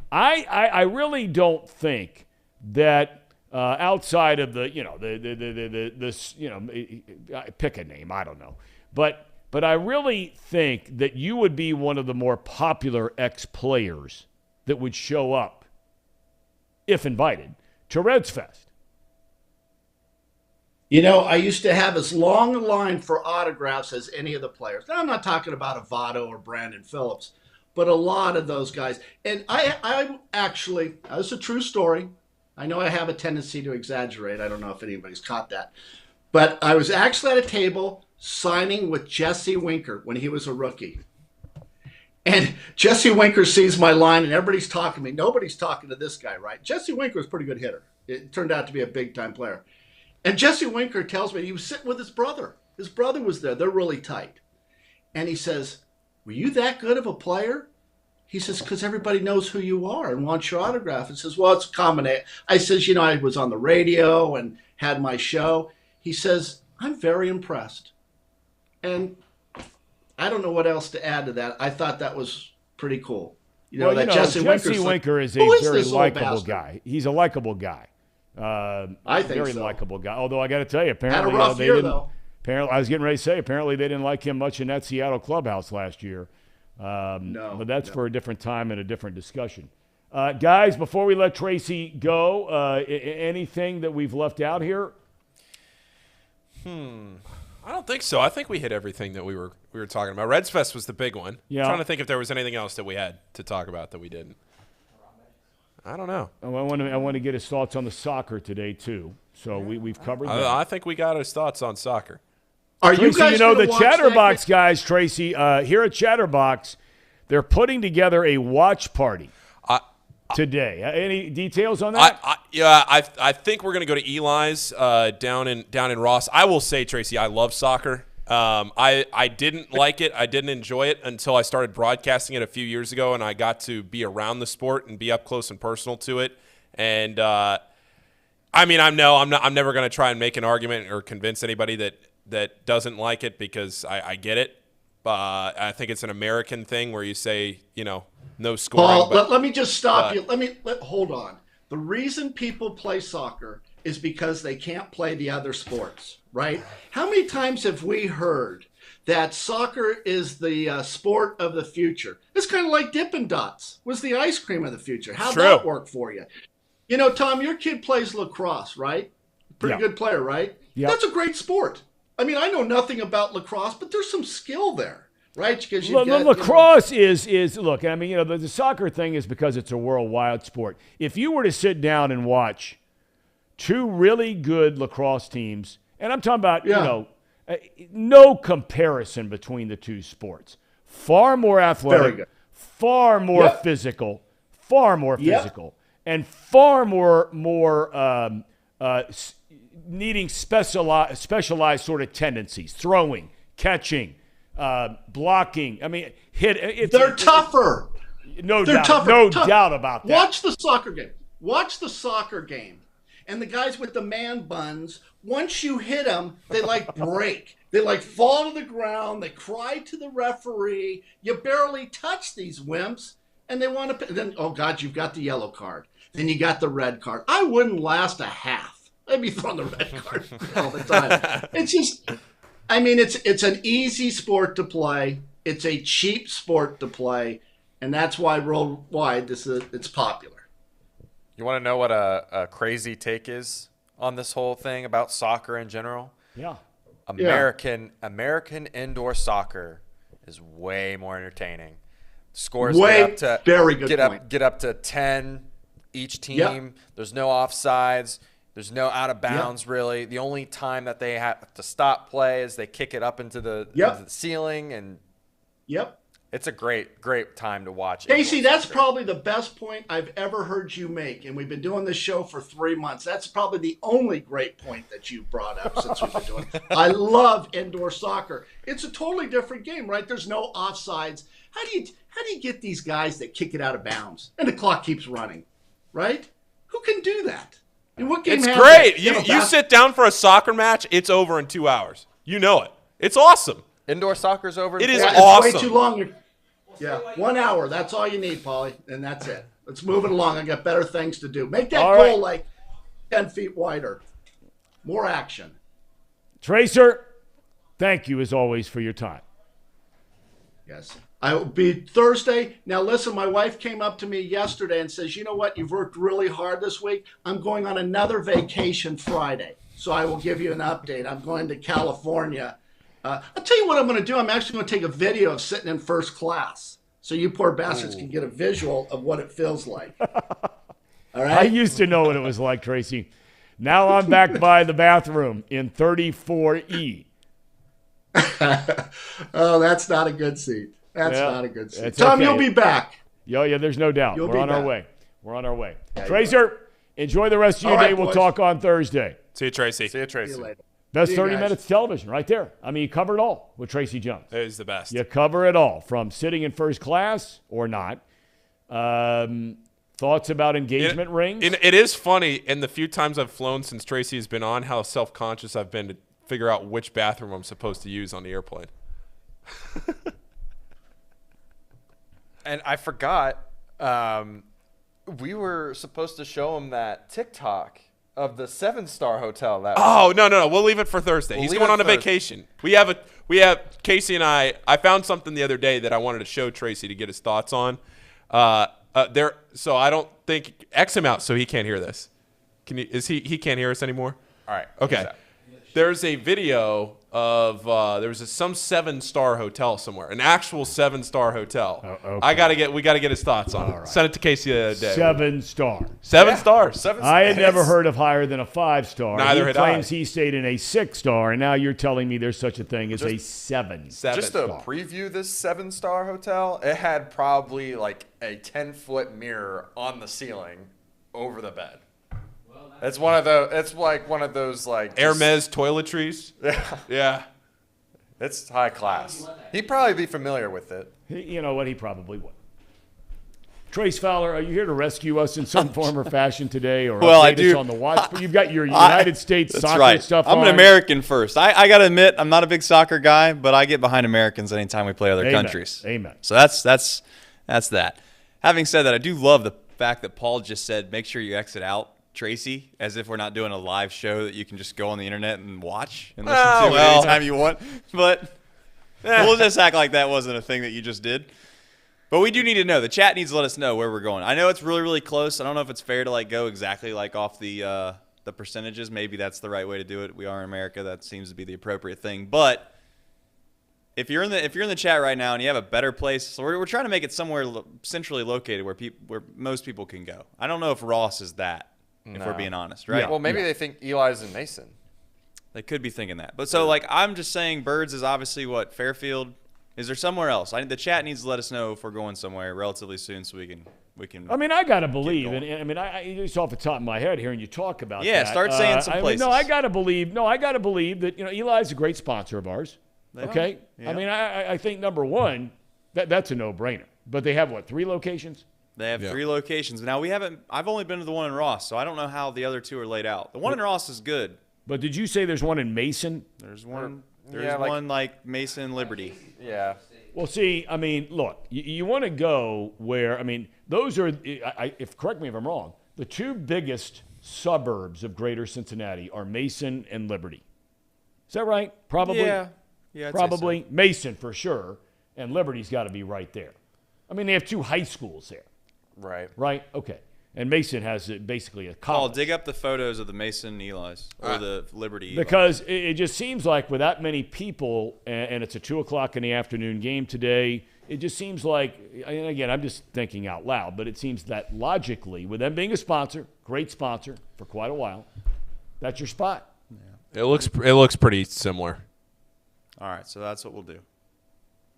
I really don't think that outside of the pick a name, I don't know, but I really think that you would be one of the more popular ex-players that would show up, if invited, to Reds Fest. I used to have as long a line for autographs as any of the players. Now, I'm not talking about Avado or Brandon Phillips, but a lot of those guys. And I actually, this is a true story. I know I have a tendency to exaggerate. I don't know if anybody's caught that. But I was actually at a table signing with Jesse Winker when he was a rookie. And Jesse Winker sees my line, and everybody's talking to me. Nobody's talking to this guy, right? Jesse Winker was a pretty good hitter. It turned out to be a big-time player. And Jesse Winker tells me he was sitting with his brother. His brother was there. They're really tight. And he says, "Were you that good of a player?" He says, "Because everybody knows who you are and wants your autograph." And says, "Well, it's a combination." I says, "I was on the radio and had my show." He says, "I'm very impressed." And I don't know what else to add to that. I thought that was pretty cool. Jesse Winker is a very likable guy. He's a likable guy. I think very so. likable guy. Although I got to tell you, apparently had a rough year, though. Apparently, I was getting ready to say, apparently they didn't like him much in that Seattle clubhouse last year. But that's for a different time and a different discussion. Guys, before we let Tracy go, anything that we've left out here? I don't think so. I think we hit everything that we were talking about. Reds Fest was the big one. Yeah. I'm trying to think if there was anything else that we had to talk about that we didn't. I don't know. I want to get his thoughts on the soccer today too. So we've covered that. I think we got his thoughts on soccer. Are Tracy, you guys the Chatterbox guys, Tracy, here at Chatterbox, they're putting together a watch party today. Any details on that? I think we're going to go to Eli's down in Ross. I will say, Tracy, I love soccer. I didn't like it. I didn't enjoy it until I started broadcasting it a few years ago, and I got to be around the sport and be up close and personal to it. And I'm never going to try and make an argument or convince anybody that doesn't like it, because I get it. I think it's an American thing where you say, no scoring. Paul, let me just stop you. Hold on. The reason people play soccer is because they can't play the other sports, right? How many times have we heard that soccer is the sport of the future? It's kind of like Dippin' Dots was the ice cream of the future. How'd that work for you? Tom, your kid plays lacrosse, right? Pretty good player, right? Yeah. That's a great sport. I mean, I know nothing about lacrosse, but there's some skill there, right? Because lacrosse is look. I mean, the soccer thing is because it's a worldwide sport. If you were to sit down and watch two really good lacrosse teams, and I'm talking about no comparison between the two sports. Far more athletic, far more physical, and far more needing specialized sort of tendencies, throwing, catching, blocking. I mean, They're tougher. No They're doubt. tougher. No doubt about that. Watch the soccer game. Watch the soccer game. And the guys with the man buns, once you hit them, they like break. They like fall to the ground. They cry to the referee. You barely touch these wimps. And they want to, then, oh God, you've got the yellow card. Then you got the red card. I wouldn't last a half. I'd be throwing the red card all the time. It's just, I mean, it's an easy sport to play. It's a cheap sport to play. And that's why worldwide it's popular. You want to know what a crazy take is on this whole thing about soccer in general? Yeah. American indoor soccer is way more entertaining. Scores very good point. Get up to 10 each team. Yep. There's no offsides. There's no out of bounds really. The only time that they have to stop play is they kick it up into the ceiling, and it's a great time to watch. Casey, that's probably the best point I've ever heard you make, and we've been doing this show for 3 months. That's probably the only great point that you've brought up since we've been doing it. I love indoor soccer. It's a totally different game, right? There's no offsides. How do you get these guys that kick it out of bounds and the clock keeps running, right? Who can do that? And what game it's has great. that? You sit down for a soccer match, it's over in 2 hours. You know it. It's awesome. Indoor soccer's over. It is awesome. It's way too long. Yeah, 1 hour. That's all you need, Paulie, and that's it. Let's move it along. I got better things to do. Make that goal like 10 feet wider. More action. Tracer, thank you as always for your time. Yes. I will be Thursday. Now, listen, my wife came up to me yesterday and says, you know what? You've worked really hard this week. I'm going on another vacation Friday. So I will give you an update. I'm going to California. I'll tell you what I'm going to do. I'm actually going to take a video of sitting in first class so you poor bastards can get a visual of what it feels like. All right? I used to know what it was like, Tracy. Now I'm back by the bathroom in 34E. Oh, that's not a good seat. That's not a good seat. okay. Tom, you'll be back. Yeah, there's no doubt. We're on our way. We're on our way. Tracer, enjoy the rest of your All day. right, We'll boys. talk on Thursday. See you, Tracy. See you, Tracy. See you later. Best See you 30 guys. minutes television right there. I mean, you cover it all with Tracy Jones. It is the best. You cover it all, from sitting in first class or not. Thoughts about engagement rings? It is funny, in the few times I've flown since Tracy has been on, how self-conscious I've been to figure out which bathroom I'm supposed to use on the airplane. And I forgot, we were supposed to show him that TikTok of the 7-star hotel. No. We'll leave it for Thursday. He's going on a vacation. We have Casey and I found something the other day that I wanted to show Tracy to get his thoughts on. So I don't think X him out so he can't hear this. He can't hear us anymore? All right. Okay. There's a video of there was some 7-star hotel somewhere, an actual 7-star hotel. Okay. We gotta get his thoughts on it. Send it to Casey the other day. 7 star. 7 stars. I had never heard of higher than a 5-star. Neither had I. He claims he stayed in a 6-star, and now you're telling me there's such a thing as a 7. Just to preview this 7-star hotel, it had probably like a 10-foot mirror on the ceiling over the bed. It's one of those. It's like one of those like Hermes toiletries. Yeah. It's high class. He'd probably be familiar with it. You know what? He probably would. Trace Fowler, are you here to rescue us in some form or fashion today, or well, update I do. us on the watch? You've got your United States soccer stuff I'm on. an American first. I got to admit, I'm not a big soccer guy, but I get behind Americans anytime we play other countries. Amen. So that's that. Having said that, I do love the fact that Paul just said, make sure you exit out Tracy, as if we're not doing a live show that you can just go on the internet and watch and listen to anytime you want. But we'll just act like that wasn't a thing that you just did. But we do need to know. The chat needs to let us know where we're going. I know it's really, really close. I don't know if it's fair to go exactly off the percentages. Maybe that's the right way to do it. We are in America. That seems to be the appropriate thing. But if you're in the chat right now and you have a better place, so we're trying to make it somewhere centrally located where most people can go. I don't know if Ross is that. If we're being honest, right? Yeah. Well, maybe they think Eli's in Mason. They could be thinking that. But so, I'm just saying Birds is obviously Fairfield. Is there somewhere else? The chat needs to let us know if we're going somewhere relatively soon so we can. I mean, I got to believe, and I just off the top of my head hearing you talk about that. Yeah, start saying some places. I got to believe that, Eli's a great sponsor of ours. Okay? Yeah. I mean, I think, number one, that's a no-brainer. But they have, 3 locations? They have 3 locations. Now, I've only been to the one in Ross, so I don't know how the other 2 are laid out. The one in Ross is good. But did you say there's one in Mason? There's one like Mason Liberty. Yeah. Well, see, I mean, look, you want to go where, I mean, those are, correct me if I'm wrong, the 2 biggest suburbs of greater Cincinnati are Mason and Liberty. Is that right? Probably? Yeah, I'd probably. say so. Mason for sure, and Liberty's got to be right there. I mean, they have 2 high schools there. Right. Right? Okay. And Mason has basically a Paul, college. dig up the photos of the Mason Eli's or the Liberty Eli's. Because it just seems like with that many people, and it's a 2 o'clock in the afternoon game today, it just seems like, and again, I'm just thinking out loud, but it seems that logically, with them being a sponsor, great sponsor for quite a while, that's your spot. It looks pretty similar. All right, so that's what we'll do.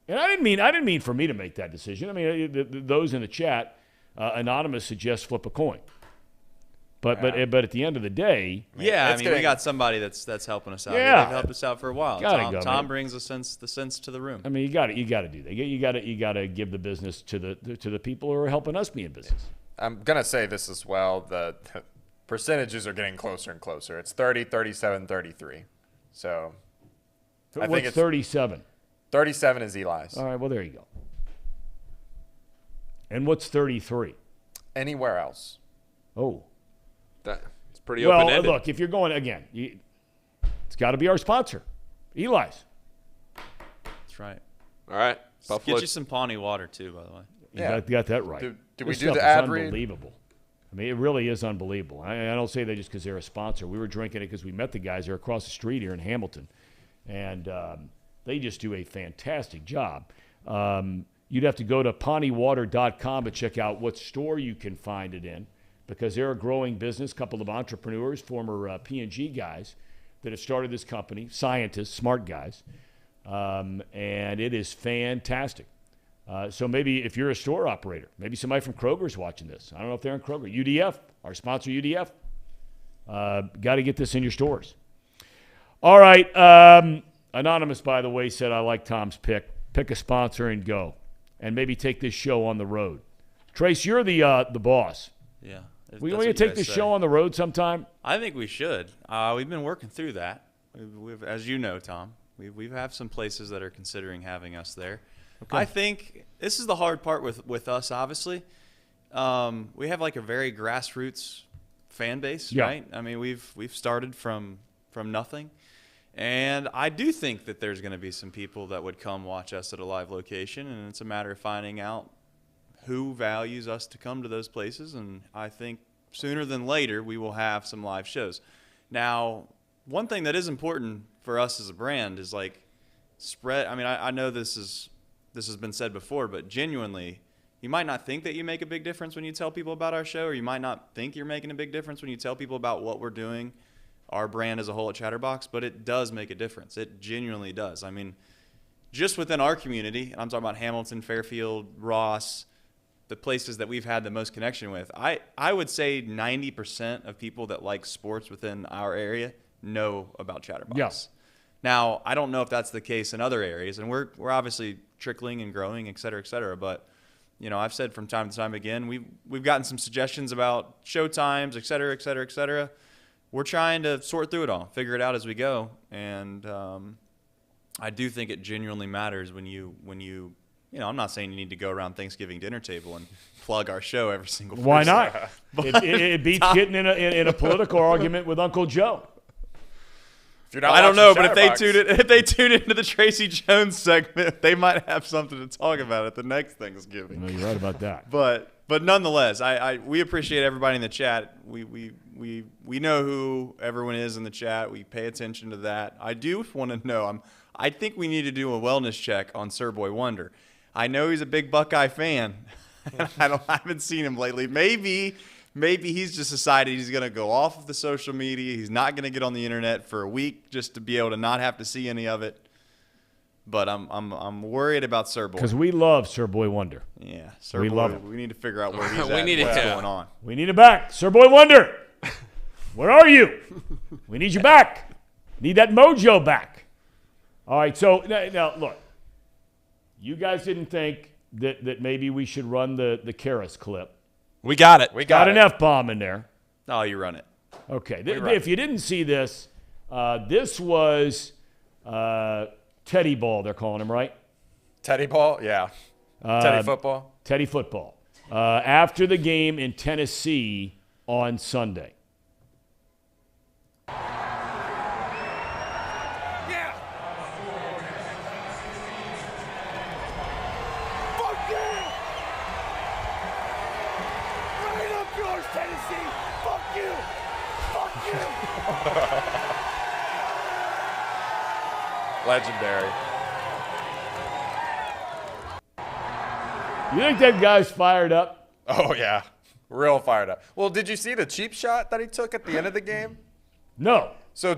And I didn't mean for me to make that decision. I mean, those in the chat, anonymous suggests flip a coin. But at the end of the day, we got somebody that's helping us out. Yeah, they've helped us out for a while. Tom brings the sense to the room. I mean, you got to do that. You got to give the business to the people who are helping us be in business. I'm gonna say this as well. The percentages are getting closer and closer. It's 30, 37, 33. So I think it's 37. 37 is Eli's. All right, well there you go. And what's 33? Anywhere else. Oh. It's pretty open-ended. Well, look, if you're going, again, it's got to be our sponsor, Eli's. That's right. All right. Get you some Pawnee water, too, by the way. You got that right. Do we This do stuff the is ad read? unbelievable. I mean, it really is unbelievable. I don't say that just because they're a sponsor. We were drinking it because we met the guys. They're across the street here in Hamilton. And they just do a fantastic job. You'd have to go to pawneewater.com to check out what store you can find it in, because they're a growing business, couple of entrepreneurs, former P&G guys that have started this company, scientists, smart guys, and it is fantastic. So maybe if you're a store operator, maybe somebody from Kroger's watching this. I don't know if they're in Kroger. UDF, our sponsor UDF, got to get this in your stores. All right. Anonymous, by the way, said, I like Tom's pick. Pick a sponsor and go. And maybe take this show on the road. Trace, you're the boss. Yeah. We want to take this show on the road sometime? I think we should. We've been working through that. We've, as you know, Tom, we have some places that are considering having us there. Okay. I think this is the hard part with us, obviously. We have like a very grassroots fan base, right? I mean, we've started from nothing. And I do think that there's going to be some people that would come watch us at a live location, and it's a matter of finding out who values us to come to those places. And I think sooner than later we will have some live shows. Now, one thing that is important for us as a brand is like spread. I mean, I know this has been said before, but genuinely, you might not think that you make a big difference when you tell people about our show, or you might not think you're making a big difference when you tell people about what we're doing, our brand as a whole at Chatterbox, but it does make a difference. It genuinely does. I mean, just within our community, and I'm talking about Hamilton, Fairfield, Ross, the places that we've had the most connection with, I would say 90% of people that like sports within our area know about Chatterbox. Yes. Now, I don't know if that's the case in other areas, and we're obviously trickling and growing, et cetera, but you know, I've said from time to time again, we've gotten some suggestions about show times, et cetera. We're trying to sort through it all, figure it out as we go, and I do think it genuinely matters when you know, I'm not saying you need to go around Thanksgiving dinner table and plug our show every single person. Why not? it beats getting in a political argument with Uncle Joe. I don't know, but if they tune into the Tracy Jones segment, they might have something to talk about at the next Thanksgiving. No, you're right about that. But nonetheless, we appreciate everybody in the chat. We know who everyone is in the chat. We pay attention to that. I do want to know. I think we need to do a wellness check on Sir Boy Wonder. I know he's a big Buckeye fan. I haven't seen him lately. Maybe he's just decided he's going to go off of the social media. He's not going to get on the internet for a week just to be able to not have to see any of it. But I'm worried about Sir Boy. Because we love Sir Boy Wonder. Yeah, Sir Boy. Love him. We need to figure out where he's at. What's going on. We need him back. Sir Boy Wonder, where are you? We need you back. Need that mojo back. All right, so now look. You guys didn't think that maybe we should run the Karras clip. We got it. We got an F-bomb in there. No, you run it. Okay. If you didn't see this, this was Teddy Ball, they're calling him, right? Teddy Ball? Yeah. Teddy Football? Teddy Football. After the game in Tennessee on Sunday. Legendary. You think that guy's fired up? Oh, yeah. Real fired up. Well, did you see the cheap shot that he took at the end of the game? No. So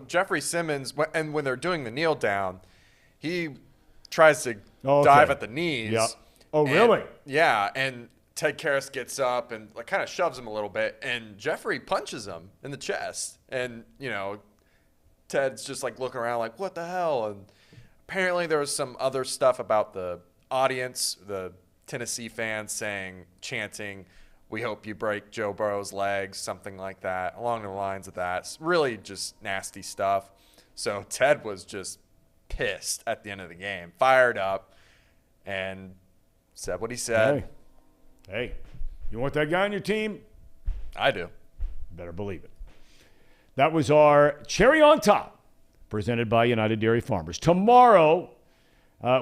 Jeffrey Simmons, and when they're doing the kneel down, he tries to dive at the knees. Yeah. Oh, really? Yeah, and Ted Karras gets up and kind of shoves him a little bit, and Jeffrey punches him in the chest. And, Ted's just looking around like, what the hell? And apparently there was some other stuff about the audience, the Tennessee fans chanting, we hope you break Joe Burrow's legs, something like that, along the lines of that. It's really just nasty stuff. So Ted was just pissed at the end of the game, fired up, and said what he said. Hey, you want that guy on your team? I do. Better believe it. That was our cherry on top, presented by United Dairy Farmers. Tomorrow,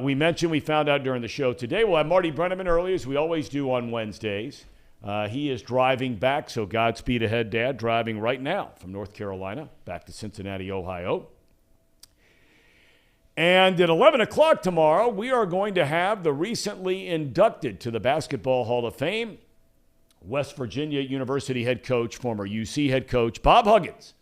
we found out during the show today, we'll have Marty Brennaman early, as we always do on Wednesdays. He is driving back, so Godspeed ahead, Dad, driving right now from North Carolina back to Cincinnati, Ohio. And at 11 o'clock tomorrow, we are going to have the recently inducted to the Basketball Hall of Fame, West Virginia University head coach, former UC head coach, Bob Huggins,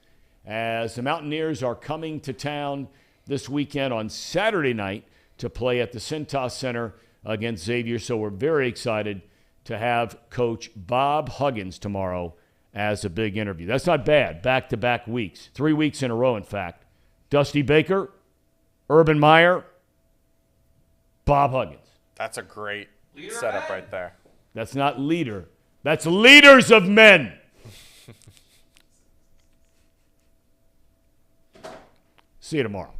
as the Mountaineers are coming to town this weekend on Saturday night to play at the Cintas Center against Xavier. So we're very excited to have Coach Bob Huggins tomorrow as a big interview. That's not bad. Back-to-back weeks. 3 weeks in a row, in fact. Dusty Baker, Urban Meyer, Bob Huggins. That's a great setup right there. That's not leader. That's leaders of men. See you tomorrow.